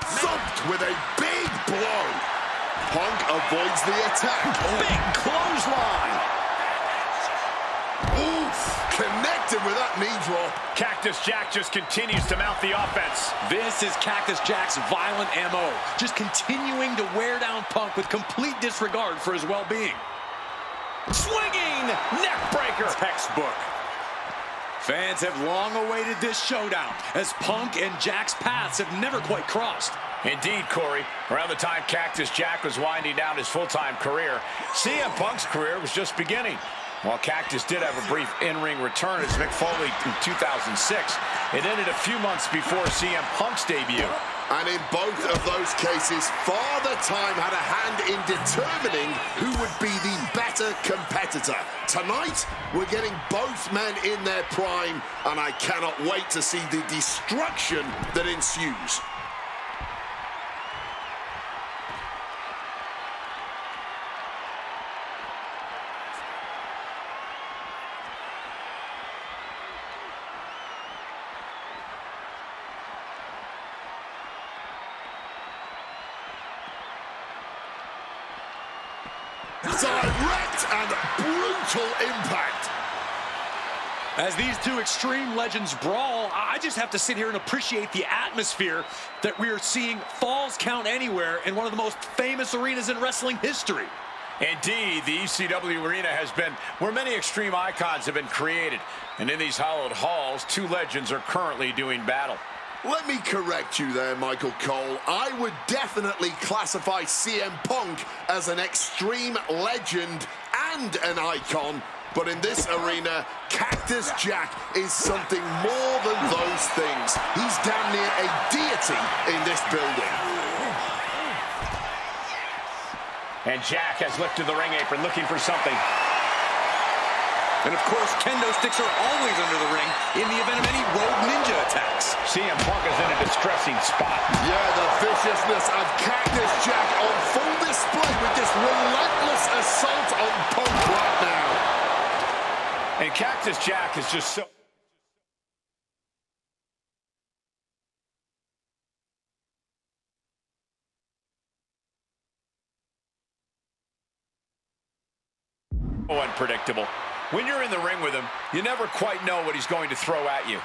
Thumped with a big blow. Punk avoids the attack. Big clothesline. Oof. Connected with that knee drop. Cactus Jack just continues to mount the offense. This is Cactus Jack's violent MO. Just continuing to wear down Punk with complete disregard for his well-being. Swinging neck breaker. Textbook. Fans have long awaited this showdown, as Punk and Jack's paths have never quite crossed. Indeed, Corey. Around the time Cactus Jack was winding down his full-time career, CM Punk's career was just beginning. While Cactus did have a brief in-ring return as Mick Foley in 2006, it ended a few months before CM Punk's debut. And in both of those cases, Father Time had a hand in determining who would be the better competitor. Tonight, we're getting both men in their prime, and I cannot wait to see the destruction that ensues. Direct and brutal impact. As these two extreme legends brawl, I just have to sit here and appreciate the atmosphere that we are seeing Falls Count Anywhere in one of the most famous arenas in wrestling history. Indeed, the ECW arena has been where many extreme icons have been created. And in these hallowed halls, two legends are currently doing battle. Let me correct you there, Michael Cole. I would definitely classify CM Punk as an extreme legend and an icon, but in this arena, Cactus Jack is something more than those things. He's damn near a deity in this building. And Jack has lifted the ring apron looking for something. And of course, kendo sticks are always under the ring in the event of any rogue ninja attacks. CM Punk is in a distressing spot. Yeah, the viciousness of Cactus Jack on full display with this relentless assault on Punk right now. And Cactus Jack is just so... unpredictable. When you're in the ring with him, you never quite know what he's going to throw at you.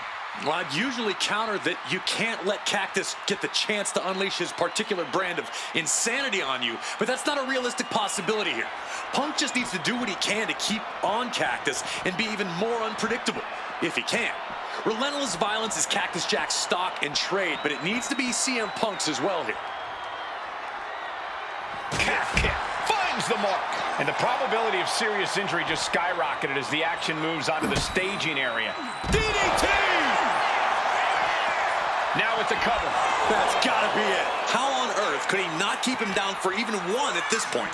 Well, I'd usually counter that you can't let Cactus get the chance to unleash his particular brand of insanity on you, but that's not a realistic possibility here. Punk just needs to do what he can to keep on Cactus and be even more unpredictable, if he can. Relentless violence is Cactus Jack's stock and trade, but it needs to be CM Punk's as well here. Calf kick finds the mark. And the probability of serious injury just skyrocketed as the action moves onto the staging area. DDT! Now with the cover. That's got to be it. How on earth could he not keep him down for even one at this point?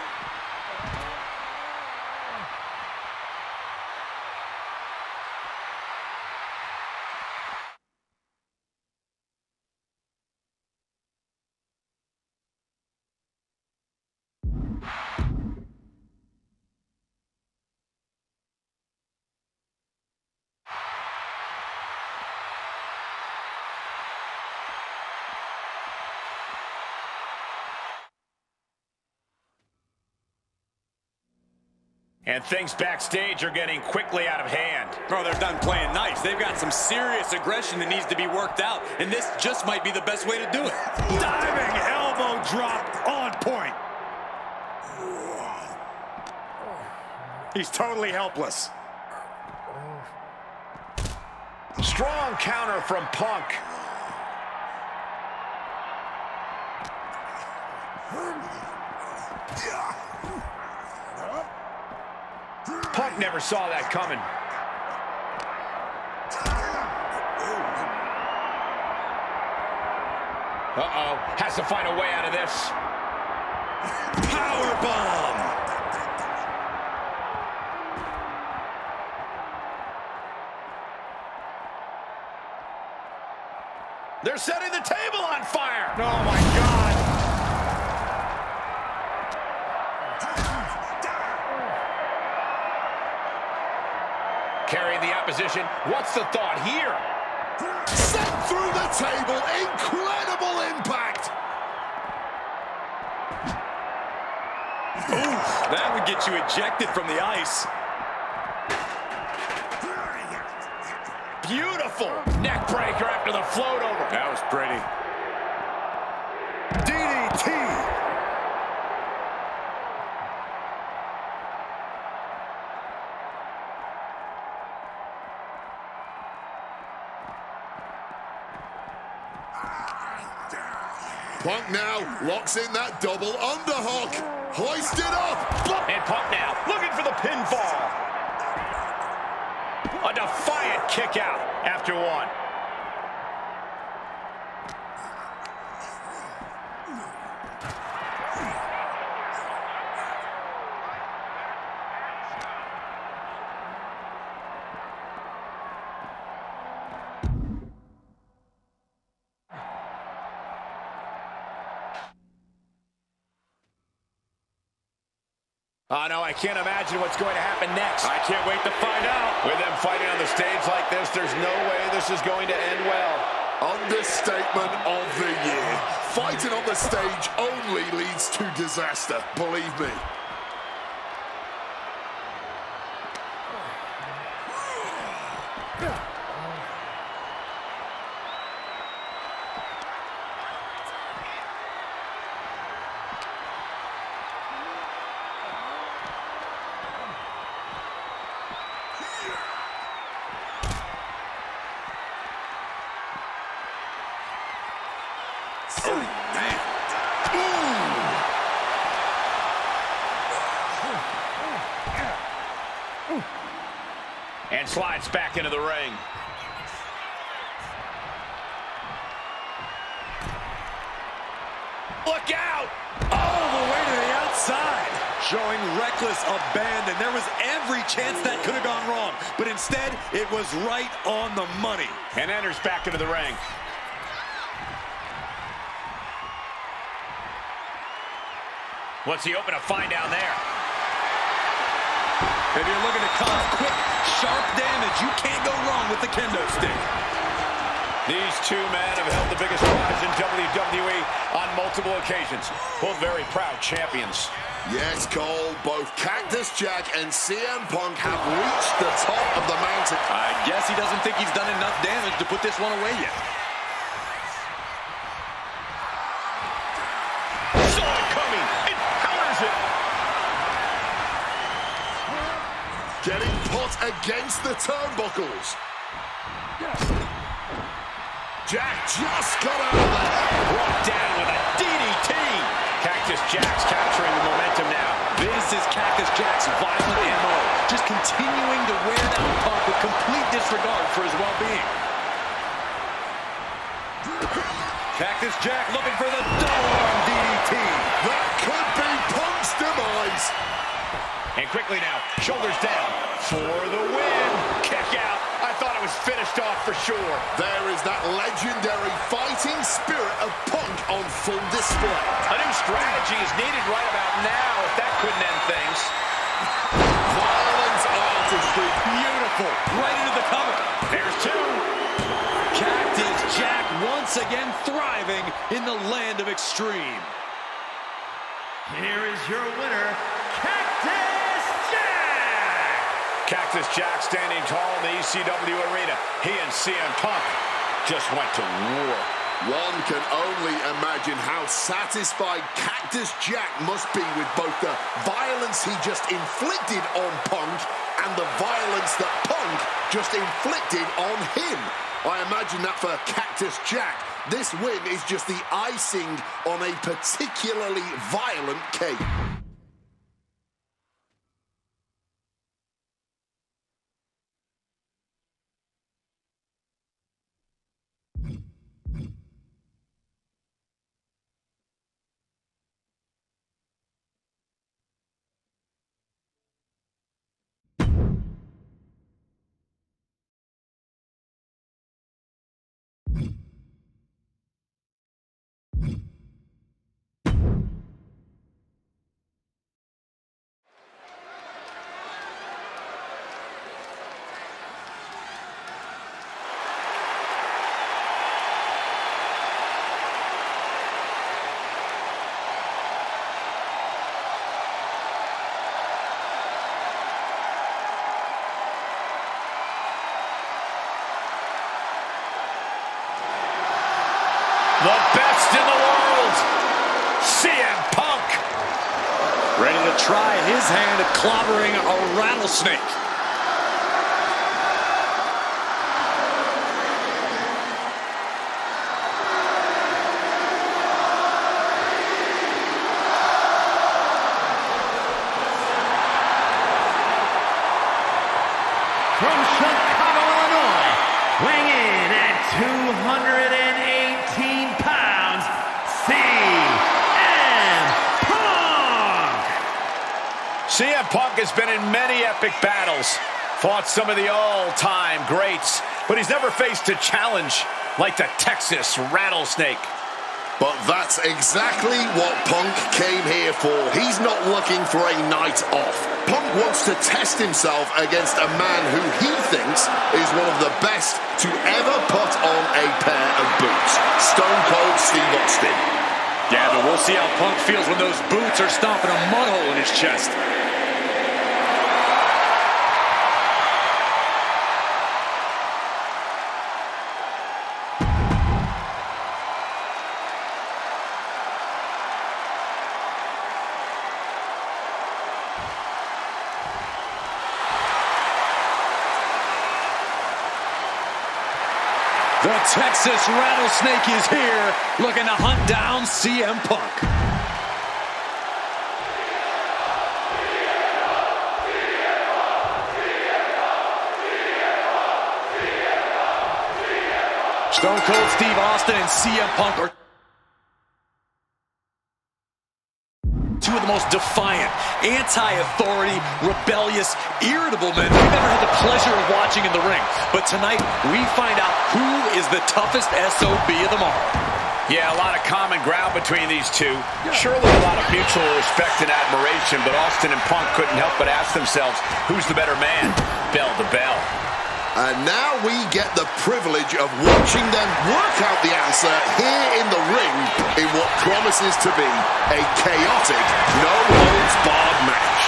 And things backstage are getting quickly out of hand. Oh, they're done playing nice. They've got some serious aggression that needs to be worked out, and this just might be the best way to do it. Diving elbow drop on point. He's totally helpless. Strong counter from Punk. Punk never saw that coming. Uh-oh, has to find a way out of this. Powerbomb! They're setting the table on fire. Oh, my God. Carrying the opposition. What's the thought here? Sent through the table. Incredible impact. Ooh, that would get you ejected from the ice. Beautiful neck breaker after the float over. That was pretty. DDT. Punk now locks in that double underhook. Hoisted up. And Punk now looking for the pinfall. A defiant kick out after one. Oh, no, I can't imagine what's going to happen next. I can't wait to find out. With them fighting on the stage like this, there's no way this is going to end well. Understatement of the year. Fighting on the stage only leads to disaster, believe me. Oh, man. And slides back into the ring. Look out! All the way to the outside. Showing reckless abandon. There was every chance that could have gone wrong. But instead, it was right on the money. And enters back into the ring. What's he open to find down there? If you're looking to cause quick, sharp damage, you can't go wrong with the kendo stick. These two men have held the biggest prize in WWE on multiple occasions. Both very proud champions. Yes, Cole, both Cactus Jack and CM Punk have reached the top of the mountain. I guess he doesn't think he's done enough damage to put this one away yet. Saw it coming. It counters it. Getting put against the turnbuckles. Jack just got out of there. Brought down with a DDT. Cactus Jack's capturing the momentum now. This is Cactus Jack's violent MO. Just continuing to wear down Punk with complete disregard for his well-being. Cactus Jack looking for the double arm DDT. That could be Punk's demise. And quickly now, shoulders down for the win. Kick out. I thought it was finished off for sure. There is that legendary fighting spirit of Punk on full display. A new strategy is needed right about now if that couldn't end things. Violent artistry. Beautiful. Right into the cover. There's two. Cactus Jack once again thriving in the land of extreme. Here is your winner, Cactus Jack! Cactus Jack standing tall in the ECW arena. He and CM Punk just went to war. One can only imagine how satisfied Cactus Jack must be with both the violence he just inflicted on Punk and the violence that Punk just inflicted on him. I imagine that for Cactus Jack, this win is just the icing on a particularly violent cake. The best in the world, CM Punk. Ready to try his hand at clobbering a rattlesnake. From Chicago, Illinois, weighing in at 218 pounds, CM Punk! CM Punk has been in many epic battles, fought some of the all-time greats, but he's never faced a challenge like the Texas Rattlesnake. But that's exactly what Punk came here for. He's not looking for a night off. Punk wants to test himself against a man who he thinks is one of the best to ever put on a pair of boots. Stone Cold Steve Austin. Yeah, but we'll see how Punk feels when those boots are stomping a mud hole in his chest. The Texas Rattlesnake is here, looking to hunt down CM Punk. Stone Cold Steve Austin and CM Punk are two of the most defiant, anti-authority, rebellious, irritable men we've ever had the pleasure of watching in the ring. But tonight, we find out who is the toughest SOB of them all. Yeah, a lot of common ground between these two. Surely a lot of mutual respect and admiration, but Austin and Punk couldn't help but ask themselves, who's the better man, bell to bell? And now we get the privilege of watching them work out the answer here in the ring in what promises to be a chaotic, no-holds-barred match.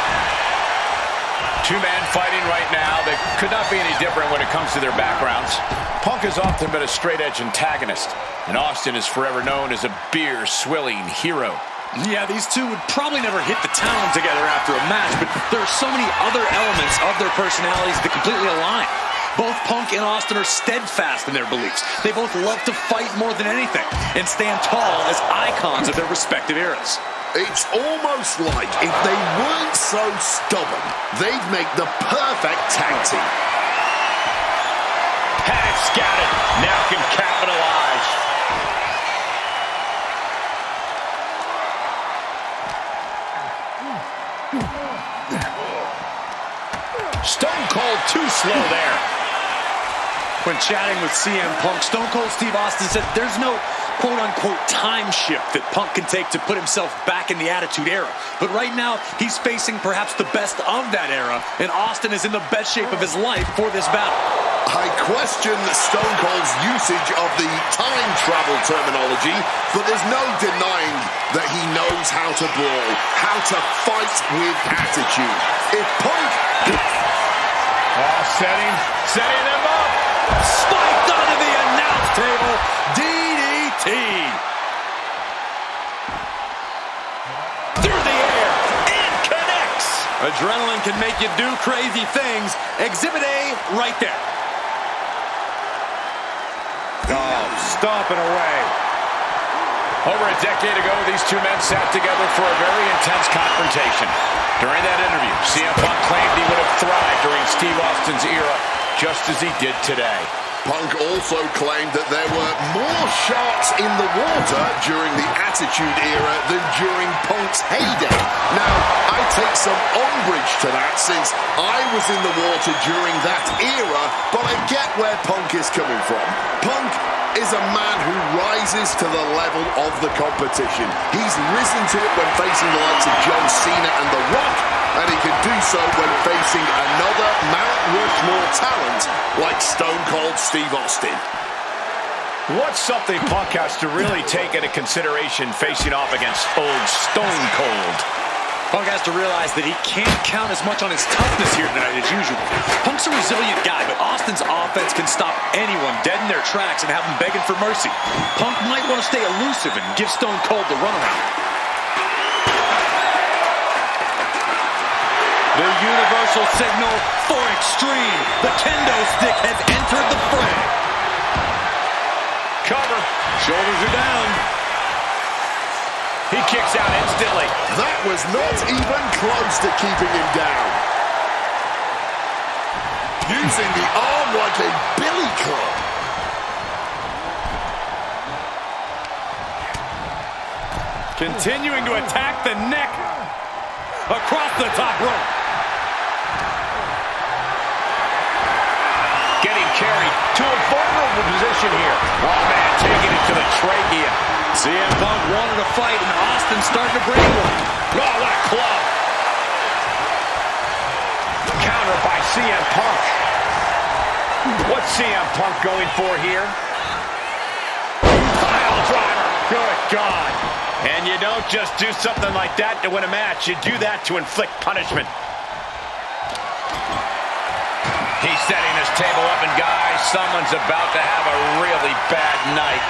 Two men fighting right now that could not be any different when it comes to their backgrounds. Punk has often been a straight-edge antagonist, and Austin is forever known as a beer-swilling hero. Yeah, these two would probably never hit the town together after a match, but there are so many other elements of their personalities that completely align. Both Punk and Austin are steadfast in their beliefs. They both love to fight more than anything and stand tall as icons of their respective eras. It's almost like if they weren't so stubborn, they'd make the perfect tag team. Had it scouted, now can capitalize. Stone Cold too slow there. When chatting with CM Punk, Stone Cold Steve Austin said there's no quote-unquote time shift that Punk can take to put himself back in the Attitude Era. But right now, he's facing perhaps the best of that era, and Austin is in the best shape of his life for this battle. I question Stone Cold's usage of the time travel terminology, but there's no denying that he knows how to brawl, how to fight with attitude. If Punk... setting them up. Spiked onto the announce table. DDT. Through the air. And connects. Adrenaline can make you do crazy things. Exhibit A right there. Oh, stomping away. Over a decade ago, these two men sat together for a very intense confrontation. During that interview, CM Punk claimed he would have thrived during Steve Austin's era, just as he did today. Punk also claimed that there were more sharks in the water during the Attitude Era than during Punk's heyday. Now, I take some umbrage to that since I was in the water during that era, but I get where Punk is coming from. Punk is a man who rises to the level of the competition. He's risen to it when facing the likes of John Cena and The Rock, and he can do so when facing another Mount Rushmore talent like Stone Cold Steve Austin. What's something Punk has to really take into consideration facing off against old Stone Cold? Punk has to realize that he can't count as much on his toughness here tonight as usual. Punk's a resilient guy, but Austin's offense can stop anyone dead in their tracks and have them begging for mercy. Punk might want to stay elusive and give Stone Cold the runaround. The universal signal for extreme. The kendo stick has entered the fray. Cover. Shoulders are down. He kicks out instantly. That was not even close to keeping him down. Using the arm like a billy club. Continuing to attack the neck. Across the top rope. Getting carried to a vulnerable position here. Oh, man, taking it to the trachea. CM Punk wanted to fight, and Austin starting to bring one. Oh, what a club. Counter by CM Punk. What's CM Punk going for here? Pile driver. Good God. And you don't just do something like that to win a match. You do that to inflict punishment. He's setting this table up, and guys, someone's about to have a really bad night.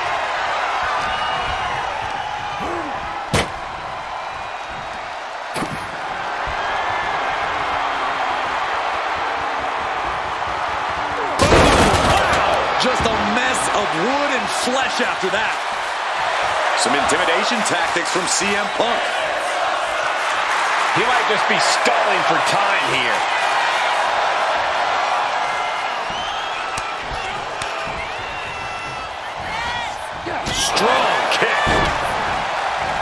Just a mess of wood and flesh after that. Some intimidation tactics from CM Punk. He might just be stalling for time here. Strong kick.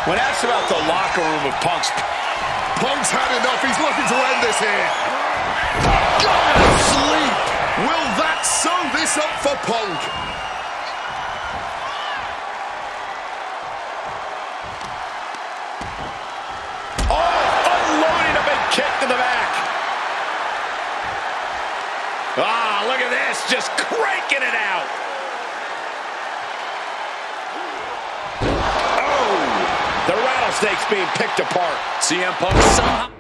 When asked about the locker room of Punk's had enough. He's looking to end this here. Gone to sleep. Will that sew this up for Punk? Oh, unloading a big kick to the back. Ah, look at this, just cranking it out. Oh, the rattlesnake's being picked apart. CM Punk somehow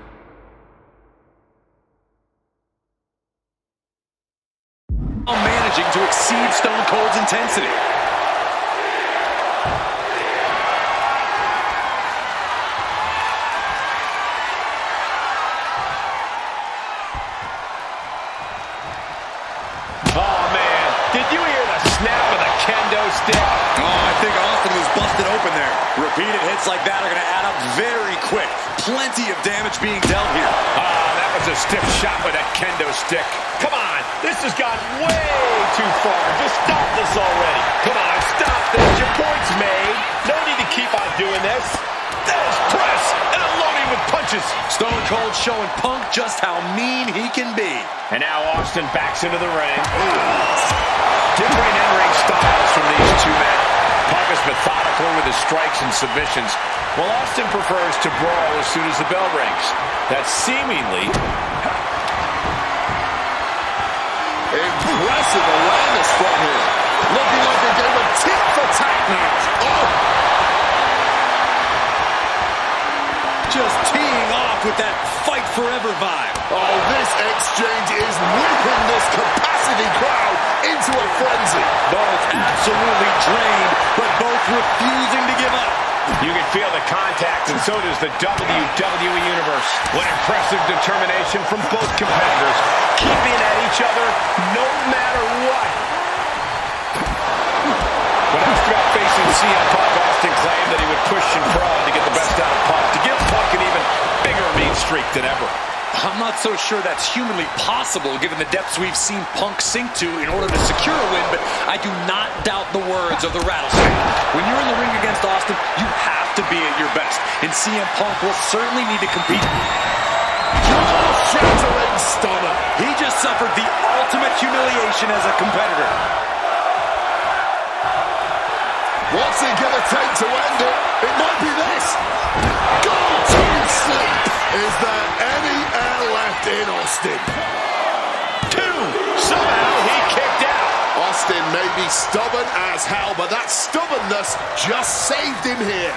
managing to exceed Stone Cold's intensity. Oh, man, did you hear the snap of the kendo stick? Oh, I think Austin was busted open there. Repeated hits like that are going to add up very quick. Plenty of damage being dealt here. That was a stiff shot with that kendo stick. Come on, this has gone way too far. Just stop this already. Come on, stop this. Your point's made. No need to keep on doing this. That is press and unloading with punches. Stone Cold showing Punk just how mean he can be. And now Austin backs into the ring. Different in-ring styles from these two men. Punk is methodical with his strikes and submissions, while Austin prefers to brawl as soon as the bell rings. That's seemingly impressive awareness from him. Looking like a game of tit-for-tat now. Oh! Just teeing off with that fight forever vibe. Oh, this exchange is whipping this capacity crowd into a frenzy. Both absolutely drained, but both refusing to give up. You can feel the contact, and so does the WWE Universe. What impressive determination from both competitors, keeping at each other no matter what. When asked about facing CM Punk, Austin claimed that he would push and prod to get the best out of Punk, to give Punk an even bigger mean streak than ever. I'm not so sure that's humanly possible given the depths we've seen Punk sink to in order to secure a win, but I do not doubt the words of the Rattlesnake. When you're in the ring against Austin, you have to be at your best, and CM Punk will certainly need to compete. Shattering stunner. He just suffered the ultimate humiliation as a competitor. What's it gonna take to end it? It might be this. Go to sleep. Is there any air left in Austin? 2. Somehow he kicked out. Austin may be stubborn as hell, but that stubbornness just saved him here.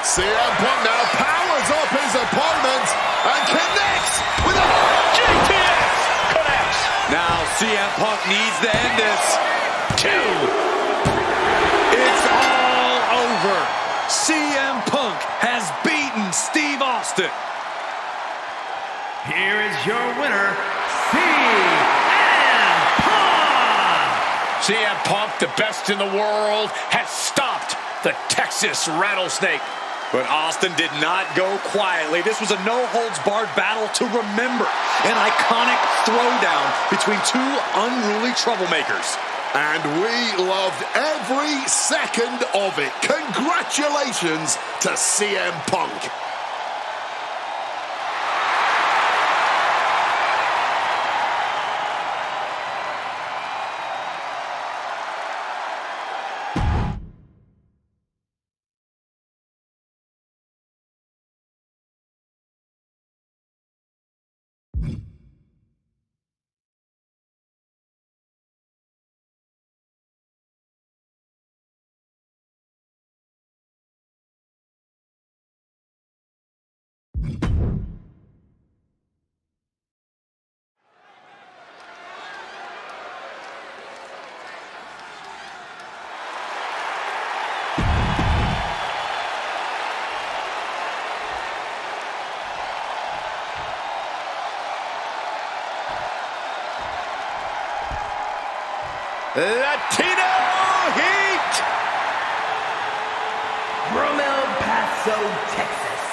CM Punk now powers up his opponent and connects with a GTS connects. Now CM Punk needs to end this. 2. It's all over. CM Punk has beaten Steve Austin. Here is your winner, CM Punk! CM Punk, the best in the world, has stopped the Texas Rattlesnake. But Austin did not go quietly. This was a no-holds-barred battle to remember. An iconic throwdown between two unruly troublemakers. And we loved every second of it. Congratulations to CM Punk. Latino Heat! From El Paso, Texas,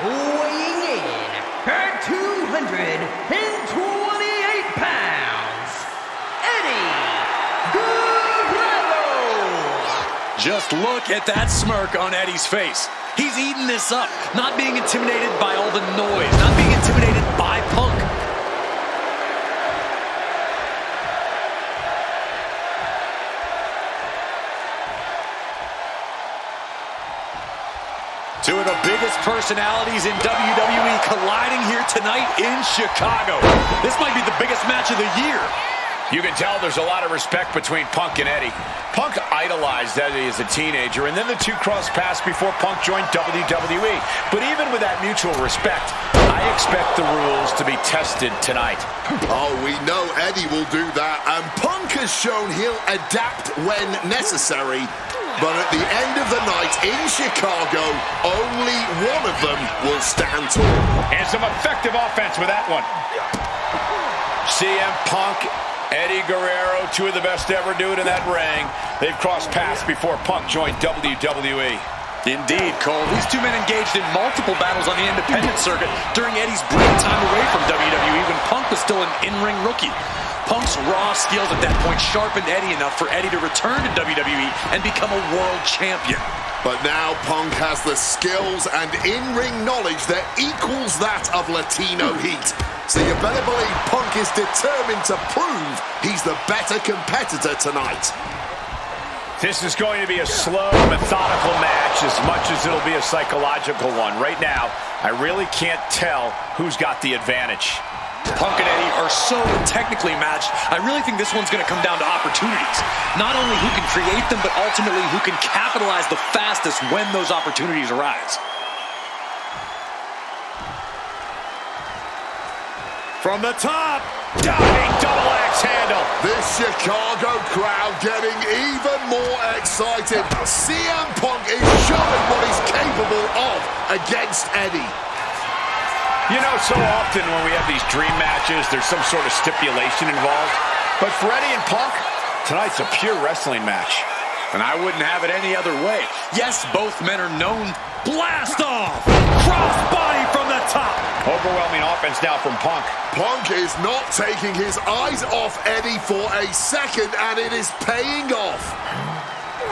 weighing in at 228 pounds, Eddie Guerrero! Just look at that smirk on Eddie's face. He's eating this up, not being intimidated by all the noise, not being intimidated by Punk. Two of the biggest personalities in WWE colliding here tonight in Chicago. This might be the biggest match of the year. You can tell there's a lot of respect between Punk and Eddie. Punk idolized Eddie as a teenager, and then the two crossed paths before Punk joined WWE. But even with that mutual respect, I expect the rules to be tested tonight. Oh, we know Eddie will do that, and Punk has shown he'll adapt when necessary. But at the end of the night in Chicago, only one of them will stand tall. And some effective offense with that one. CM Punk, Eddie Guerrero, two of the best to ever do it in that ring. They've crossed paths before Punk joined WWE. Indeed, Cole. These two men engaged in multiple battles on the independent circuit during Eddie's brief time away from WWE when Punk was still an in-ring rookie. Punk's raw skills at that point sharpened Eddie enough for Eddie to return to WWE and become a world champion. But now Punk has the skills and in-ring knowledge that equals that of Latino Heat. So you better believe Punk is determined to prove he's the better competitor tonight. This is going to be a slow, methodical match as much as it'll be a psychological one. Right now, I really can't tell who's got the advantage. Punk and Eddie are so technically matched. I really think this one's going to come down to opportunities. Not only who can create them, but ultimately who can capitalize the fastest when those opportunities arise. From the top, diving double axe handle. This Chicago crowd getting even more excited. CM Punk is showing what he's capable of against Eddie. You know, so often when we have these dream matches, there's some sort of stipulation involved. But for Eddie and Punk, tonight's a pure wrestling match. And I wouldn't have it any other way. Yes, both men are known. Blast off! Cross body from the top. Overwhelming offense now from Punk. Punk is not taking his eyes off Eddie for a second, and it is paying off.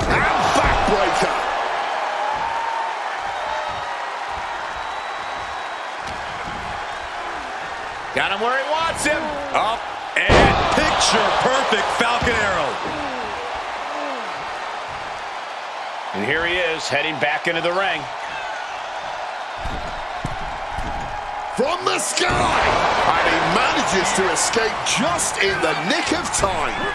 And backbreaker. Got him where he wants him. Up and picture perfect Falcon Arrow. And here he is, heading back into the ring. From the sky! And he manages to escape just in the nick of time.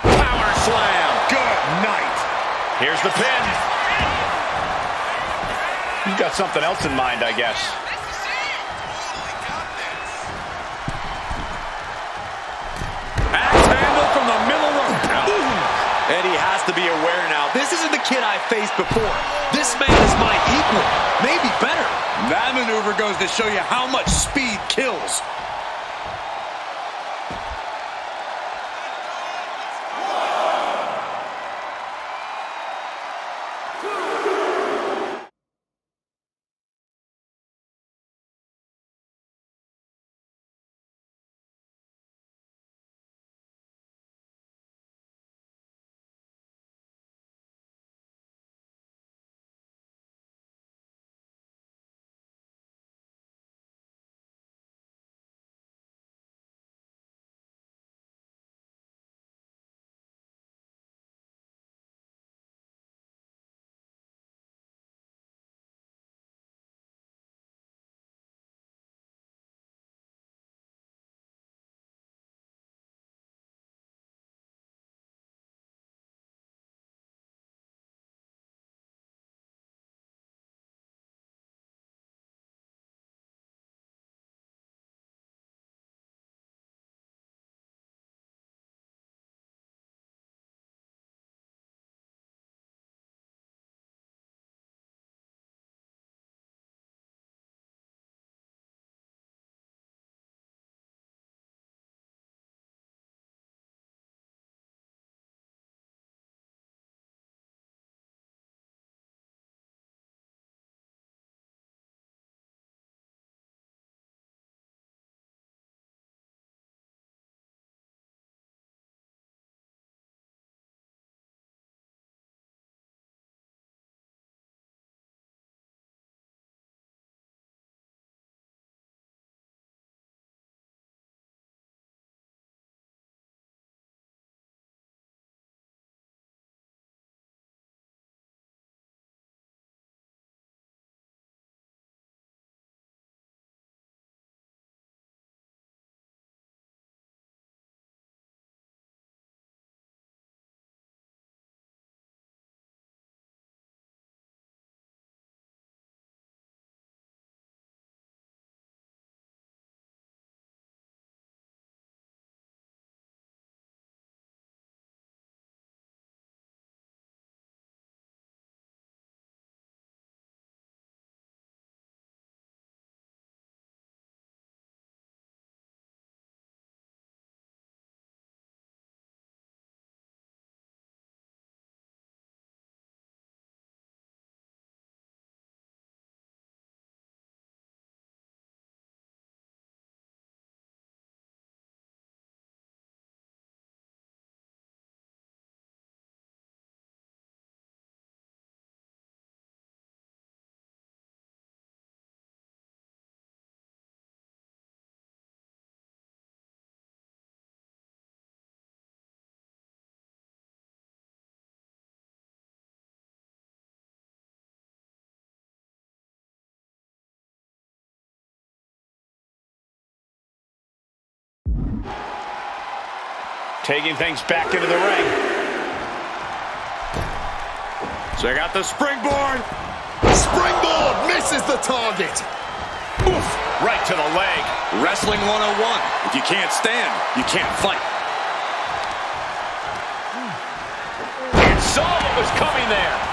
Power slam. Good night. Here's the pin. You've got something else in mind, I guess. Axe handle from the middle rope. Eddie has to be aware now. This isn't the kid I faced before. This man is my equal, maybe better. That maneuver goes to show you how much speed kills. Taking things back into the ring. Check out the springboard. Springboard misses the target. Oof, right to the leg. Wrestling 101. If you can't stand, you can't fight. And saw what was coming there.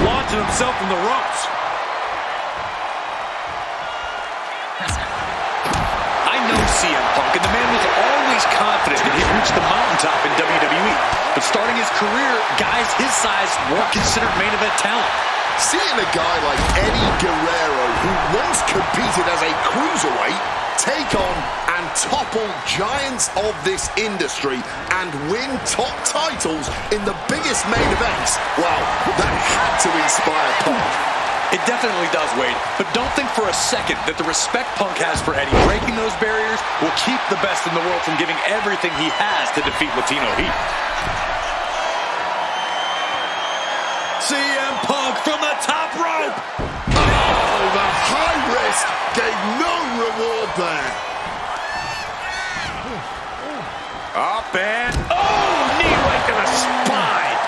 Launching himself from the ropes. I know CM Punk, and the man was always confident that he'd reach the mountaintop in WWE. But starting his career, guys his size weren't considered main event talent. Seeing a guy like Eddie Guerrero, who once competed as a cruiserweight, take on and topple giants of this industry and win top titles in the biggest main events, well, that had to inspire Punk. It definitely does, Wade, but don't think for a second that the respect Punk has for Eddie breaking those barriers will keep the best in the world from giving everything he has to defeat Latino Heat. CM Punk from the top rope! Oh, the high risk gave no reward there. Up and... oh, knee right to the spine.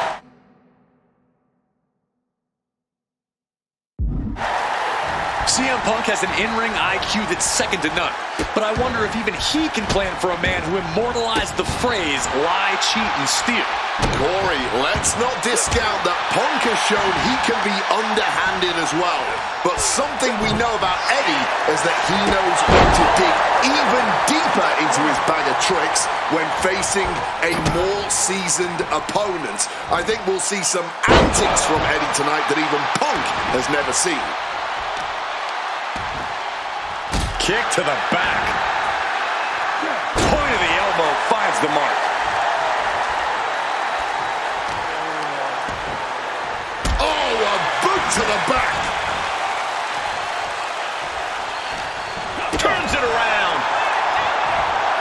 CM Punk has an in-ring IQ that's second to none. But I wonder if even he can plan for a man who immortalized the phrase, lie, cheat, and steal. Corey, let's not discount that Punk has shown he can be underhanded as well. But something we know about Eddie is that he knows when to dig even deeper into his bag of tricks when facing a more seasoned opponent. I think we'll see some antics from Eddie tonight that even Punk has never seen. Kick to the back. Point of the elbow finds the mark. Oh, a boot to the back. Turns it around.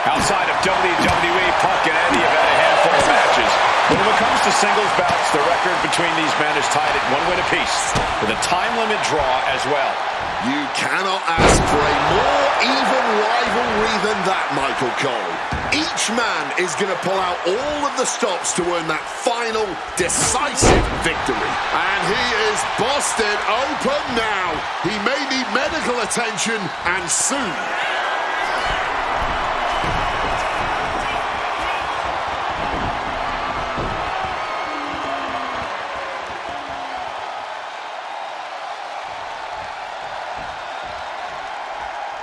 Outside of WWE, Punk and Eddie have had a handful of matches. But when it comes to singles bouts, the record between these men is tied at 1 win apiece, with a time limit draw as well. You cannot ask for a more even rivalry than that, Michael Cole. Each man is going to pull out all of the stops to earn that final, decisive victory. And he is busted open now. He may need medical attention, and soon.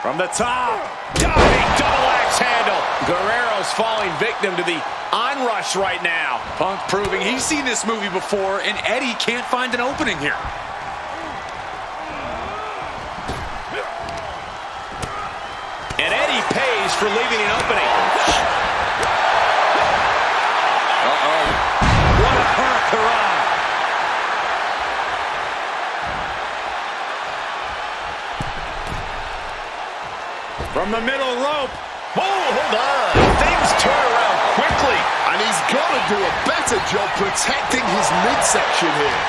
From the top, diving double axe handle. Guerrero's falling victim to the onrush right now. Punk proving he's seen this movie before, and Eddie can't find an opening here. And Eddie pays for leaving an opening. Uh-oh. What a hurrah. From the middle rope. Whoa, hold on. Things turn around quickly. And he's got to do a better job protecting his midsection here.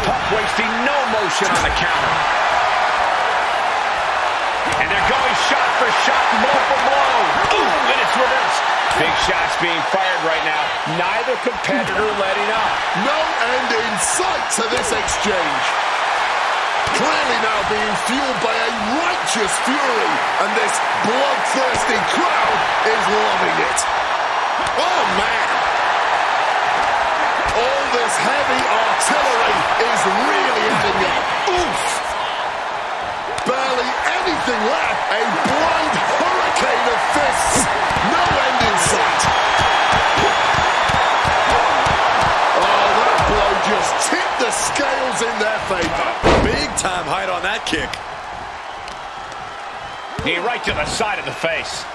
Punk wasting no motion on the counter. And they're going shot for shot, blow for blow. Ooh, and it's reversed. Big shots being fired right now. Neither competitor letting up. No end in sight to this exchange. Clearly now being fueled by a righteous fury, and this bloodthirsty crowd is loving it. Oh, man. All this heavy artillery is really adding up. Oof! Barely anything left. A blind hurricane of fists. No end in sight. Oh, that blow just tipped the scales in their favor. Big time height on that kick. Knee right to the side of the face.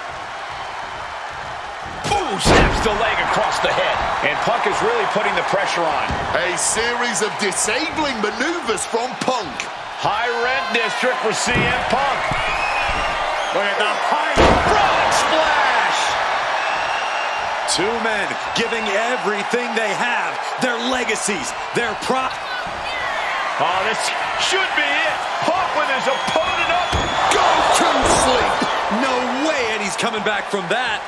Ooh, snaps the leg across the head. And Punk is really putting the pressure on. A series of disabling maneuvers from Punk. High rent district for CM Punk. Look at the high frog splash. Two men giving everything they have. Their legacies, their pride. Oh, this should be it. Punk with his opponent up. Go to sleep. No way Eddie's coming back from that.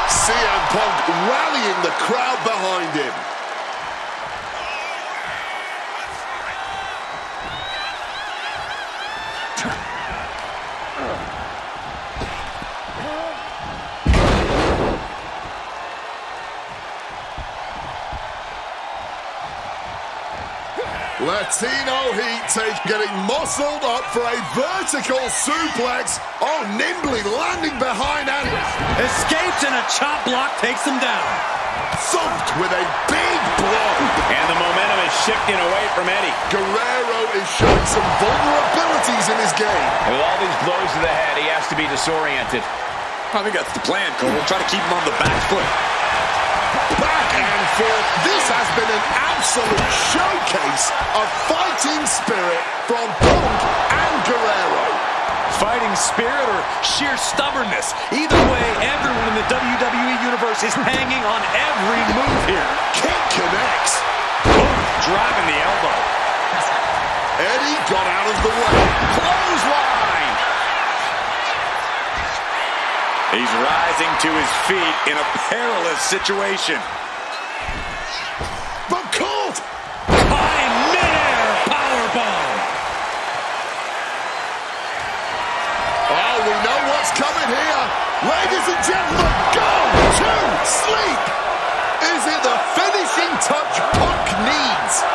CM Punk rallying the crowd behind him. Latino Heat getting muscled up for a vertical suplex. Oh, nimbly landing behind Eddie. Escapes and a chop block takes him down. Thumped with a big blow. And the momentum is shifting away from Eddie. Guerrero is showing some vulnerabilities in his game. And with all these blows to the head, he has to be disoriented. I think that's the plan, Cole. We'll try to keep him on the back foot. Back and forth. This has been an absolute showcase of fighting spirit from Punk and Guerrero. Fighting spirit or sheer stubbornness. Either way, everyone in the WWE Universe is hanging on every move here. Kick connects. Driving the elbow. Eddie got out of the way. Clothesline. He's rising to his feet in a perilous situation. But caught. High midair powerbomb. Oh, we know what's coming here. Ladies and gentlemen, go to sleep. Is it the finishing touch Punk needs?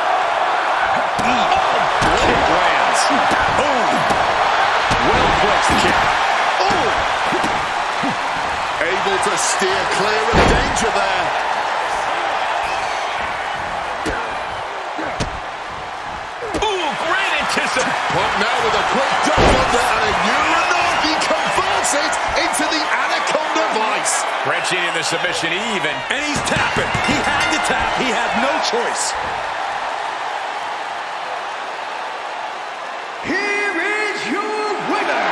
Kick lands. Boom. Well-placed kick. Able to steer clear of danger there. Ooh, great anticipation. Punk now with a quick duck under and a Uranagi converts it into the Anaconda Vice. Wrenching in the submission even. And he's tapping. He had to tap. He had no choice. Here is your winner,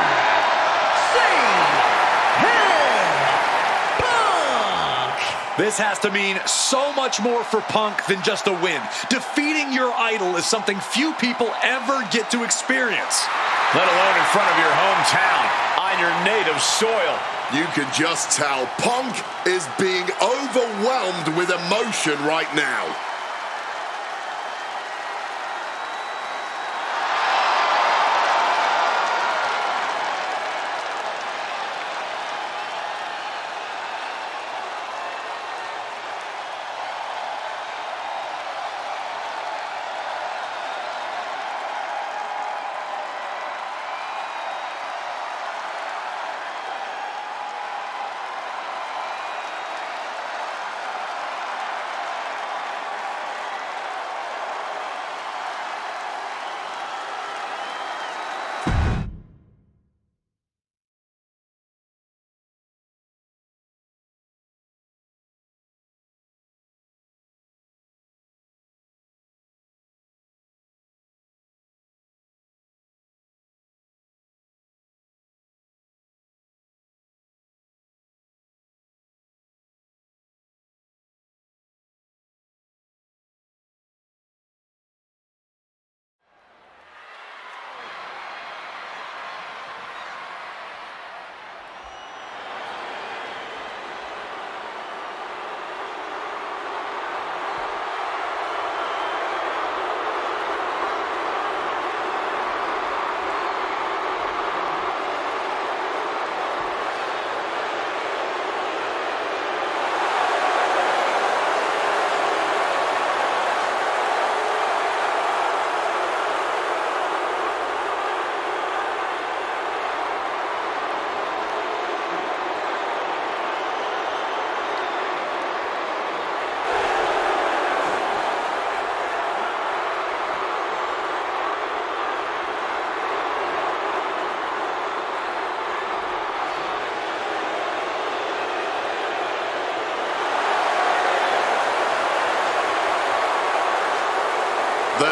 Punk! This has to mean so much more for Punk than just a win. Defeating your idol is something few people ever get to experience. Let alone in front of your hometown, on your native soil. You can just tell Punk is being overwhelmed with emotion right now.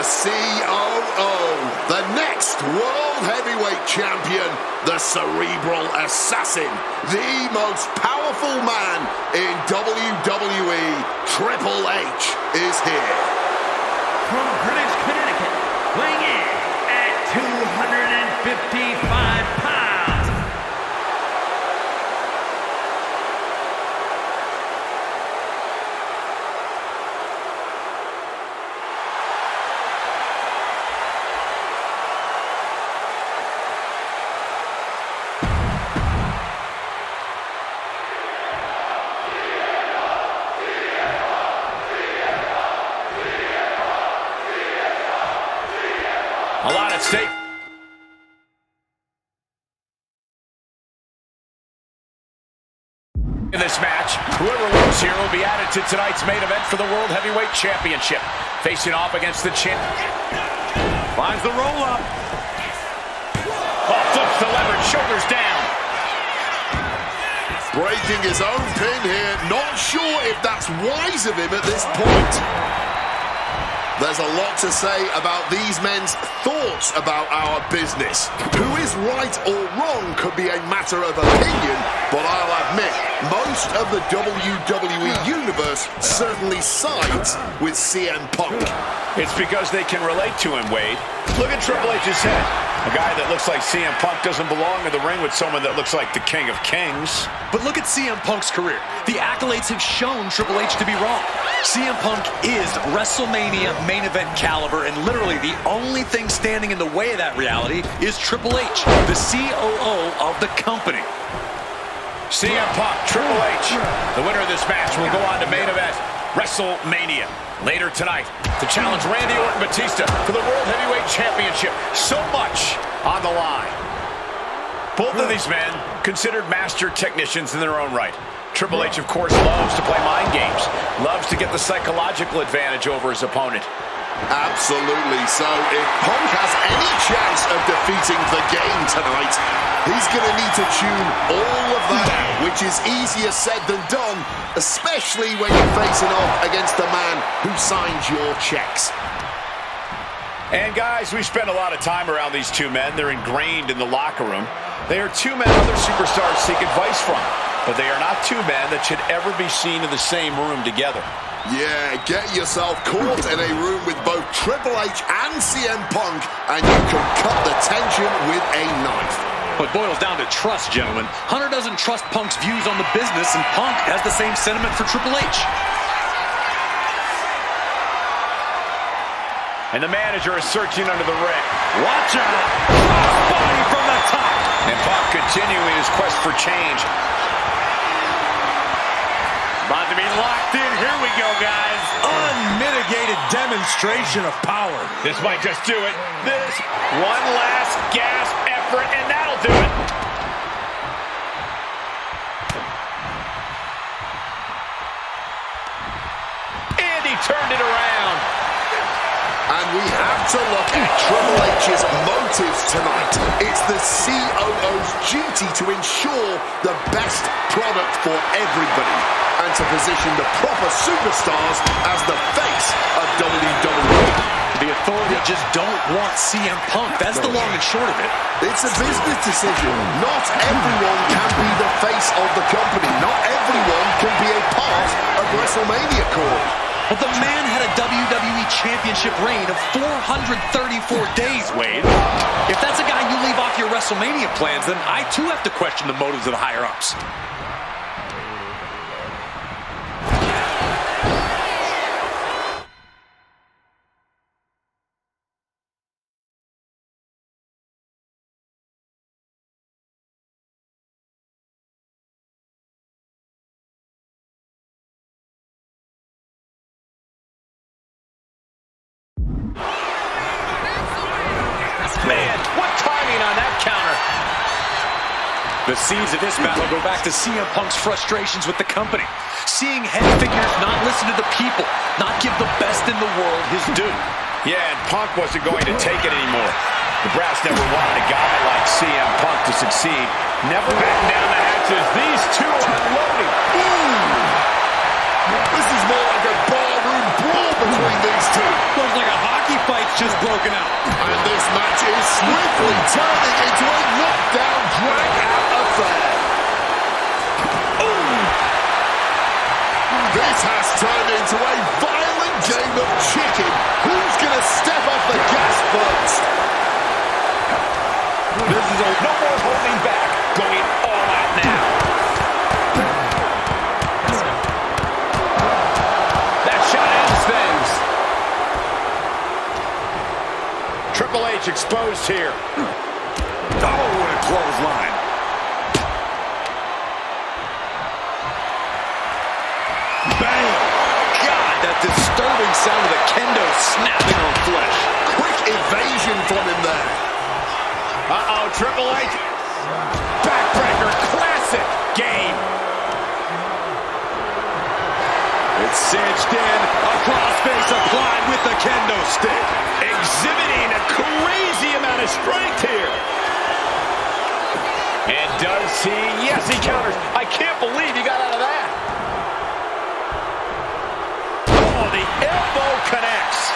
The COO, the next World Heavyweight Champion, the Cerebral Assassin, the most powerful man in WWE, Triple H, is here. From British Connecticut, weighing in at 255 pounds. A lot at stake. In this match, whoever wins here will be added to tonight's main event for the World Heavyweight Championship. Facing off against the champ. Finds the roll-up. Oh, flips the leverage, shoulders down. Breaking his own pin here. Not sure if that's wise of him at this point. There's a lot to say about these men's thoughts about our business. Who is right or wrong could be a matter of opinion, but I'll admit, most of the WWE Universe certainly sides with CM Punk. It's because they can relate to him, Wade. Look at Triple H's head. A guy that looks like CM Punk doesn't belong in the ring with someone that looks like the King of Kings. But look at CM Punk's career. The accolades have shown Triple H to be wrong. CM Punk is WrestleMania main event caliber, and literally the only thing standing in the way of that reality is Triple H, the COO of the company. CM Punk, Triple H, the winner of this match will go on to main event WrestleMania later tonight to challenge Randy Orton Batista for the World Heavyweight Championship. So much on the line. Both of these men considered master technicians in their own right. Triple H, of course, loves to play mind games, loves to get the psychological advantage over his opponent. Absolutely. So if Punk has any chance of defeating the game tonight, he's going to need to tune all of that, which is easier said than done, especially when you're facing off against the man who signs your checks. And guys, we spend a lot of time around these two men. They're ingrained in the locker room. They are two men other superstars seek advice from, but they are not two men that should ever be seen in the same room together. Yeah, get yourself caught in a room with both Triple H and CM Punk, and you can cut the tension with a knife. But boils down to trust, gentlemen. Hunter doesn't trust Punk's views on the business, and Punk has the same sentiment for Triple H. And the manager is searching under the ring. Watch out! Crossbody from the top! And Punk continuing his quest for change. About to be locked in. Here we go, guys. Unmitigated demonstration of power. This might just do it. This one last gasp effort, and that'll do it. And he turned it around. And we have to look at Triple H's motives tonight. It's the COO's duty to ensure the best product for everybody and to position the proper superstars as the face of WWE. The authority just don't want CM Punk. That's the long and short of it. It's a business decision. Not everyone can be the face of the company. Not everyone can be a part of WrestleMania, Corey. But the man had a WWE Championship reign of 434 days, Wade. If that's a guy you leave off your WrestleMania plans, then I too have to question the motives of the higher-ups. Man, what timing on that counter. The seeds of this battle go back to CM Punk's frustrations with the company. Seeing head figures not listen to the people, not give the best in the world his due. Yeah, and Punk wasn't going to take it anymore. The brass never wanted a guy like CM Punk to succeed. Never back down the hatches. These two are unloading. Ooh! This is more like a barroom brawl between these two. Looks like a hockey fight's just broken out. And this match is swiftly turning into a knockdown, drag-out affair. Ooh. This has turned into a violent game of chicken. Who's going to step off the gas first? This is no more holding back. Going all out now. That shot ends things. Triple H exposed here. Oh, what a clothesline. Bang! God, that disturbing sound of the kendo snapping on flesh. Quick evasion from him there. Uh-oh, Triple H. Backbreaker, classic game. It's cinched in, a crossface applied with the kendo stick. Exhibiting a crazy amount of strength here. And does he? Yes, he counters. I can't believe he got out of that. Oh, the elbow connects.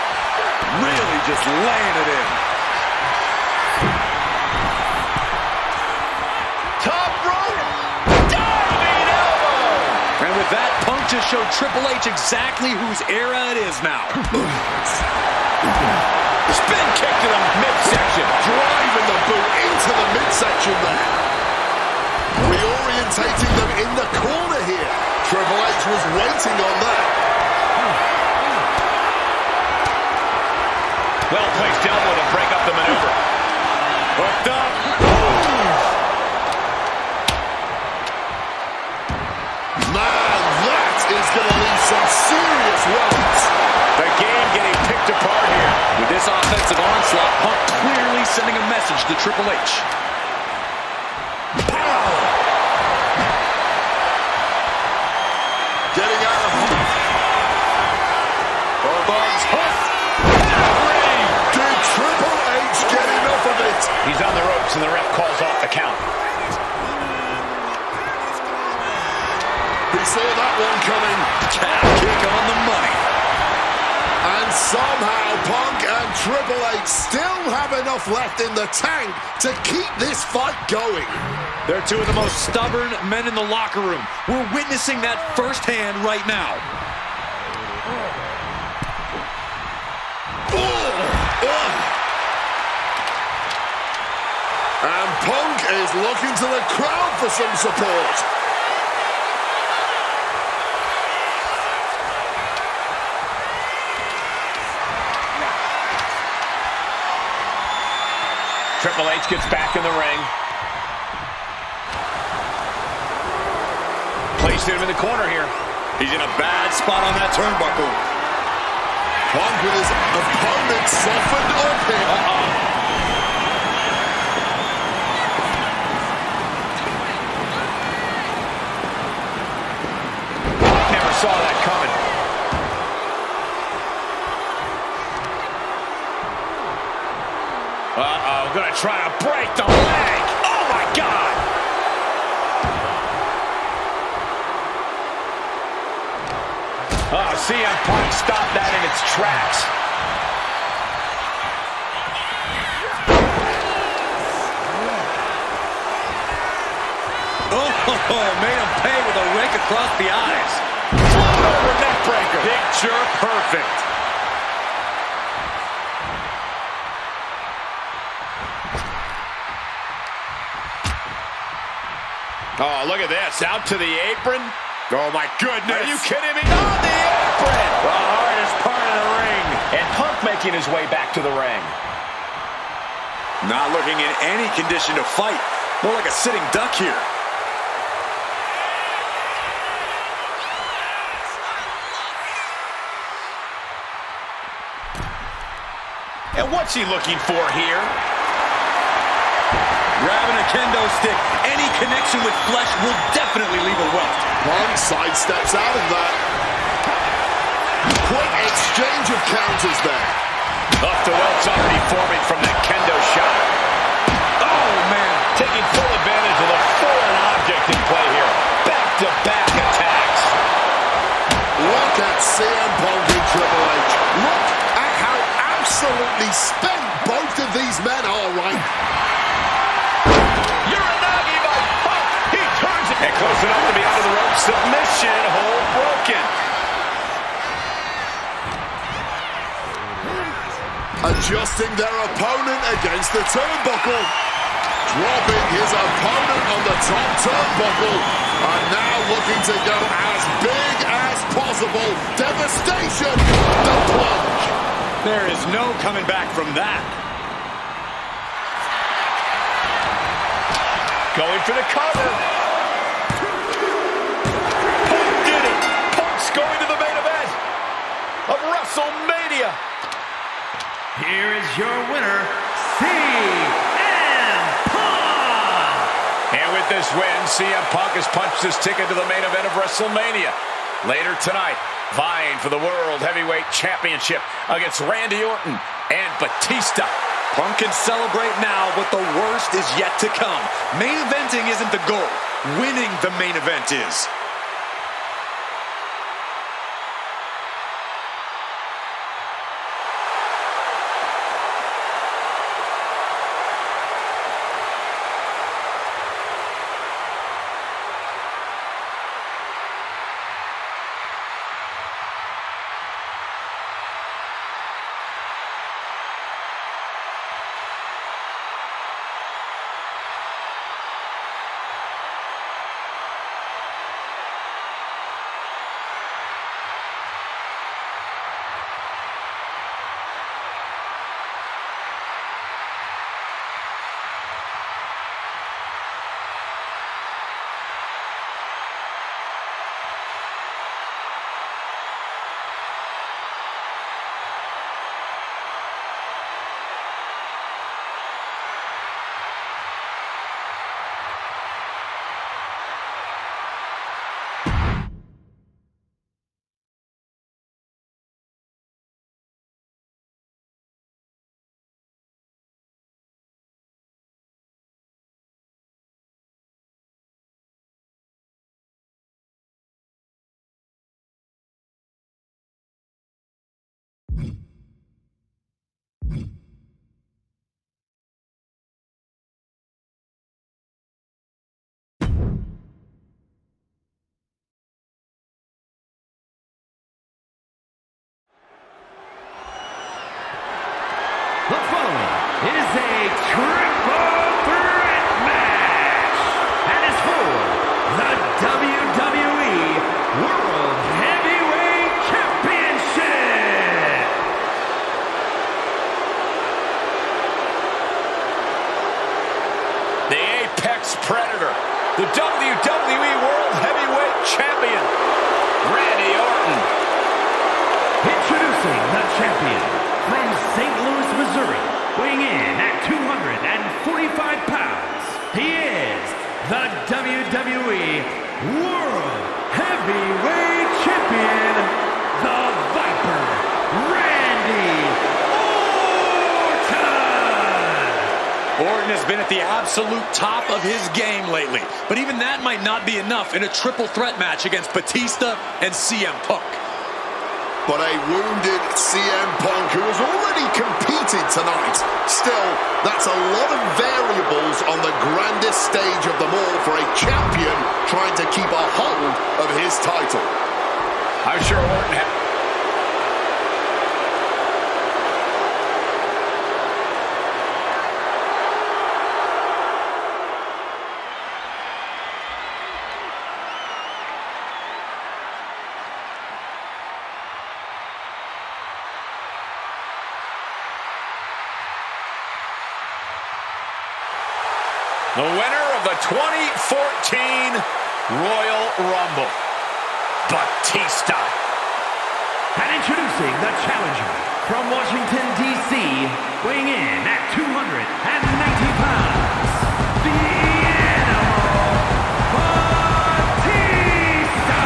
Really just laying it in. Top rope. Diving elbow. And with that, Punk just showed Triple H exactly whose era it is now. Spin kick to the midsection. Driving the boot into the midsection there. Reorientating them in the corner here. Triple H was waiting on that. Well-placed elbow to break up the maneuver. Hooked up. Man, that is going to leave some serious welts. The game getting picked apart here. With this offensive onslaught, Punk clearly sending a message to Triple H. Getting out of hook. Both arms hooked. Did Triple H get enough of it? He's on the ropes and the ref calls off the count. He saw that one coming. Calf kick on the money. And somehow Punk and Triple H still have enough left in the tank to keep this fight going. They're two of the most stubborn men in the locker room. We're witnessing that firsthand right now. And Punk is looking to the crowd for some support. Triple H gets back in the ring. Placed him in the corner here. He's in a bad spot on that turnbuckle. Punk with his opponent softened up here. Never saw that coming. Uh-oh, gonna try to break the leg. Oh, my God. Oh, CM Punk stopped that in its tracks. Oh, made him pay with a rake across the eyes. Over neck breaker. Picture perfect. Oh, look at this. Out to the apron. Oh, my goodness. Are you kidding me? On the apron. The hardest part of the ring. And Punk making his way back to the ring. Not looking in any condition to fight. More like a sitting duck here. And what's he looking for here? Grabbing a kendo stick. Any connection with flesh will definitely leave a welt. Punk sidesteps out of that. Quick exchange of counters there. Up the welt's already forming from that kendo shot. Oh, man. Taking full advantage of the foreign object in play here. Back-to-back attacks. men, all right. Uranagi by Punk. He turns it. And close enough to be out of the rope. Submission hold broken. Adjusting their opponent against the turnbuckle. Dropping his opponent on the top turnbuckle. And now looking to go as big as possible. Devastation. The plunge. There is no coming back from that. Going for the cover. Punk did it. Punk's going to the main event of WrestleMania. Here is your winner, CM Punk! And with this win, CM Punk has punched his ticket to the main event of WrestleMania. Later tonight, vying for the World Heavyweight Championship against Randy Orton and Batista. Punk can celebrate now, but the worst is yet to come. Main eventing isn't the goal. Winning the main event is. The following is a triple threat match and is for the WWE World Heavyweight Championship. The Apex Predator, the WWE World Heavyweight Champion, Randy Orton. Introducing the champion from St. Louis, Missouri, weighing in at 245 pounds. He is the WWE World Heavyweight Champion, the Viper, Randy Orton. Orton has been at the absolute top of his game lately, but even that might not be enough in a triple threat match against Batista and CM Punk. But a wounded CM Punk who has already competed tonight. Still, that's a lot of variables on the grandest stage of them all for a champion trying to keep a hold of his title. I'm sure Orton the winner of the 2014 Royal Rumble, Batista. And introducing the challenger from Washington, D.C., weighing in at 290 pounds, the Animal, Batista!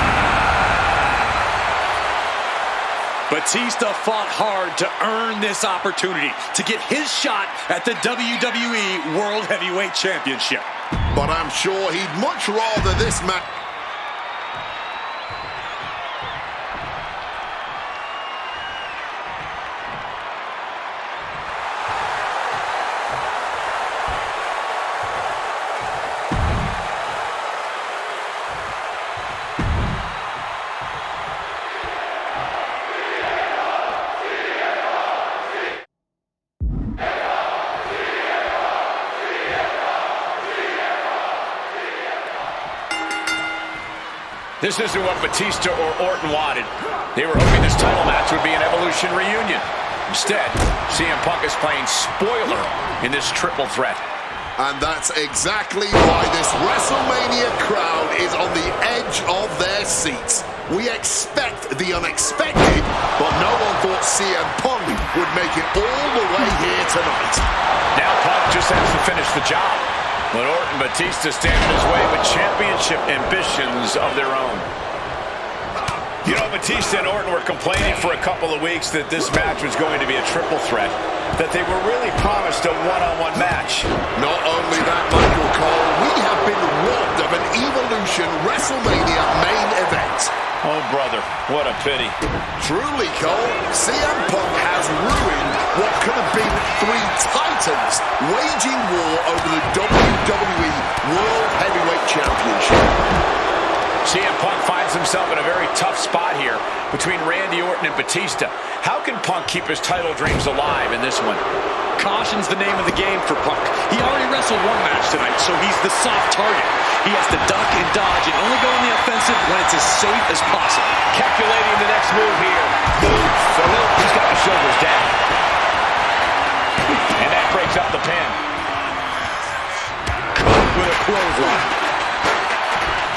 Batista fought hard to earn this opportunity to get his shot at the WWE World Heavyweight Championship. But I'm sure he'd much rather this match. This isn't what Batista or Orton wanted. They were hoping this title match would be an Evolution reunion. Instead, CM Punk is playing spoiler in this triple threat. And that's exactly why this WrestleMania crowd is on the edge of their seats. We expect the unexpected, but no one thought CM Punk would make it all the way here tonight. Now Punk just has to finish the job, but Orton and Batista stand in his way with championship ambitions of their own. You know, Batista and Orton were complaining for a couple of weeks that this match was going to be a triple threat, that they were really promised a one-on-one match. Not only that, Michael Cole, we have been robbed of an Evolution WrestleMania main event. Oh, brother, what a pity. Truly, Cole, CM Punk has ruined what could have been three titans waging war over the WWE World Heavyweight Championship. CM Punk finds himself in a very tough spot here between Randy Orton and Batista. How can Punk keep his title dreams alive in this one? Caution's the name of the game for Punk. He already wrestled one match tonight, so he's the soft target. He has to duck and dodge and only go on the offensive when it's as safe as possible. Calculating the next move here. So he's got the shoulders down. And that breaks up the pin. Caught with a clothesline.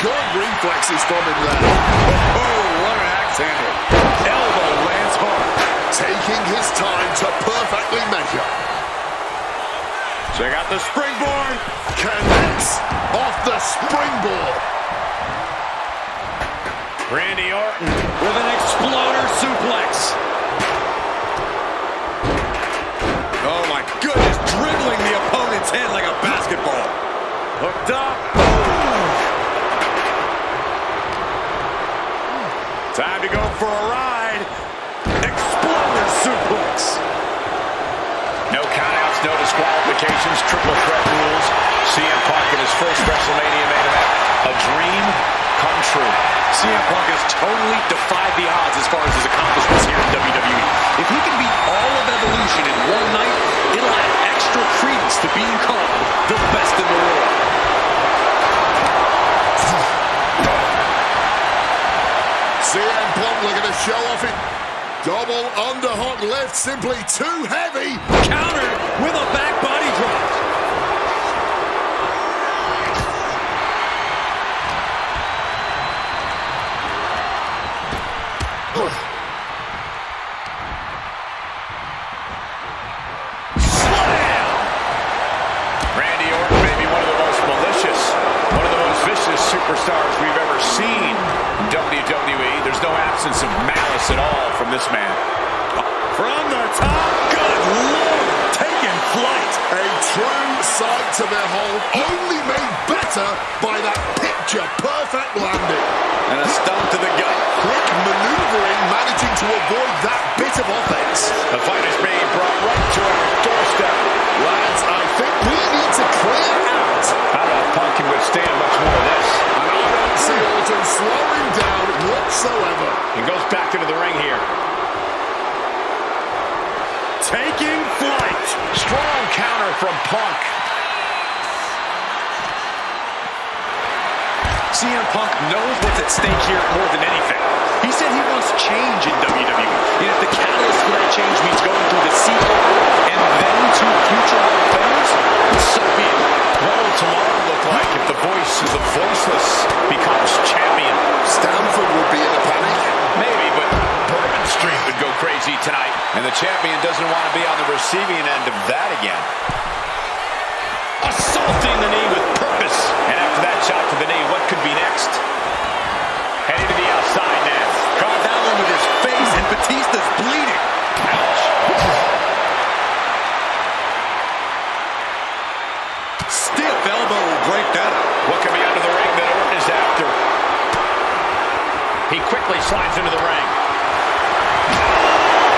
Good reflexes from him there. Oh, what an axe handle. Elbow lands hard. Taking his time to perfectly measure. Check out the springboard. Connects off the springboard. Randy Orton with an exploder suplex. Oh my goodness, dribbling the opponent's head like a basketball. Hooked up. Time to go for a ride. Exploder suplex. No countouts, no disqualifications, triple threat rules. CM Punk in his first WrestleMania main event. A dream come true. CM Punk has totally defied the odds as far as his accomplishments here in WWE. If he can beat all of Evolution in one night, it'll add extra credence to being called the best in the world. CM Punk looking to show off it. Double underhook lift, simply too heavy. Countered with a back body drop. Slam! Randy Orton may be one of the most malicious, one of the most vicious superstars we've ever seen in WWE. There's no absence of malice at all from this man. From the top, good Lord, taking flight. A true sight to behold, only made better by that picture-perfect landing. And a stomp to the gut. Quick maneuvering, managing to avoid that bit of offense. The fight is being brought right to our doorstep. Lads, I think we need to clear out. I don't know if Punk can withstand much more of this. And I don't see Orton slowing down whatsoever. He goes back into the ring here. Taking flight. Strong counter from Punk. CM Punk knows what's at stake here more than anything. He said he wants change in WWE. And if the catalyst for that change means going through the COO and then to future Hall of Famers, so be it. What will tomorrow look like if the voice of the voiceless becomes champion? Stanford would be in a panic. Maybe, but Bourbon Street would go crazy tonight. And the champion doesn't want to be on the receiving end of that again. Assaulting the knee with purpose. And after that shot to the knee, what could be next? Heading to the outside now. Caught that one with his face, and Batista's bleeding. Ouch. Stiff elbow will break that up. What could be under the ring that Orton is after? He quickly slides into the ring.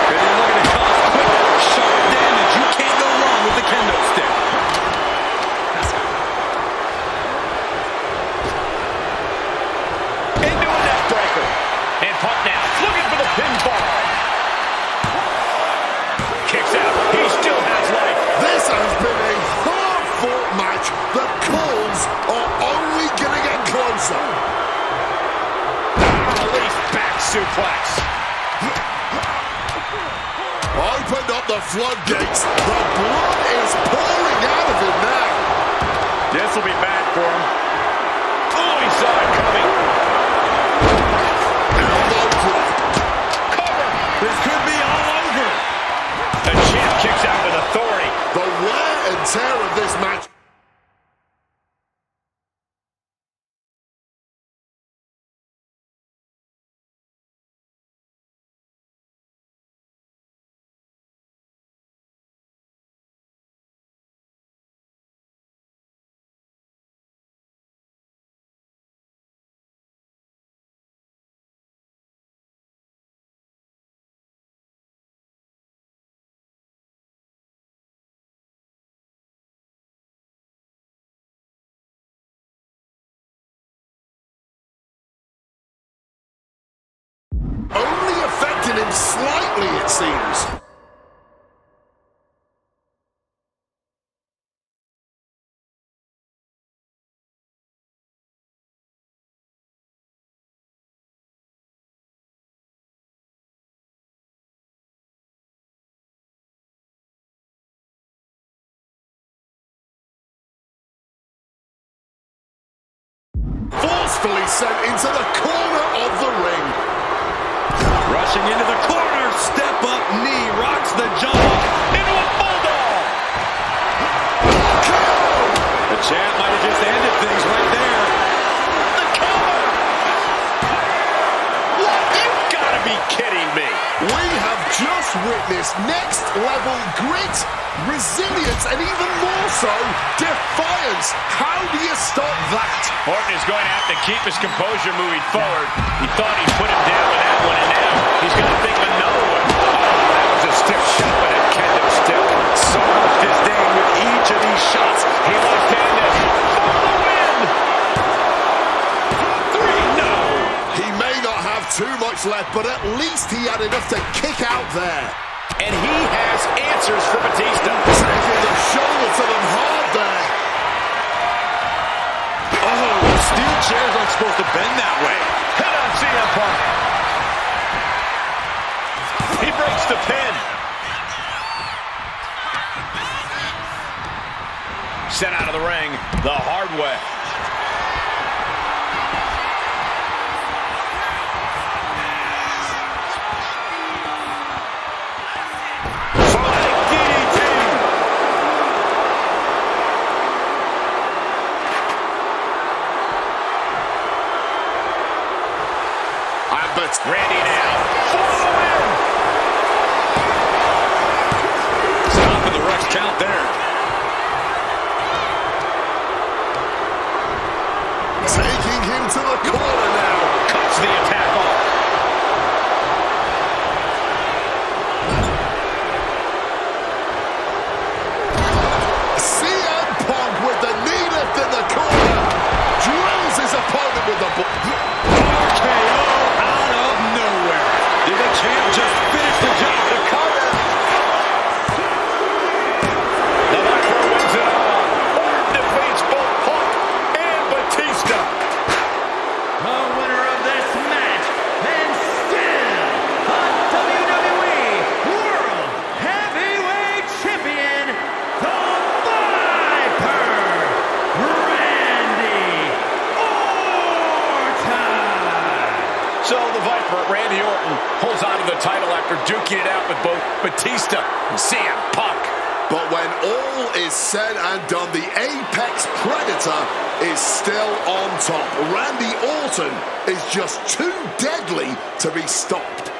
And you're looking to cause quick, sharp damage. You can't go wrong with the kendo stick. Into a neck breaker. And Punk now looking for the pinfall. Kicks out. He still has life. This has been a hard-fought match. The calls are only going to get closer. suplex. Opened up the floodgates. The blood is pouring out of him now. This will be bad for him. Oh, he saw it coming. Elbow drop. Cover. This could be all over. The champ kicks out with authority. The wear and tear of this match. Only affecting him slightly, it seems. Forcefully sent into the corner of the ring. Rushing into the corner, step up knee, rocks the jaw, into a bulldog. The champ might have just ended things right there. The cover. What? You've got to be kidding me. We have just witnessed next level grit, resilience, and even more so, defiance. How do you stop that? Orton is going to have to keep his composure moving forward. He thought he put him down with that one, and now he's going to think of another one. Oh, that was a stiff shot, but a kendo stick. So much disdain with each of these shots. He left-handed for the win. 3, no. He may not have too much left, but at least he had enough to kick out there. And he has answers for Batista. Taking the shoulder to them hard there. Oh, steel chairs aren't supposed to bend that way. Hit on CM Punk. He breaks the pin. Sent out of the ring the hard way. Randy now for the win. Stopping the Rex count there. Taking him to the corner now. Cuts the attack off. CM Punk with the knee lift in the corner. Drills his opponent with the RKO out of nowhere. Did the champ just finish the job? The cover. The Viper wins it all. Orton defeats both Punk and Batista. The winner of this match, and still a WWE World Heavyweight Champion, the Viper, Randy Orton. So the Viper, Randy Orton, holds on to the title after duking it out with both Batista and CM Punk. But when all is said and done, the Apex Predator is still on top. Randy Orton is just too deadly to be stopped.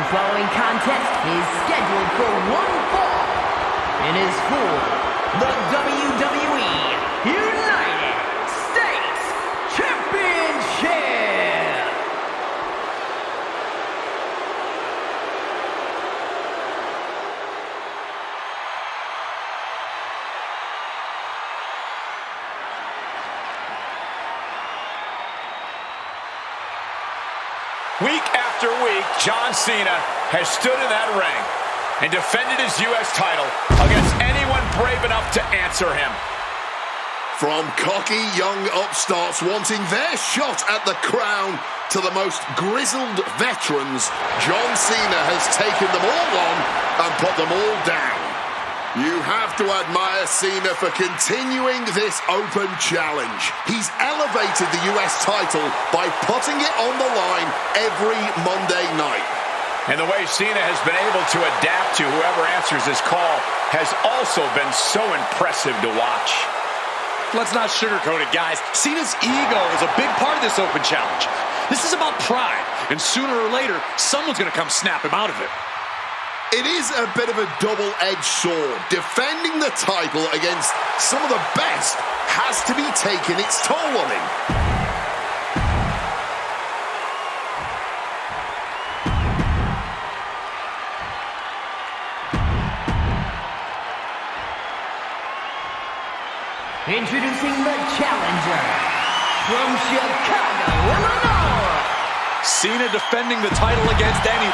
The following contest is scheduled for one fall and is for the WWE United States Week after week, John Cena has stood in that ring and defended his U.S. title against anyone brave enough to answer him. From cocky young upstarts wanting their shot at the crown to the most grizzled veterans, John Cena has taken them all on and put them all down. You have to admire Cena for continuing this open challenge. He's elevated the US title by putting it on the line every Monday night. And the way Cena has been able to adapt to whoever answers his call has also been so impressive to watch. Let's not sugarcoat it, guys. Cena's ego is a big part of this open challenge. This is about pride, and sooner or later, someone's going to come snap him out of it. It is a bit of a double-edged sword. Defending the title against some of the best has to be taking its toll on him. Introducing the challenger from Chicago, Illinois. Cena defending the title against any...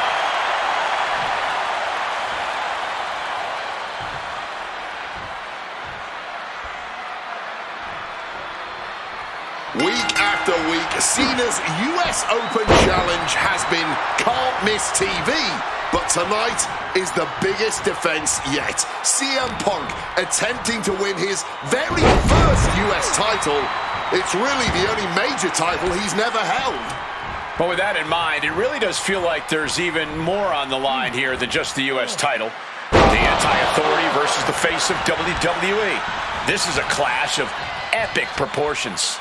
Week after week, Cena's US Open Challenge has been can't miss TV. But tonight is the biggest defense yet. CM Punk attempting to win his very first US title. It's really the only major title he's never held. But with that in mind, it really does feel like there's even more on the line here than just the US title. The anti-authority versus the face of WWE. This is a clash of epic proportions.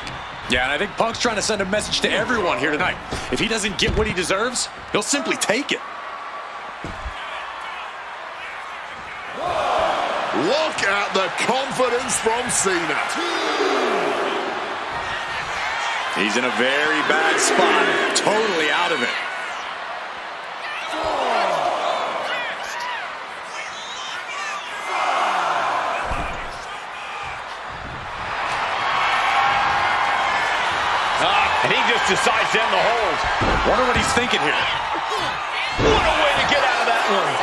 Yeah, and I think Punk's trying to send a message to everyone here tonight. If he doesn't get what he deserves, he'll simply take it. Look at the confidence from Cena. He's in a very bad spot. Totally out of it. And he just decides to end the hold. Wonder what he's thinking here. What a way to get out of that one.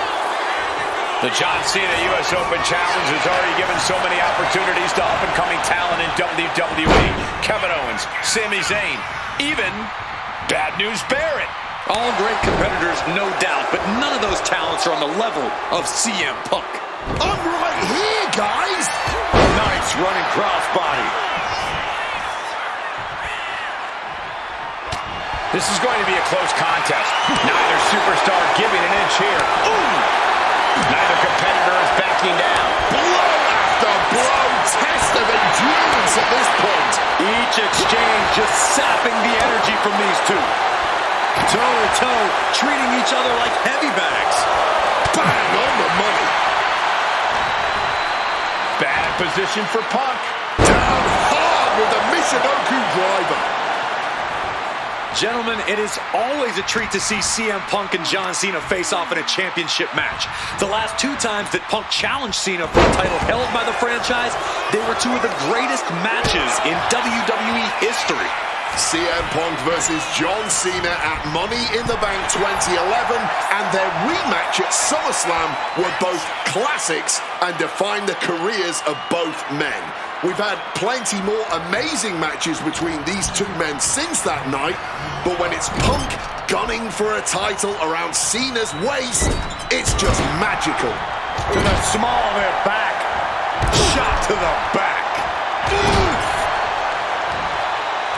The John Cena US Open Challenge has already given so many opportunities to up-and-coming talent in WWE. Kevin Owens, Sami Zayn, even Bad News Barrett. All great competitors, no doubt, but none of those talents are on the level of CM Punk. I'm right here, guys. Nice running crossbody. This is going to be a close contest. Neither superstar giving an inch here. Ooh! Neither competitor is backing down. Blow after blow, test of endurance at this point. Each exchange just sapping the energy from these two. Toe-to-toe, treating each other like heavy bags. Bang on the money. Bad position for Punk. Down hard with the Michinoku driver. Gentlemen, it is always a treat to see CM Punk and John Cena face off in a championship match. The last two times that Punk challenged Cena for a title held by the franchise, they were two of the greatest matches in WWE history. CM Punk versus John Cena at Money in the Bank 2011 and their rematch at SummerSlam were both classics and defined the careers of both men. We've had plenty more amazing matches between these two men since that night, but when it's Punk gunning for a title around Cena's waist, it's just magical. To the small of their back. Shot to the back.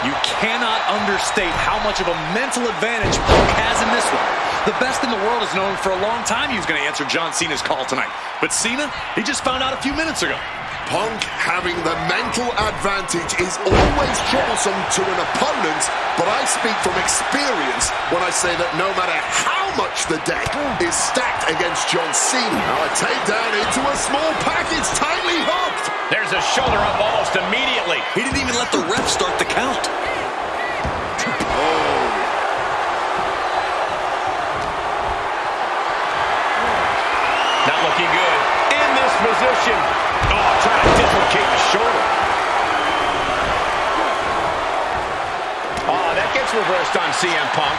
You cannot understate how much of a mental advantage Punk has in this one. The best in the world has known for a long time he was going to answer John Cena's call tonight. But Cena, he just found out a few minutes ago. Punk having the mental advantage is always troublesome to an opponent, but I speak from experience when I say that no matter how much the deck is stacked against John Cena, a takedown into a small package tightly hooked. There's a shoulder up almost immediately. He didn't even let the ref start the count. Not looking good. In this position. Oh, trying to dislocate the shoulder. Oh, that gets reversed on CM Punk.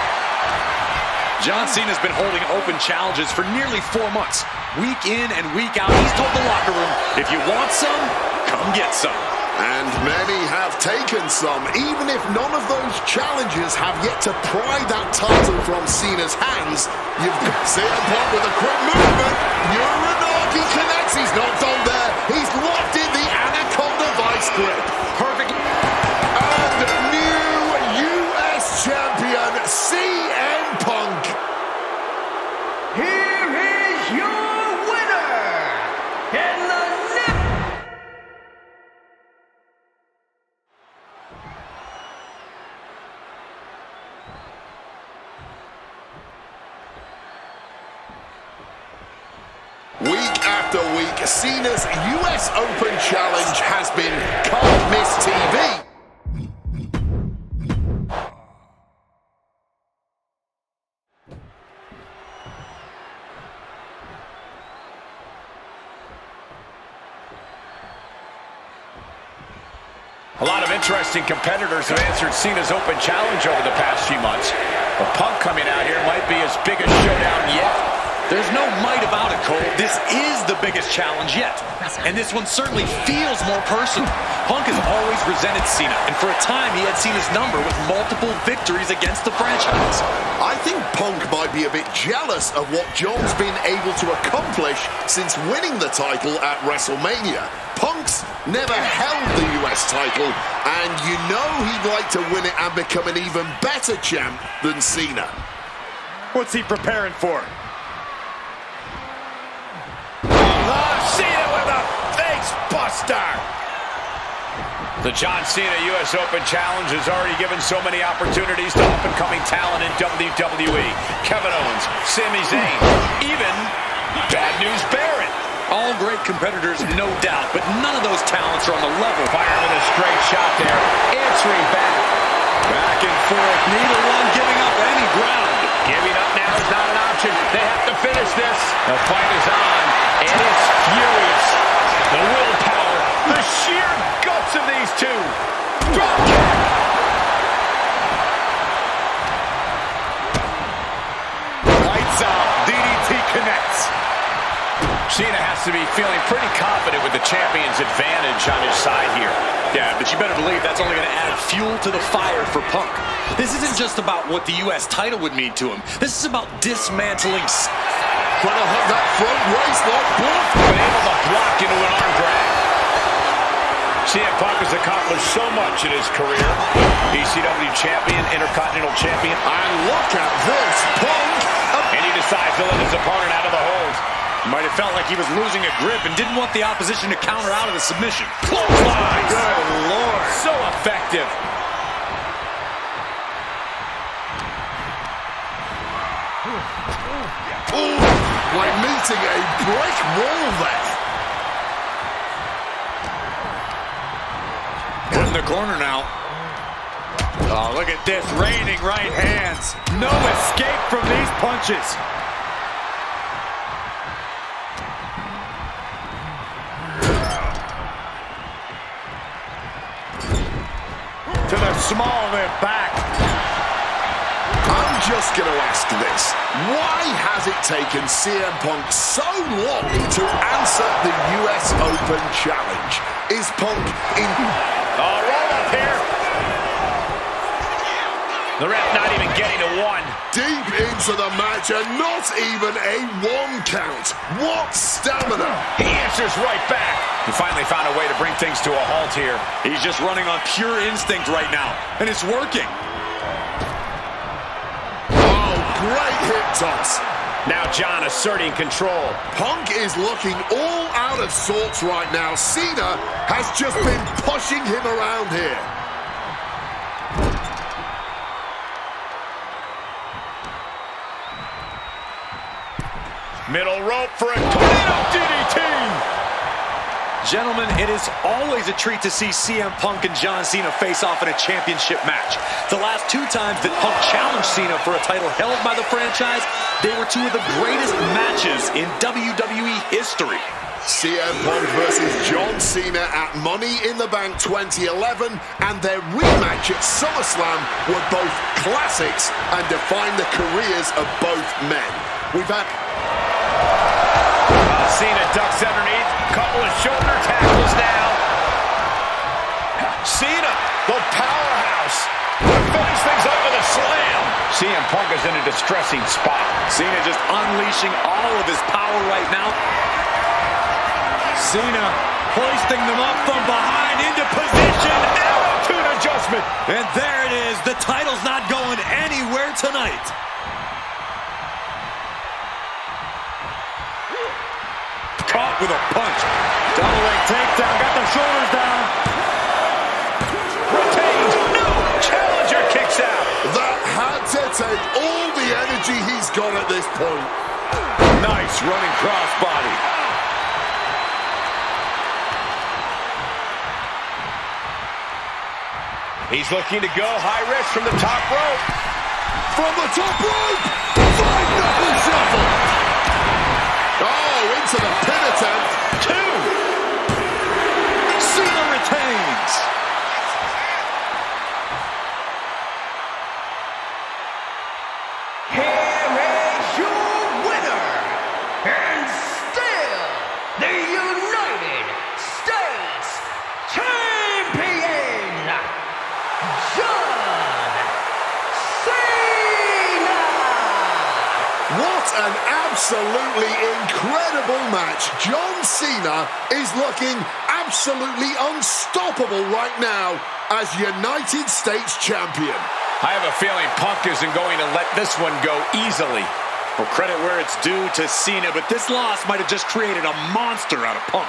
John Cena's been holding open challenges for nearly 4 months. Week in and week out, he's told the locker room, if you want some, come get some. And many have taken some, even if none of those challenges have yet to pry that title from Cena's hands. You've got CM Punk with a quick movement. Uranagi connects. He's not done there. He's locked in the Anaconda Vice grip. Perfect. And new U.S. champion, CM Punk. Here is your winner, and the Week after week, Cena's U.S. Open Challenge has been Can't Miss TV. A lot of interesting competitors have answered Cena's Open Challenge over the past few months. But Punk coming out here might be his biggest showdown yet. There's no might about it, Cole. This is the biggest challenge yet. And this one certainly feels more personal. Punk has always resented Cena, and for a time he had Cena's number with multiple victories against the franchise. I think Punk might be a bit jealous of what John's been able to accomplish since winning the title at WrestleMania. Punk's never held the US title, and you know he'd like to win it and become an even better champ than Cena. What's he preparing for? Cena with a face buster. The John Cena U.S. Open Challenge has already given so many opportunities to up-and-coming talent in WWE. Kevin Owens, Sami Zayn, even Bad News Barrett. All great competitors, no doubt, but none of those talents are on the level. Firing with a straight shot there, answering back. Back and forth, neither one giving up any ground. Giving up now is not an option. They have to finish this. The fight is on, and it's furious. The willpower, the sheer guts of these two. Drop kick. Lights out, DDT connects. Cena has to be feeling pretty confident with the champion's advantage on his side here. Yeah, but you better believe that's only going to add fuel to the fire for Punk. This isn't just about what the U.S. title would mean to him. This is about dismantling... Trying to hug that front waist like bluff. Been able to block into an arm drag. CM Punk has accomplished so much in his career. ECW champion, Intercontinental champion. And look at this, Punk. And he decides to let his opponent out of the hold. Might have felt like he was losing a grip and didn't want the opposition to counter out of the submission. Clothesline! Good Lord! So effective. Ooh, like meeting a brick wall there. Put in the corner now. Oh, look at this, raining right hands. No escape from these punches. To the small of their back. I'm just going to ask this. Why has it taken CM Punk so long to answer the US Open Challenge? Is Punk in... Oh, roll up here. The ref not even getting to one. Deep into the match and not even a 1 count. What stamina. He answers right back. He finally found a way to bring things to a halt here. He's just running on pure instinct right now, and it's working. Oh, great hip toss. Now John asserting control. Punk is looking all out of sorts right now. Cena has just been pushing him around here. Middle rope for a tornado DDT. Gentlemen, it is always a treat to see CM Punk and John Cena face off in a championship match. The last two times that Punk challenged Cena for a title held by the franchise, they were two of the greatest matches in WWE history. CM Punk versus John Cena at Money in the Bank 2011 and their rematch at SummerSlam were both classics and define the careers of both men. We've had... Cena ducks underneath, couple of shoulder tackles now. Cena, the powerhouse, to finish things up with a slam. CM Punk is in a distressing spot. Cena just unleashing all of his power right now. Cena hoisting them up from behind into position. Attitude adjustment. And there it is. The title's not going anywhere tonight. Caught with a punch. Double leg takedown. Got the shoulders down. Retains. No. Challenger kicks out. That had to take all the energy he's got at this point. Nice running crossbody. He's looking to go high risk from the top rope. From the top rope! Five knuckle shuffle! Oh, into the pin attempt. Two! Cena retains. Here is your winner, and still the United States Champion, John Cena! What an absolutely incredible match. John Cena is looking absolutely unstoppable right now as United States Champion. I have a feeling Punk isn't going to let this one go easily. Well, credit where it's due to Cena, but this loss might have just created a monster out of Punk.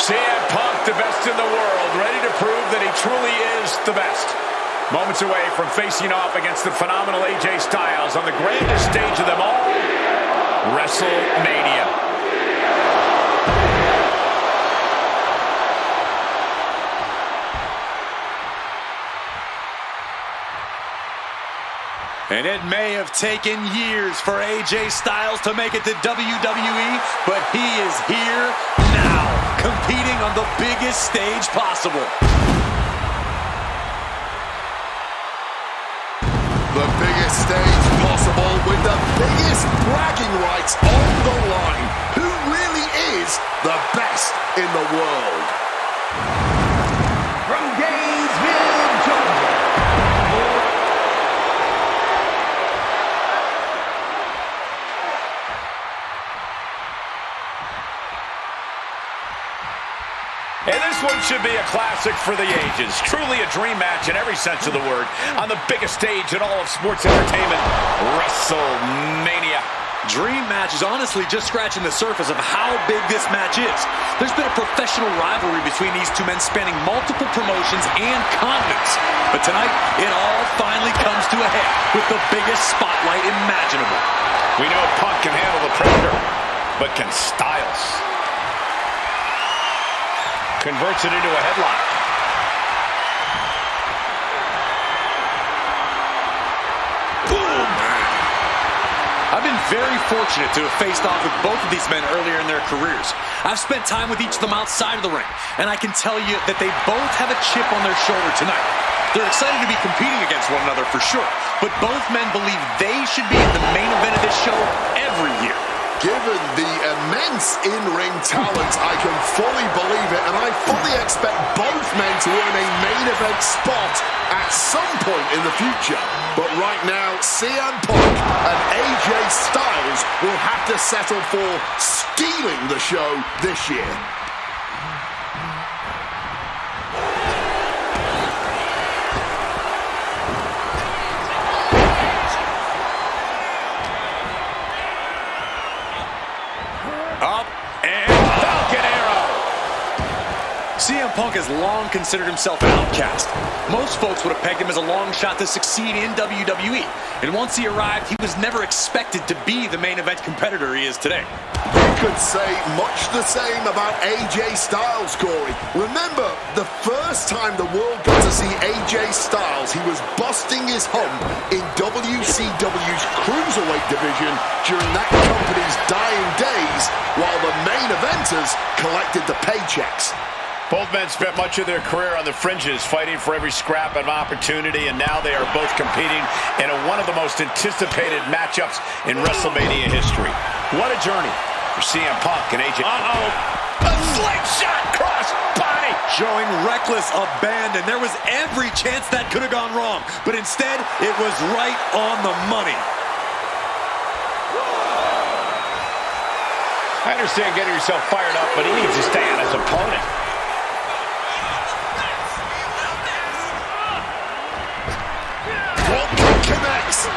CM Punk, the best in the world, ready to prove that he truly is the best. Moments away from facing off against the phenomenal AJ Styles on the grandest stage of them all, WrestleMania. And it may have taken years for AJ Styles to make it to WWE, but he is here now, competing on the biggest stage possible. The biggest stage possible with the biggest bragging rights on the line. Who really is the best in the world? From Gainesville, Georgia. And this one should be a classic for the ages. Truly a dream match in every sense of the word. On the biggest stage in all of sports entertainment, WrestleMania. Dream match is honestly just scratching the surface of how big this match is. There's been a professional rivalry between these two men spanning multiple promotions and continents. But tonight, it all finally comes to a head with the biggest spotlight imaginable. We know Punk can handle the pressure, but can Styles? Converts it into a headlock. Boom! I've been very fortunate to have faced off with both of these men earlier in their careers. I've spent time with each of them outside of the ring, and I can tell you that they both have a chip on their shoulder tonight. They're excited to be competing against one another for sure, but both men believe they should be in the main event of this show every year. Given the immense in-ring talent, I can fully believe it, and I fully expect both men to earn a main event spot at some point in the future. But right now, CM Punk and AJ Styles will have to settle for stealing the show this year. Up and Falcon Arrow. CM Punk has long considered himself an outcast. Most folks would have pegged him as a long shot to succeed in WWE. And once he arrived, he was never expected to be the main event competitor he is today. You could say much the same about AJ Styles, Corey. Remember, the first time the world got to see AJ Styles, he was busting his hump in WCW's Cruiserweight division during that company's dying days, while the main eventers collected the paychecks. Both men spent much of their career on the fringes, fighting for every scrap of opportunity, and now they are both competing in one of the most anticipated matchups in WrestleMania history. What a journey for CM Punk and AJ. A slingshot cross body! Showing reckless abandon. There was every chance that could have gone wrong, but instead, it was right on the money. I understand getting yourself fired up, but he needs to stay on his opponent. Connects.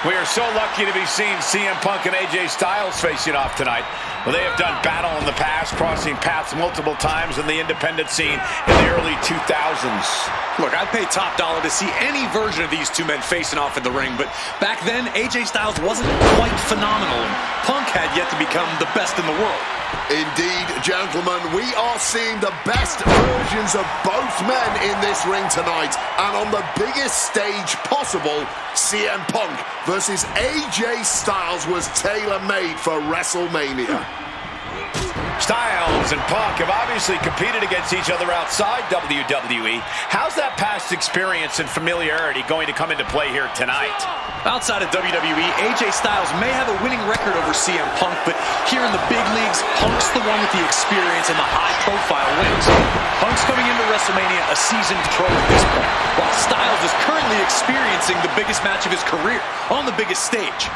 We are so lucky to be seeing CM Punk and AJ Styles facing off tonight. Well, they have done battle in the past, crossing paths multiple times in the independent scene in the early 2000s. Look, I'd pay top dollar to see any version of these two men facing off in the ring, but back then, AJ Styles wasn't quite phenomenal, and Punk had yet to become the best in the world. Indeed, gentlemen, we are seeing the best versions of both men in this ring tonight. And on the biggest stage possible, CM Punk versus AJ Styles was tailor-made for WrestleMania. Styles and Punk have obviously competed against each other outside WWE. How's that past experience and familiarity going to come into play here tonight? Outside of WWE, AJ Styles may have a winning record over CM Punk, but here in the big leagues, Punk's the one with the experience and the high-profile wins. Punk's coming into WrestleMania a seasoned pro at this point, while Styles is currently experiencing the biggest match of his career on the biggest stage.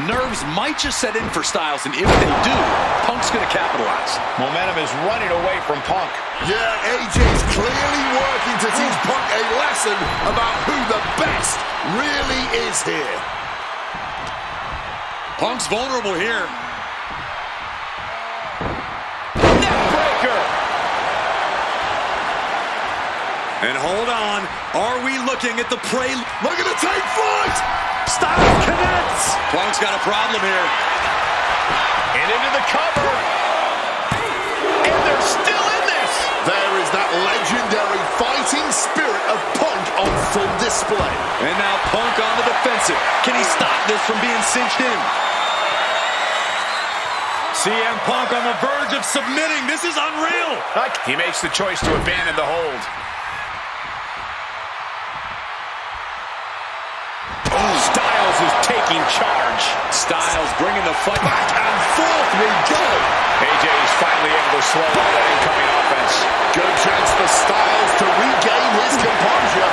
Nerves might just set in for Styles, and if they do, Punk's going to capitalize. Momentum is running away from Punk. Yeah, AJ's clearly working to teach Punk a lesson about who the best really is here. Punk's vulnerable here. Neckbreaker! And hold on, are we looking at the prey? Looking to take flight! Styles connects! Punk's got a problem here. And into the cover. And they're still in this. There is that legendary fighting spirit of Punk on full display. And now Punk on the defensive. Can he stop this from being cinched in? CM Punk on the verge of submitting. This is unreal. He makes the choice to abandon the hold. Styles is taking charge. Styles bringing the fight back and forth we go. AJ is finally able to slow all that incoming offense. Good chance for Styles to regain his composure.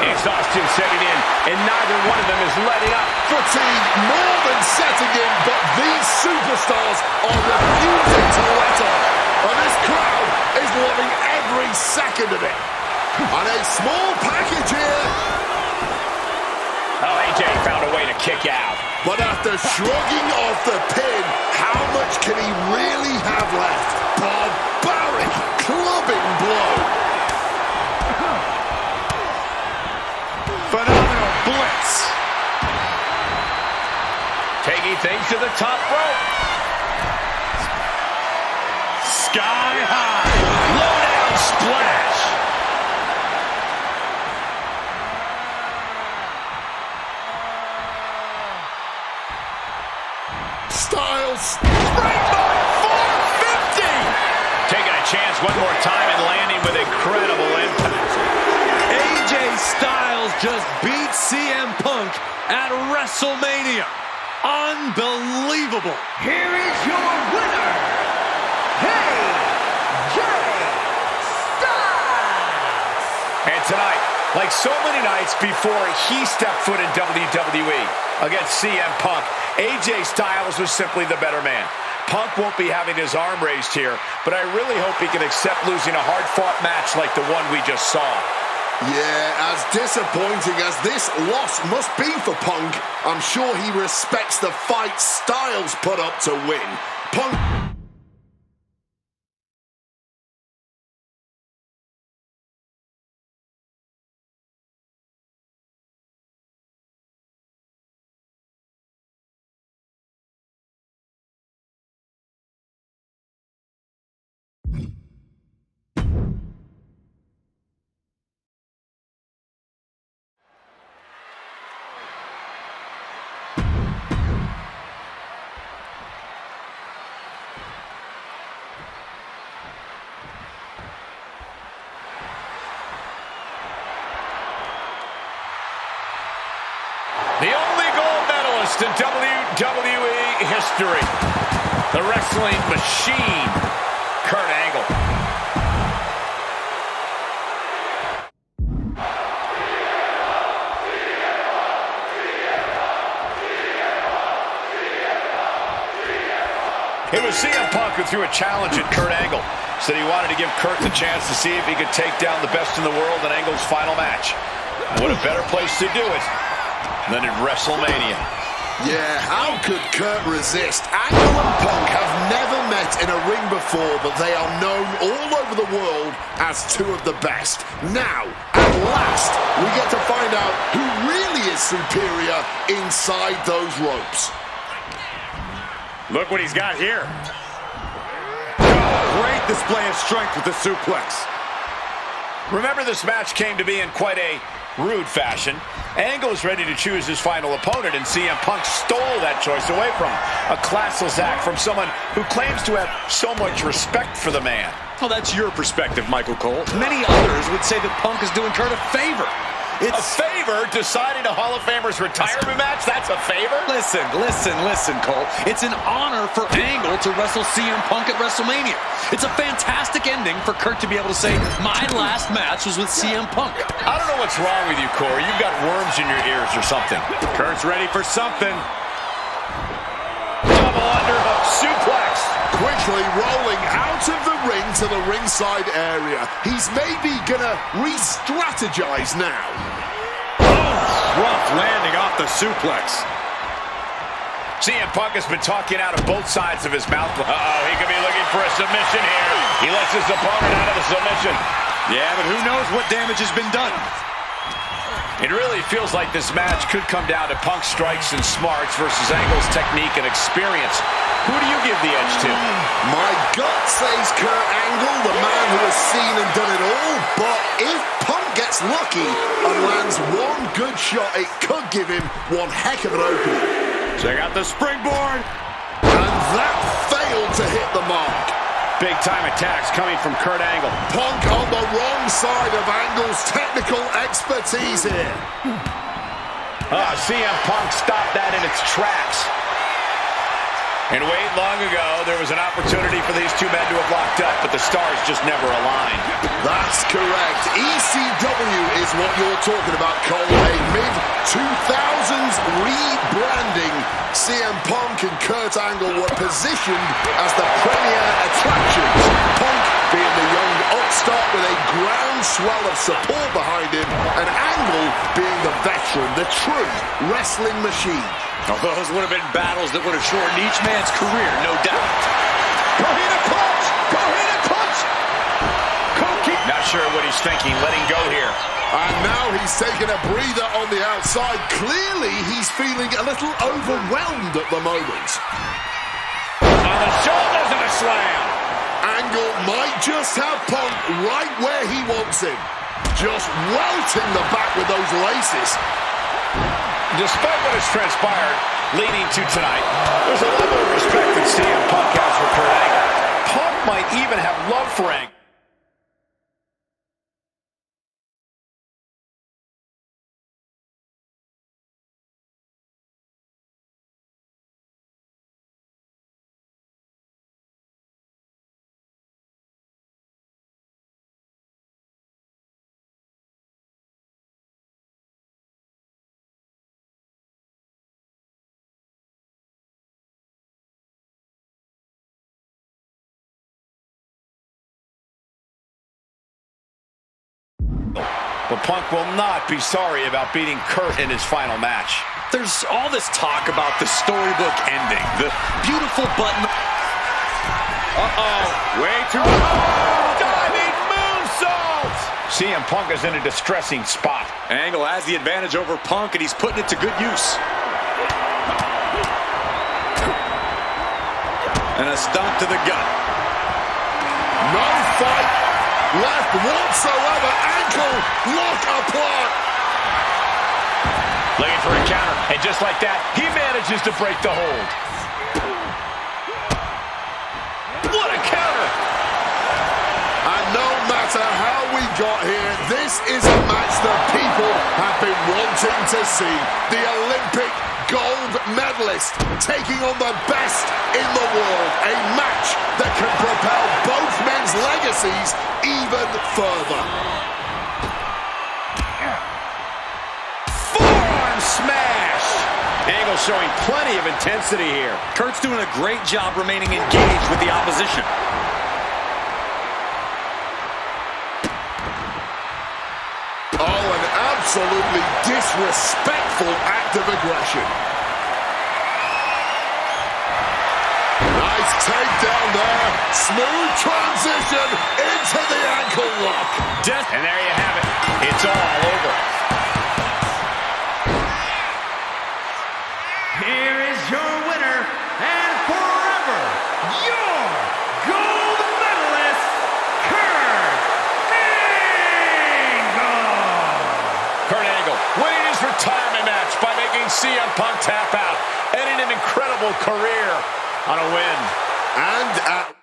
Exhaustion setting in, and neither one of them is letting up. Fatigue more than setting in, but these superstars are refusing to let up. And this crowd is loving every second of it. And a small package here. Oh, AJ found a way to kick out. But after shrugging off the pin, how much can he really have left? Barbaric clubbing blow. Phenomenal blitz. Taking things to the top rope. Sky high. Low down splash. Styles. Springboard 450. Taking a chance one more time and landing with incredible impact. AJ Styles just beat CM Punk at WrestleMania. Unbelievable. Here is your winner, AJ Styles. And tonight, like so many nights before he stepped foot in WWE against CM Punk, AJ Styles was simply the better man. Punk won't be having his arm raised here, but I really hope he can accept losing a hard-fought match like the one we just saw. Yeah, as disappointing as this loss must be for Punk, I'm sure he respects the fight Styles put up to win. Punk... The only gold medalist in WWE history. The wrestling machine, Kurt Angle. It was CM Punk who threw a challenge at Kurt Angle. Said he wanted to give Kurt the chance to see if he could take down the best in the world in Angle's final match. What a better place to do it than at WrestleMania. Yeah, how could Kurt resist? Angle and Punk have never met in a ring before, but they are known all over the world as two of the best. Now, at last, we get to find out who really is superior inside those ropes. Look what he's got here. Great display of strength with the suplex. Remember, this match came to be in quite a rude fashion. Angle is ready to choose his final opponent, and CM Punk stole that choice away from him. A classless act from someone who claims to have so much respect for the man. Well, that's your perspective, Michael Cole. Many others would say that Punk is doing Kurt a favor. A favor? Deciding a Hall of Famer's retirement match? That's a favor? Listen, Cole. It's an honor for Angle to wrestle CM Punk at WrestleMania. It's a fantastic ending for Kurt to be able to say, my last match was with CM Punk. I don't know what's wrong with you, Corey. You've got worms in your ears or something. Kurt's ready for something. Double underhook suplex. Quickly rolling out of the ring to the ringside area. He's maybe gonna re-strategize now. Rough landing off the suplex. CM Punk has been talking out of both sides of his mouth. Uh-oh, he could be looking for a submission here. He lets his opponent out of the submission. Yeah, but who knows what damage has been done. It really feels like this match could come down to Punk's strikes and smarts versus Angle's technique and experience. Who do you give the edge to? My gut says Kurt Angle, the man who has seen and done it all. But if Punk gets lucky and lands one good shot, it could give him one heck of an opening. Check out the springboard. And that failed to hit the mark. Big-time attacks coming from Kurt Angle. Punk on the wrong side of Angle's technical expertise here. CM Punk stopped that in its tracks. And wait, long ago, there was an opportunity for these two men to have locked up, but the stars just never aligned. That's correct. ECW is what you're talking about, Cole. A mid-2000s rebranding. CM Punk and Kurt Angle were positioned as the premier attractions. Punk being the young upstart with a groundswell of support behind him, and Angle being the veteran, the true wrestling machine. Oh, those would have been battles that would have shortened each man's career, no doubt. Kohina clutch! Kohina clutch! Koki, not sure what he's thinking, letting go here. And now he's taking a breather on the outside. Clearly, he's feeling a little overwhelmed at the moment. On the shoulders and a slam. Angle might just have Punk right where he wants him. Just welting the back with those laces. Despite what has transpired leading to tonight, there's a level of respect that CM Punk has for Kurt Angle. Punk might even have love for Angle. But Punk will not be sorry about beating Kurt in his final match. There's all this talk about the storybook ending, the beautiful button. Way too low. Diving moonsault. CM Punk is in a distressing spot. Angle has the advantage over Punk, and he's putting it to good use. And a stomp to the gut. No fight left whatsoever. Ankle lock apart. Looking for a counter, and just like that, he manages to break the hold. What a counter! And no matter how we got here, this is a match that people have been wanting to see. The Olympic gold medalist taking on the best in the world. A match that can propel both men's legacies even further. Forearm smash! Angle showing plenty of intensity here. Kurt's doing a great job remaining engaged with the opposition. Oh, an absolutely disrespectful act of aggression. Nice takedown there. Smooth transition into the ankle lock. And there you have it. It's all over. Here is your winner, and forever, your gold medalist, Kurt Angle! Kurt Angle winning his retirement match by making CM Punk tap out, ending an incredible career on a win. And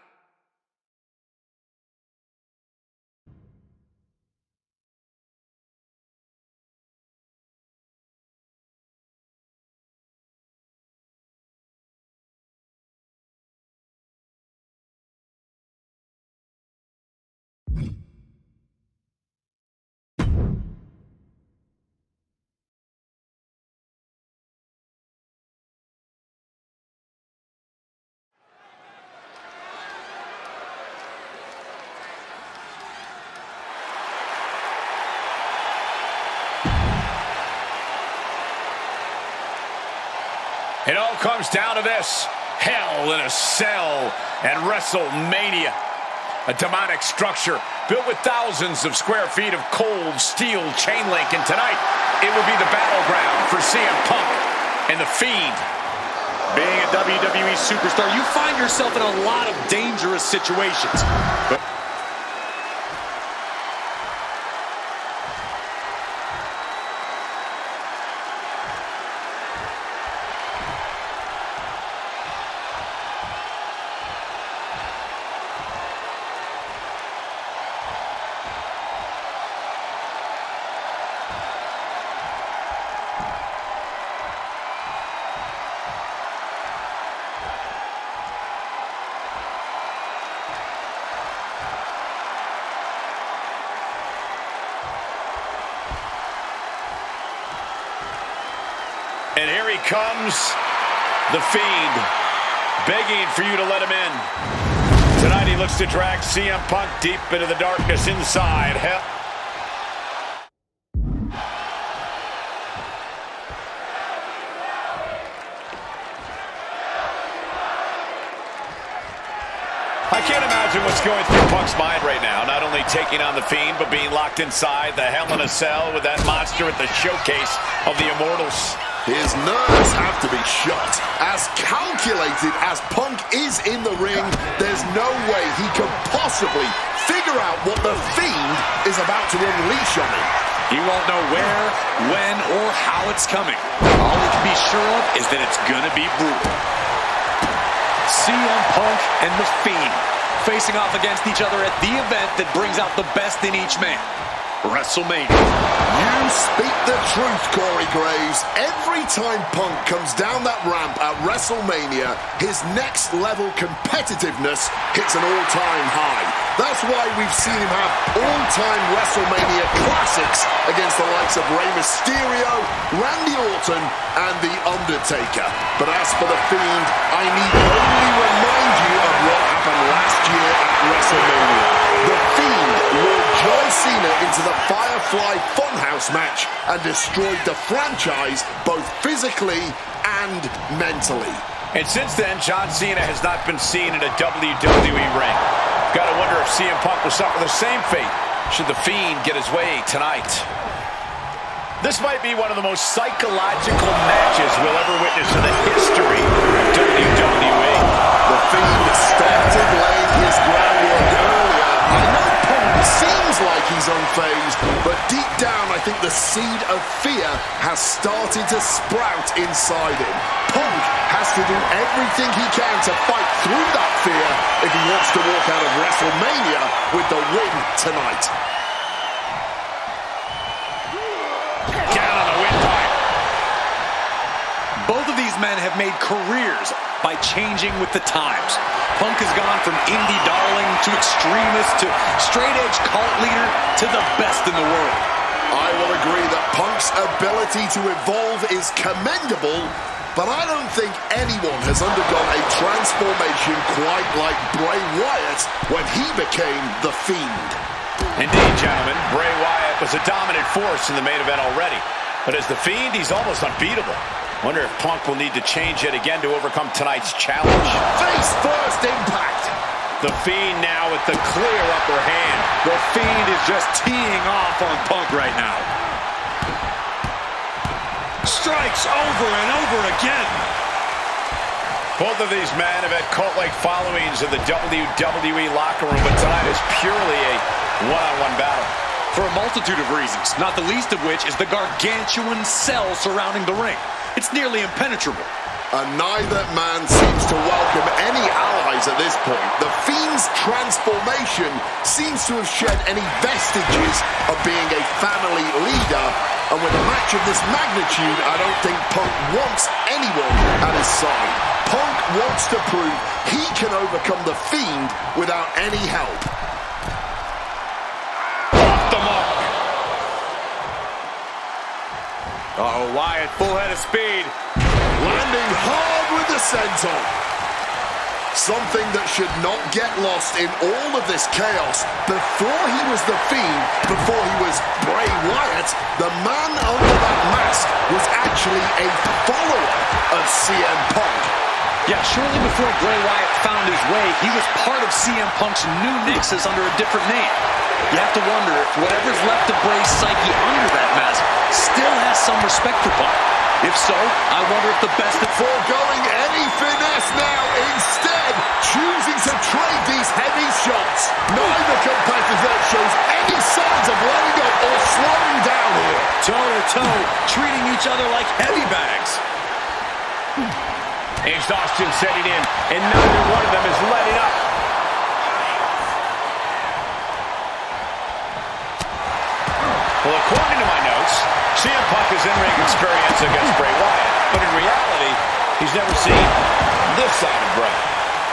It all comes down to this. Hell in a Cell and WrestleMania. A demonic structure built with thousands of square feet of cold steel chain link. And tonight, it will be the battleground for CM Punk and The Fiend. Being a WWE superstar, you find yourself in a lot of dangerous situations. But And here he comes, the Fiend, begging for you to let him in. Tonight he looks to drag CM Punk deep into the darkness inside hell. I can't imagine what's going through Punk's mind right now. Not only taking on the Fiend, but being locked inside the Hell in a Cell with that monster at the showcase of the Immortals. His nerves have to be shot. As calculated as Punk is in the ring, there's no way he could possibly figure out what the Fiend is about to unleash on him. He won't know where, when, or how it's coming. All he can be sure of is that it's gonna be brutal. CM Punk and The Fiend facing off against each other at the event that brings out the best in each man, WrestleMania. You speak the truth, Corey Graves. Every time Punk comes down that ramp at WrestleMania, his next level competitiveness hits an all-time high. That's why we've seen him have all-time WrestleMania classics against the likes of Rey Mysterio, Randy Orton, and The Undertaker. But as for The Fiend, I need only remind you of what happened last year at WrestleMania. The Fiend lured John Cena into the Firefly Funhouse match and destroyed the franchise both physically and mentally. And since then, John Cena has not been seen in a WWE ring. Gotta wonder if CM Punk will suffer the same fate should the Fiend get his way tonight. This might be one of the most psychological matches we'll ever witness in the history of WWE. The Fiend started laying his groundwork earlier. I know Punk seems like he's unfazed, but deep down I think the seed of fear has started to sprout inside him. Punk has to do everything he can to fight through that fear if he wants to walk out of WrestleMania with the win tonight. Down on the windpipe. Both of these men have made careers by changing with the times. Punk has gone from indie darling to extremist to straight-edge cult leader to the best in the world. I will agree that Punk's ability to evolve is commendable, but I don't think anyone has undergone a transformation quite like Bray Wyatt when he became the Fiend. Indeed, gentlemen, Bray Wyatt was a dominant force in the main event already. But as the Fiend, he's almost unbeatable. Wonder if Punk will need to change yet again to overcome tonight's challenge. Face first impact. The Fiend now with the clear upper hand. The Fiend is just teeing off on Punk right now. Strikes over and over again. Both of these men have had cult-like followings in the WWE locker room, but tonight is purely a one-on-one battle. For a multitude of reasons, not the least of which is the gargantuan cell surrounding the ring. It's nearly impenetrable. And neither man seems to welcome any allies at this point. The Fiend's transformation seems to have shed any vestiges of being a family leader. And with a match of this magnitude, I don't think Punk wants anyone at his side. Punk wants to prove he can overcome the Fiend without any help. Off the mark. Uh-oh, Wyatt, full head of speed. Landing hard with the senton. Something that should not get lost in all of this chaos. Before he was the Fiend, before he was Bray Wyatt, the man under that mask was actually a follower of CM Punk. Yeah, shortly before Bray Wyatt found his way, he was part of CM Punk's new Nexus under a different name. You have to wonder if whatever's left of Bray's psyche under that mask still has some respect for Punk. If so, I wonder if the best at foregoing any finesse now, instead choosing to trade these heavy shots. Neither competitor shows any signs of letting up or slowing down here. Toe-to-toe, treating each other like heavy bags. Exhaustion setting in, and neither one of them is letting up. Well, according to my notes, CM Punk has in-ring experience against Bray Wyatt, but in reality, he's never seen this side of Bray.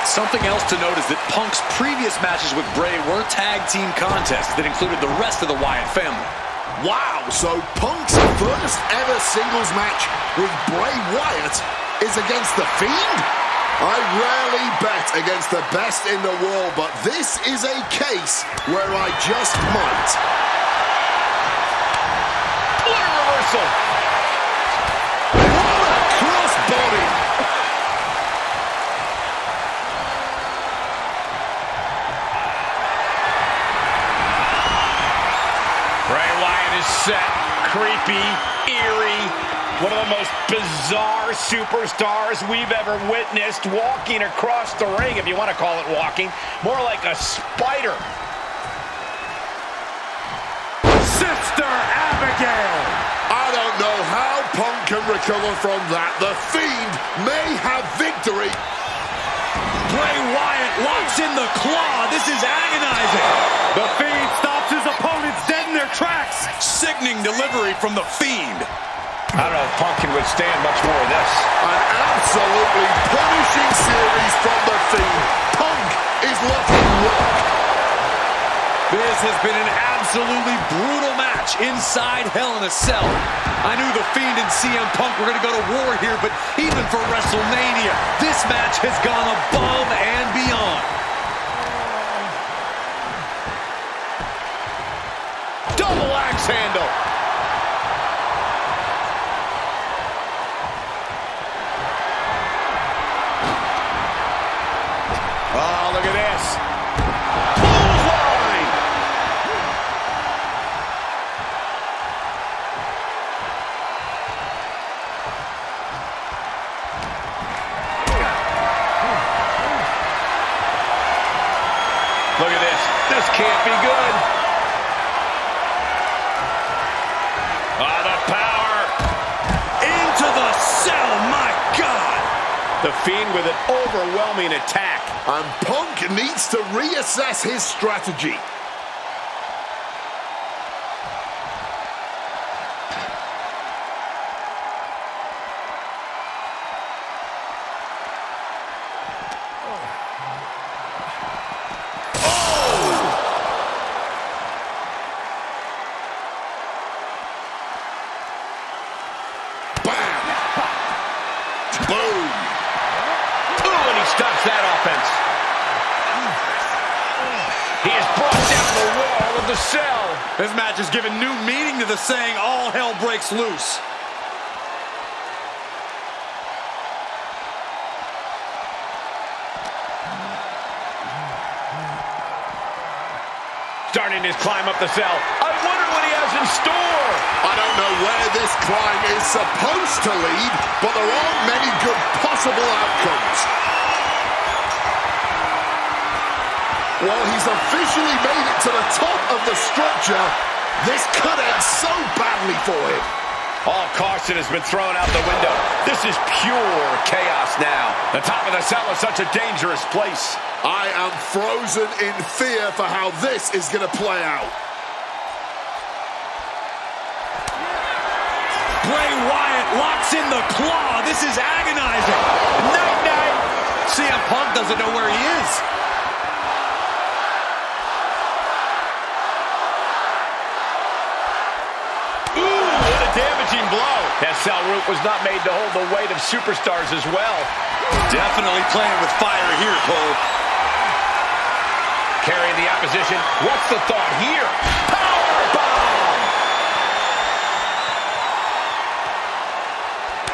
Something else to note is that Punk's previous matches with Bray were tag team contests that included the rest of the Wyatt family. Wow, so Punk's first ever singles match with Bray Wyatt is against The Fiend? I rarely bet against the best in the world, but this is a case where I just might. What a reversal! What a crossbody! Bray Wyatt is set, creepy, eerie, one of the most bizarre superstars we've ever witnessed, walking across the ring, if you want to call it walking, more like a spider. Sister Abigail! I don't know how Punk can recover from that. The Fiend may have victory. Bray Wyatt locks in the claw. This is agonizing. The Fiend stops his opponents dead in their tracks. Sickening delivery from the Fiend. I don't know if Punk can withstand much more of this. An absolutely punishing series from The Fiend. Punk is looking rock. This has been an absolutely brutal match inside Hell in a Cell. I knew The Fiend and CM Punk were going to go to war here, but even for WrestleMania, this match has gone above and beyond. Double axe handle. Oh, look at this. Clothesline. Look at this. This can't be good. The power. Into the cell, my God. The Fiend with an overwhelming attack. And Punk needs to reassess his strategy. Boom! Ooh, and he stops that offense. He has brought down the wall of the cell. This match has given new meaning to the saying, all hell breaks loose. Starting his climb up the cell. I wonder what he has in store. I don't know where this climb is supposed to lead, but there aren't many good possible outcomes. Well, he's officially made it to the top of the structure. This could end so badly for him. All caution has been thrown out the window. This is pure chaos now. The top of the cell is such a dangerous place. I am frozen in fear for how this is going to play out. Bray Wyatt locks in the claw. This is agonizing. Night-night. CM Punk doesn't know where he is. Damaging blow. That cell rope was not made to hold the weight of superstars as well. Definitely playing with fire here, Cole. Carrying the opposition. What's the thought here? Powerbomb!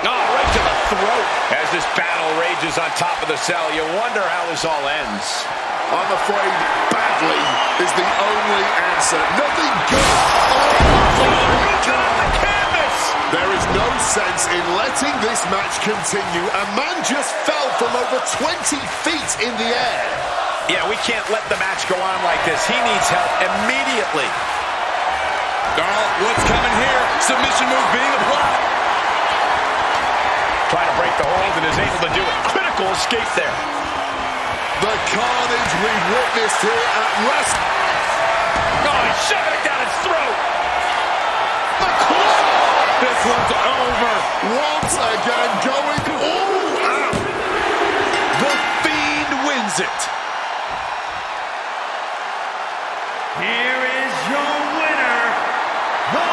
Oh, right to the throat. As this battle rages on top of the cell, you wonder how this all ends. I'm afraid badly is the only answer. Nothing good. There is no sense in letting this match continue. A man just fell from over 20 feet in the air. Yeah, we can't let the match go on like this. He needs help immediately. Oh, what's coming here? Submission move being applied. Trying to break the hold and is able to do it. Critical escape there. The carnage we've witnessed here at wrestling. Oh, he's shoving it down his throat. The claw. This one's over. Once again going all out. The Fiend wins it. Here is your winner, the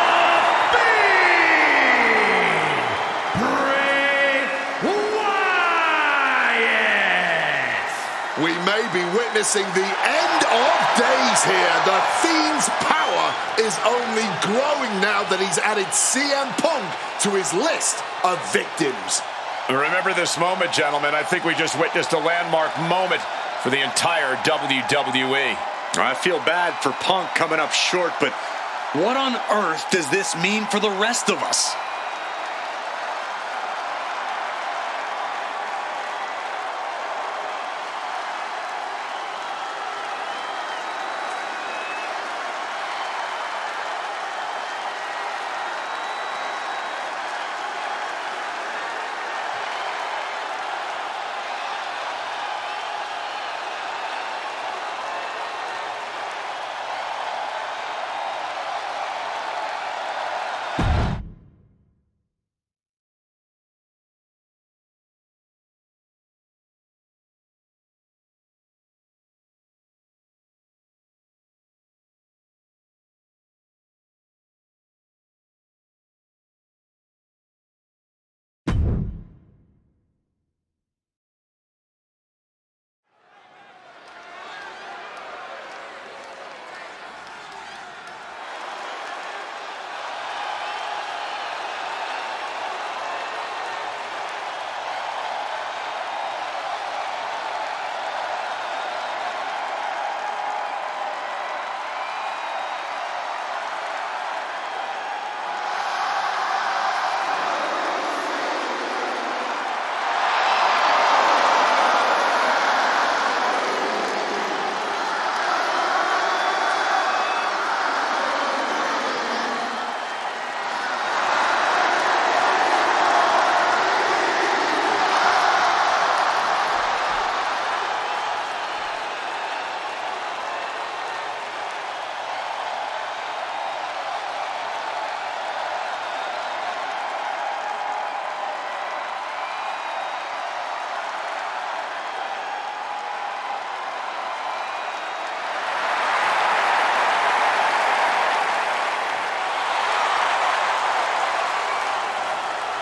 may be witnessing the end of days here. The Fiend's power is only growing now that he's added CM Punk to his list of victims. Remember this moment, gentlemen. I think we just witnessed a landmark moment for the entire WWE. I feel bad for Punk coming up short, but what on earth does this mean for the rest of us?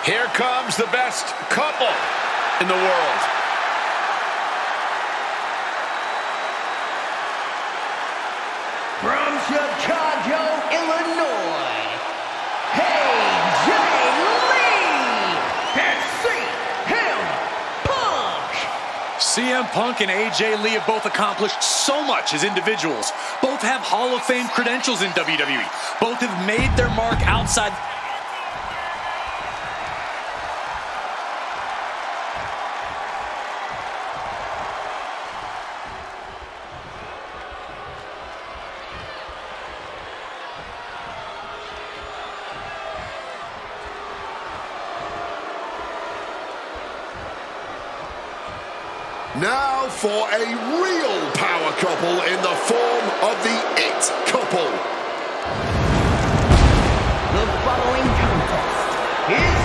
Here comes the best couple in the world. From Chicago, Illinois, AJ Lee and CM Punk. CM Punk and AJ Lee have both accomplished so much as individuals. Both have Hall of Fame credentials in WWE. Both have made their mark outside. Now for a real power couple in the form of the It Couple. The following contest is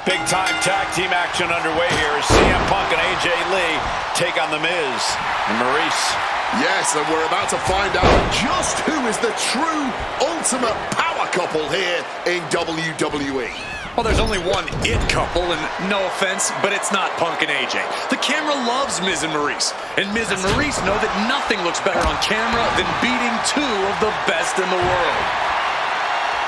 Big time tag team action underway here as CM Punk and AJ Lee take on The Miz and Maurice. Yes, and we're about to find out just who is the true ultimate power couple here in WWE. Well, there's only one It Couple, and no offense, but it's not Punk and AJ. The camera loves Miz and Maurice, and Miz and Maurice know that nothing looks better on camera than beating two of the best in the world.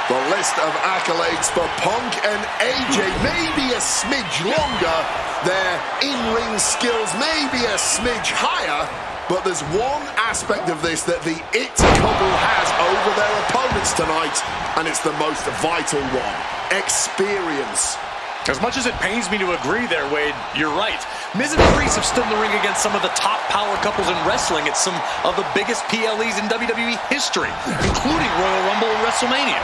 The list of accolades for Punk and AJ may be a smidge longer, their in-ring skills may be a smidge higher, but there's one aspect of this that the It Couple has over their opponents tonight, and it's the most vital one: experience. As much as it pains me to agree there, Wade, you're right. Miz and Maurice have stood in the ring against some of the top power couples in wrestling at some of the biggest PLEs in WWE history, including Royal Rumble and WrestleMania.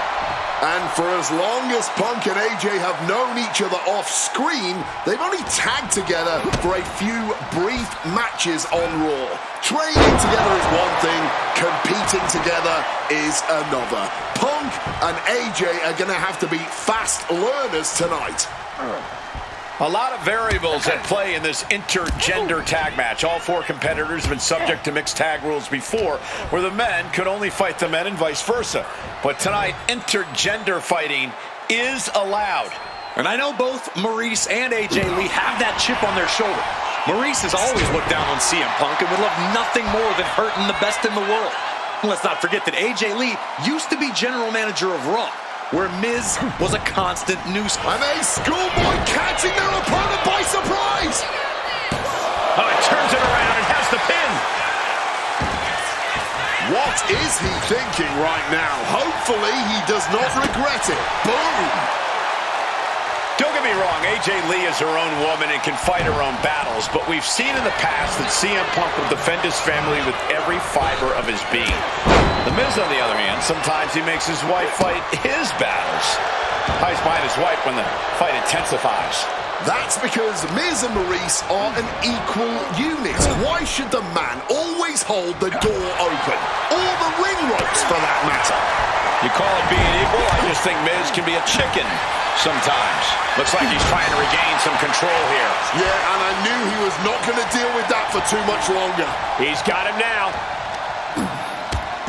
And for as long as Punk and AJ have known each other off screen, they've only tagged together for a few brief matches on Raw. Training together is one thing, competing together is another. Punk and AJ are going to have to be fast learners tonight. A lot of variables at play in this intergender tag match. All 4 competitors have been subject to mixed tag rules before, where the men could only fight the men and vice versa. But tonight, intergender fighting is allowed. And I know both Maurice and AJ Lee have that chip on their shoulder. Maurice has always looked down on CM Punk and would love nothing more than hurting the best in the world. And let's not forget that AJ Lee used to be general manager of Raw, where Miz was a constant nuisance. And a schoolboy catching their opponent by surprise. Oh, it turns it around and has the pin. What is he thinking right now? Hopefully he does not regret it. Boom. Don't get me wrong, AJ Lee is her own woman and can fight her own battles, but we've seen in the past that CM Punk will defend his family with every fiber of his being. The Miz, on the other hand, sometimes he makes his wife fight his battles. Hides behind his wife when the fight intensifies. That's because Miz and Maurice are an equal unit. Why should the man always hold the door open? Or the ring ropes, for that matter? You call it being equal? I just think Miz can be a chicken sometimes. Looks like he's trying to regain some control here. Yeah, and I knew he was not going to deal with that for too much longer. He's got him now.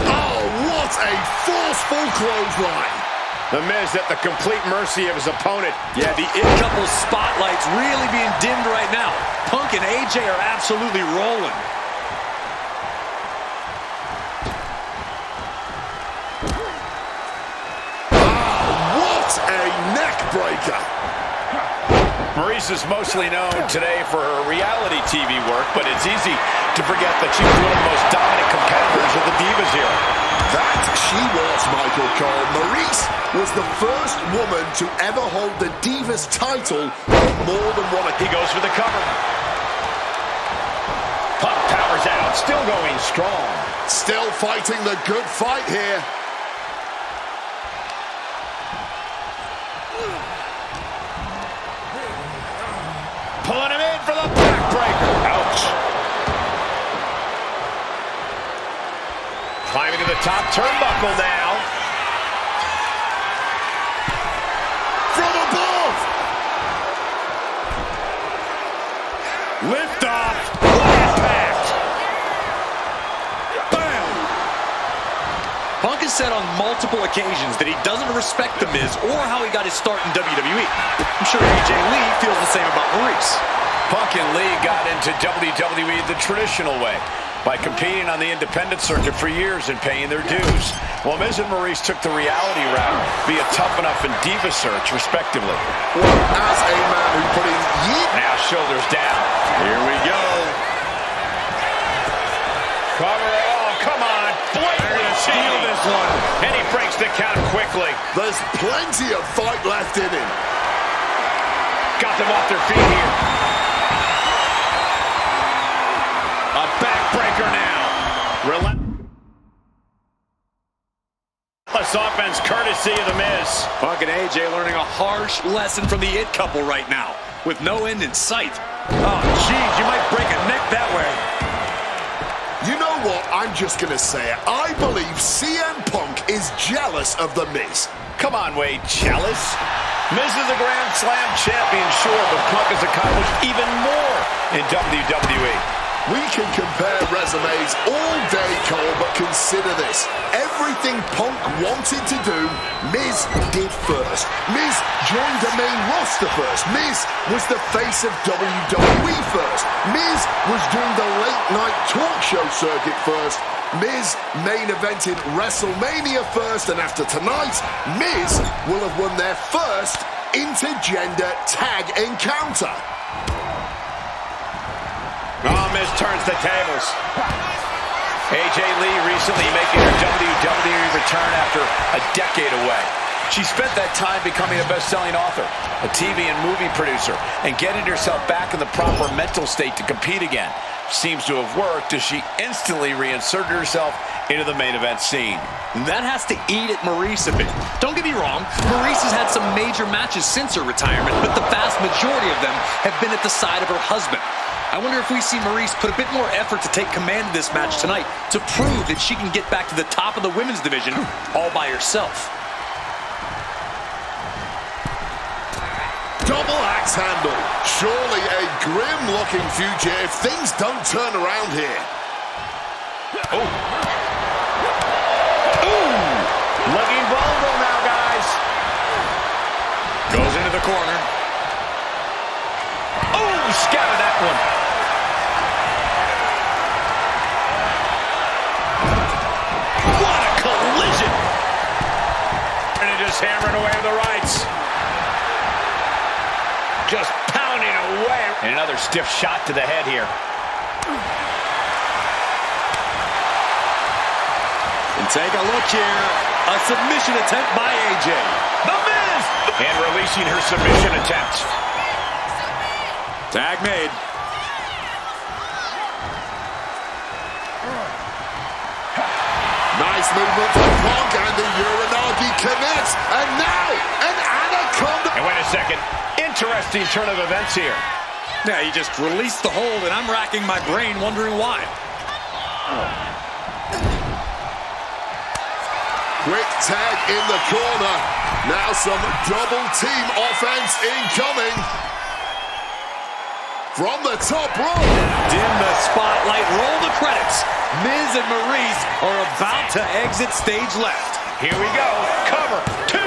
Oh, what a forceful clothesline. The Miz at the complete mercy of his opponent. Yeah, the It Couple spotlight's really being dimmed right now. Punk and AJ are absolutely rolling. What a neck breaker. Maurice is mostly known today for her reality TV work, but it's easy to forget that she was one of the most dominant competitors of the Divas era. That she was, Michael Cole. Maurice was the first woman to ever hold the Divas title on more than one occasion. He goes for the cover. Punk powers out, still going strong. Still fighting the good fight here. Pulling him in for the backbreaker. Ouch. Climbing to the top turnbuckle now. From above. Lift off. Impact. Bam. Punk has said on multiple occasions that he doesn't respect The Miz or how he got his start in WWE. I'm sure AJ Lee feels the same about Maurice. Punk and Lee got into WWE the traditional way, by competing on the independent circuit for years and paying their dues, while Miz and Maurice took the reality route via Tough Enough and Diva Search, respectively. Well, as a man who put in years... Now shoulders down. Here we go. Cover it. Oh, come on. Blatantly steal this one. And he breaks the count quickly. There's plenty of fight left in him. Got them off their feet here. A backbreaker now. Relentless offense courtesy of The Miz. Punk and AJ learning a harsh lesson from the It Couple right now, with no end in sight. Oh, geez, you might break a neck that way. You know what? I'm just going to say it. I believe CM Punk is jealous of The Miz. Come on, Wade, jealous? Miz is a Grand Slam champion, sure, but Punk has accomplished even more in WWE. We can compare resumes all day, Cole, but consider this. Everything Punk wanted to do, Miz did first. Miz joined the main roster first. Miz was the face of WWE first. Miz was doing the late-night talk show circuit first. Miz main evented WrestleMania first, and after tonight, Miz will have won their first intergender tag encounter. Oh, Miz turns the tables. AJ Lee recently making her WWE return after a decade away. She spent that time becoming a best-selling author, a TV and movie producer, and getting herself back in the proper mental state to compete again. Seems to have worked as she instantly reinserted herself into the main event scene. That has to eat at Maurice a bit. Don't get me wrong, Maurice has had some major matches since her retirement, but the vast majority of them have been at the side of her husband. I wonder if we see Maurice put a bit more effort to take command of this match tonight to prove that she can get back to the top of the women's division all by herself. Double axe handle. Surely a grim-looking future if things don't turn around here. Oh. Ooh. Looking vulnerable now, guys. Goes into the corner. Oh, scattered that one. What a collision. And it just hammering away with the rights. Just pounding away. And another stiff shot to the head here. And take a look here. A submission attempt by AJ. The Miz! And releasing her submission attempt. Tag made. Nice movement from Punk, and the Uranagi connects. And now, an Anaconda. And wait a second. Interesting turn of events here. Yeah, he just released the hold, and I'm racking my brain wondering why. Quick tag in the corner. Now some double team offense incoming. From the top rope. Dim the spotlight, roll the credits. Miz and Maurice are about to exit stage left. Here we go. Cover. 2.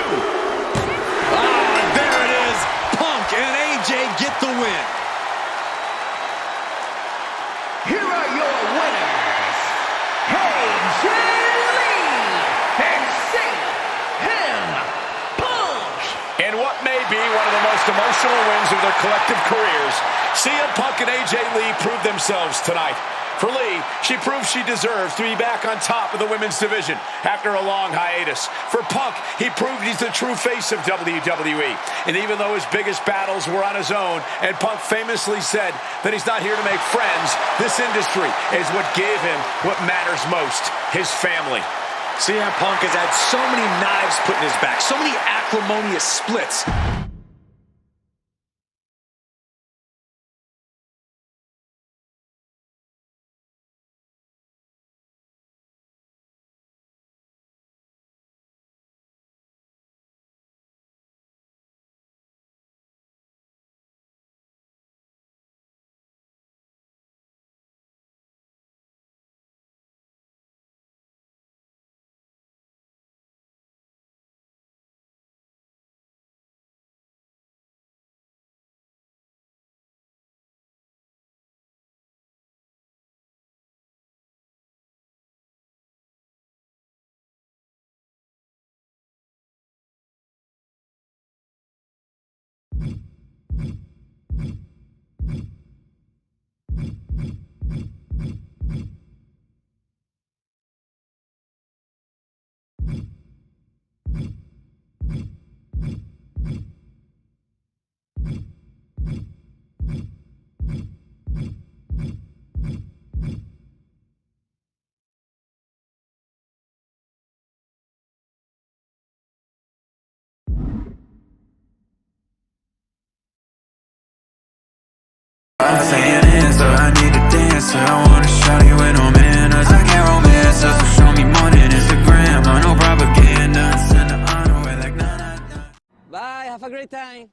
Ah, there it is. Punk and AJ get the win. Here are your winners, AJ and CM Punk. In what may be one of the most emotional wins of their collective careers, CM Punk and AJ Lee proved themselves tonight. For Lee, she proved she deserves to be back on top of the women's division after a long hiatus. For Punk, he proved he's the true face of WWE. And even though his biggest battles were on his own, and Punk famously said that he's not here to make friends, this industry is what gave him what matters most, his family. CM Punk has had so many knives put in his back, so many acrimonious splits. I'm saying is that I need to dance. I wanna shout you with no manners. I can't romance, so show me more than Instagram. I know propaganda. Send the honor away like nah. Bye, have a great time.